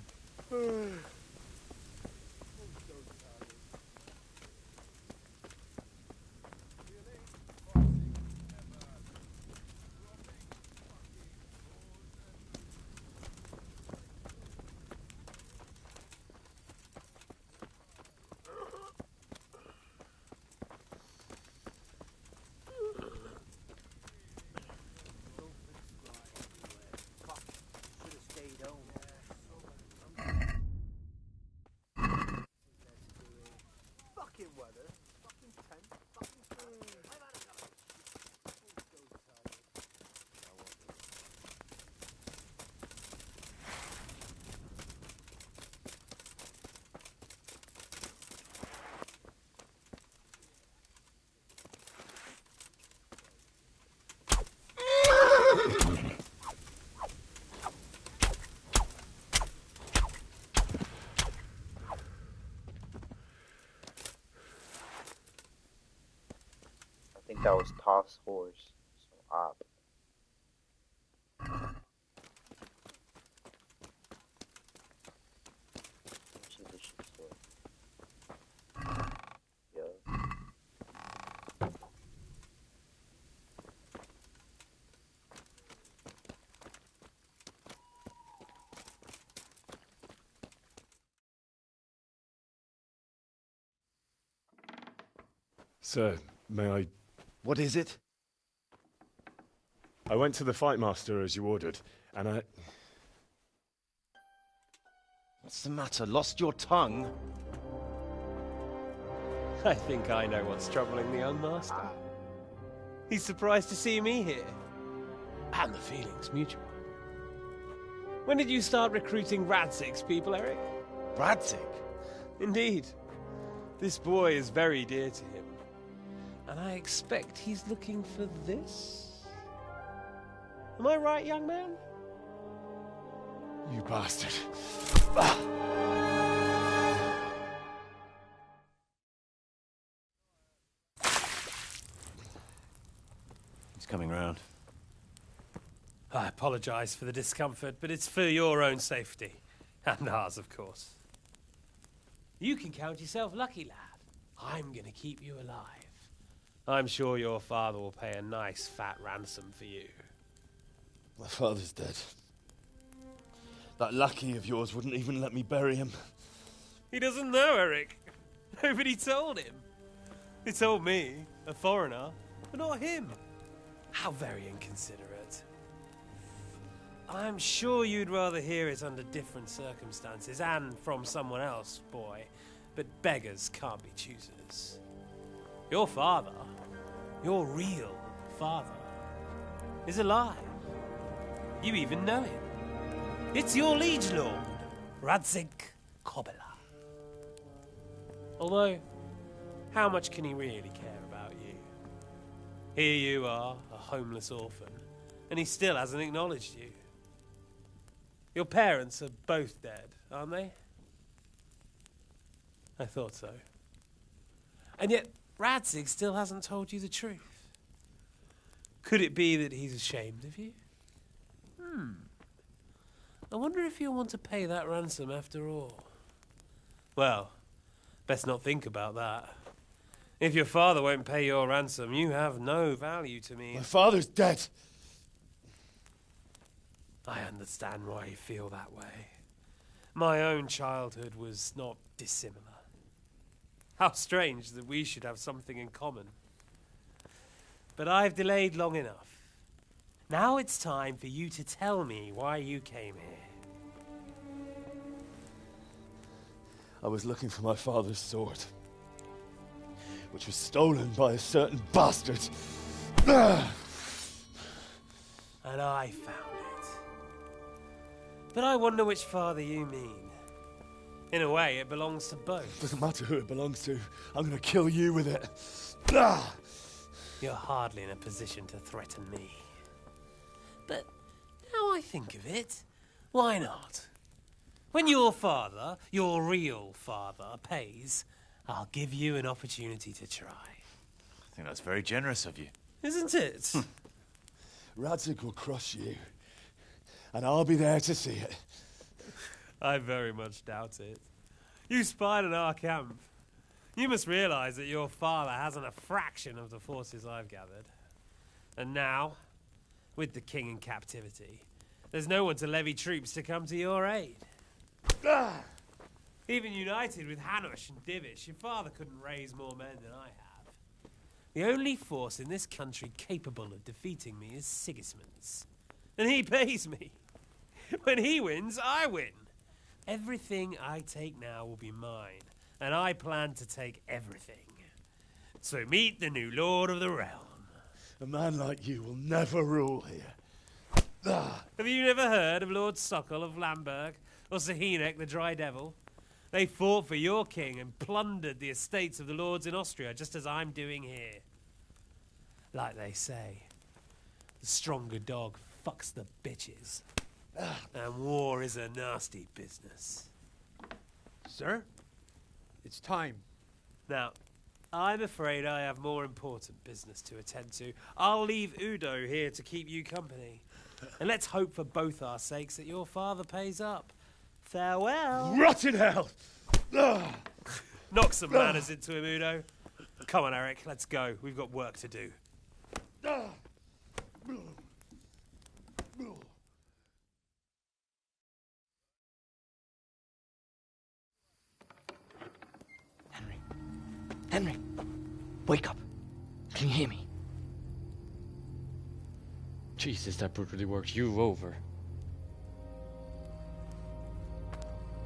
I think that was Toss Horse. So op. Sir, may I... What is it? I went to the fight master as you ordered, and I... What's the matter? Lost your tongue? I think I know what's troubling the young master. He's surprised to see me here. And the feeling's mutual. When did you start recruiting Radzig's people, Eric? Radzig? Indeed. This boy is very dear to him. And I expect he's looking for this? Am I right, young man? You bastard. He's coming round. I apologize for the discomfort, but it's for your own safety. And ours, of course. You can count yourself lucky, lad. I'm gonna keep you alive. I'm sure your father will pay a nice fat ransom for you. My father's dead. That lackey of yours wouldn't even let me bury him. He doesn't know, Eric. Nobody told him. He told me, a foreigner, but not him. How very inconsiderate. I'm sure you'd rather hear it under different circumstances and from someone else, boy. But beggars can't be choosers. Your father, your real father, is alive. You even know him. It's your liege lord, Radzig Kobyla. Although, how much can he really care about you? Here you are, a homeless orphan, and he still hasn't acknowledged you. Your parents are both dead, aren't they? I thought so. And yet, Radzig still hasn't told you the truth. Could it be that he's ashamed of you? I wonder if you'll want to pay that ransom after all. Well, best not think about that. If your father won't pay your ransom, you have no value to me. My father's dead. I understand why you feel that way. My own childhood was not dissimilar. How strange that we should have something in common. But I've delayed long enough. Now it's time for you to tell me why you came here. I was looking for my father's sword, which was stolen by a certain bastard. And I found it. But I wonder which father you mean. In a way, it belongs to both. Doesn't matter who it belongs to. I'm gonna kill you with it. You're hardly in a position to threaten me. But now I think of it, why not? When your father, your real father, pays, I'll give you an opportunity to try. I think that's very generous of you. Isn't it? Radzig will crush you, and I'll be there to see it. I very much doubt it. You spied on our camp. You must realize that your father hasn't a fraction of the forces I've gathered. And now, with the king in captivity, there's no one to levy troops to come to your aid. Even united with Hanush and Divish, your father couldn't raise more men than I have. The only force in this country capable of defeating me is Sigismund's. And he pays me. When he wins, I win. Everything I take now will be mine, and I plan to take everything. So meet the new Lord of the Realm. A man like you will never rule here. Have you never heard of Lord Sokol of Lamberg, or Sahinek the Dry Devil? They fought for your king and plundered the estates of the lords in Austria, just as I'm doing here. Like they say, the stronger dog fucks the bitches. And war is a nasty business. Sir, it's time. Now, I'm afraid I have more important business to attend to. I'll leave Udo here to keep you company. And let's hope for both our sakes that your father pays up. Farewell. Rot in hell! Knock some manners into him, Udo. Come on, Eric, let's go. We've got work to do. Henry, wake up. Can you hear me? Jesus, that brutally worked you over.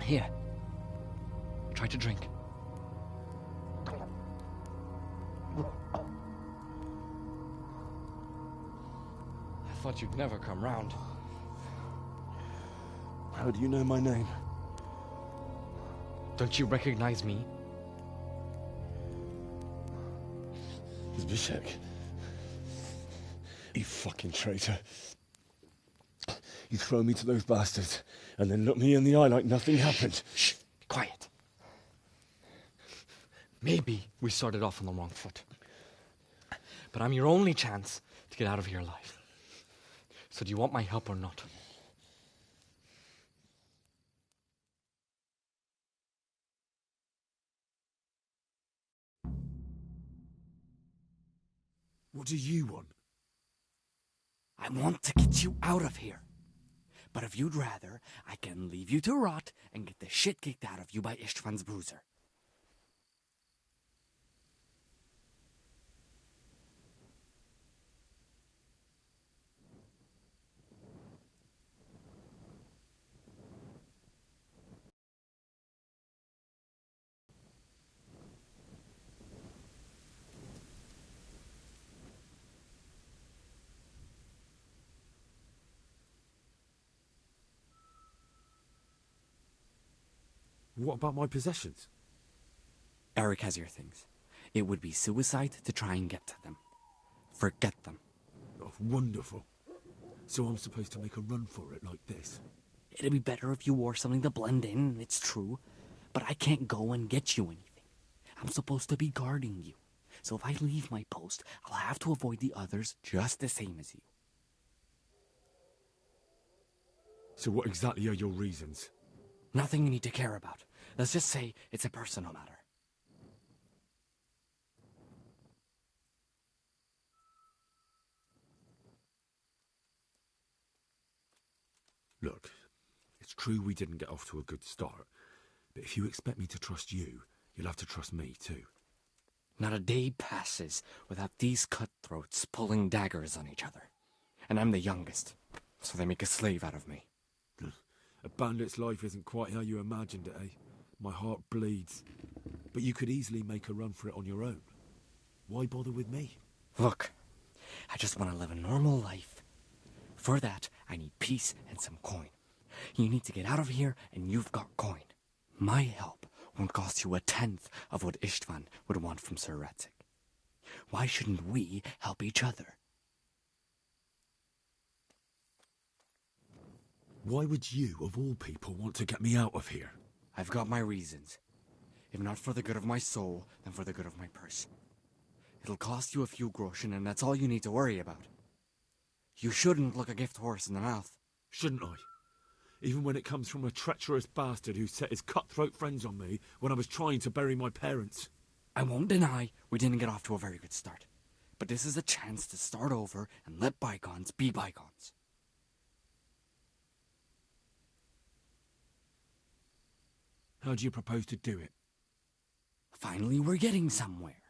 Here. Try to drink. I thought you'd never come round. How do you know my name? Don't you recognize me? Zbyszek. You fucking traitor. You throw me to those bastards, and then look me in the eye like nothing happened. Shh, quiet. Maybe we started off on the wrong foot. But I'm your only chance to get out of here alive. So do you want my help or not? What do you want? I want to get you out of here. But if you'd rather, I can leave you to rot and get the shit kicked out of you by István's bruiser. What about my possessions? Eric has your things. It would be suicide to try and get to them. Forget them. Oh, wonderful. So I'm supposed to make a run for it like this? It'd be better if you wore something to blend in, it's true. But I can't go and get you anything. I'm supposed to be guarding you. So if I leave my post, I'll have to avoid the others just the same as you. So what exactly are your reasons? Nothing you need to care about. Let's just say it's a personal matter. Look, it's true we didn't get off to a good start, but if you expect me to trust you, you'll have to trust me too. Not a day passes without these cutthroats pulling daggers on each other. And I'm the youngest, so they make a slave out of me. A bandit's life isn't quite how you imagined it, eh? My heart bleeds. But you could easily make a run for it on your own. Why bother with me? Look, I just want to live a normal life. For that, I need peace and some coin. You need to get out of here, and you've got coin. My help won't cost you a tenth of what Istvan would want from Sir Ratzik. Why shouldn't we help each other? Why would you, of all people, want to get me out of here? I've got my reasons. If not for the good of my soul, then for the good of my purse. It'll cost you a few groschen, and that's all you need to worry about. You shouldn't look a gift horse in the mouth. Shouldn't I? Even when it comes from a treacherous bastard who set his cutthroat friends on me when I was trying to bury my parents. I won't deny we didn't get off to a very good start. But this is a chance to start over and let bygones be bygones. How do you propose to do it? Finally, we're getting somewhere.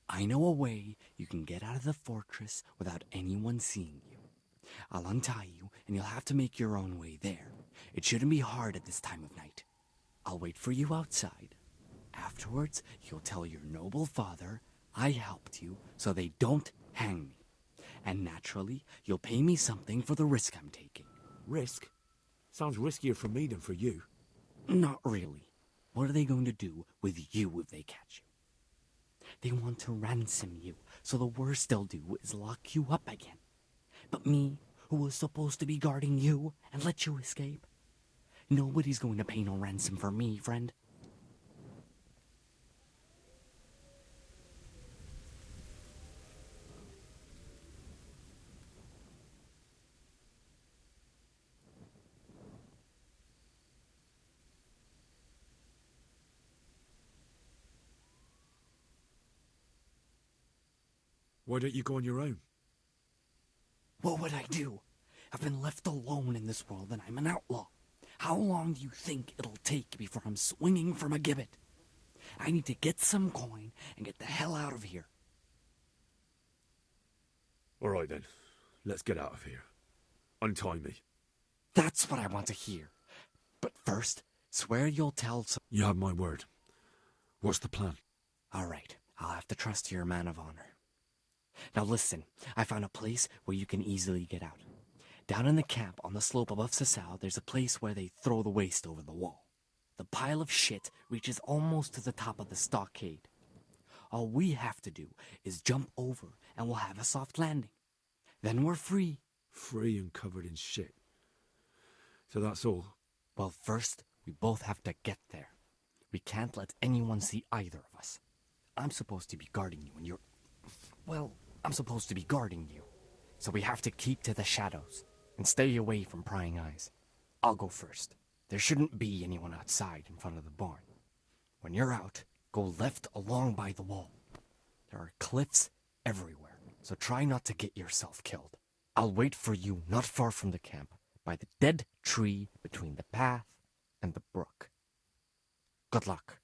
I know a way you can get out of the fortress without anyone seeing you. I'll untie you, and you'll have to make your own way there. It shouldn't be hard at this time of night. I'll wait for you outside. Afterwards, you'll tell your noble father I helped you so they don't hang me. And naturally, you'll pay me something for the risk I'm taking. Risk? Sounds riskier for me than for you. Not really. What are they going to do with you if they catch you? They want to ransom you, so the worst they'll do is lock you up again. But me, who was supposed to be guarding you and let you escape? Nobody's going to pay no ransom for me, friend. Why don't you go on your own? What would I do? I've been left alone in this world and I'm an outlaw. How long do you think it'll take before I'm swinging from a gibbet? I need to get some coin and get the hell out of here. All right then, let's get out of here. Untie me. That's what I want to hear. But first, swear you'll tell some... You have my word. What's the plan? All right, I'll have to trust you're a man of honor. Now listen, I found a place where you can easily get out. Down in the camp on the slope above Sasau, there's a place where they throw the waste over the wall. The pile of shit reaches almost to the top of the stockade. All we have to do is jump over and we'll have a soft landing. Then we're free. Free and covered in shit. So that's all? Well, first, we both have to get there. We can't let anyone see either of us. I'm supposed to be guarding you and you're... Well, I'm supposed to be guarding you. So we have to keep to the shadows and stay away from prying eyes. I'll go first. There shouldn't be anyone outside in front of the barn. When you're out, go left along by the wall. There are cliffs everywhere, so try not to get yourself killed. I'll wait for you not far from the camp, by the dead tree between the path and the brook. Good luck.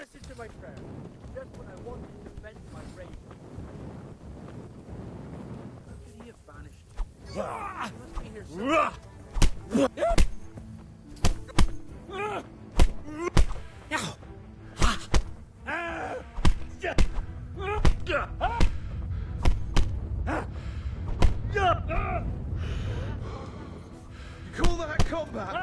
answer to my prayer. Just when I wanted to vent my rage. How could he have vanished? He must be here somewhere. You call that combat?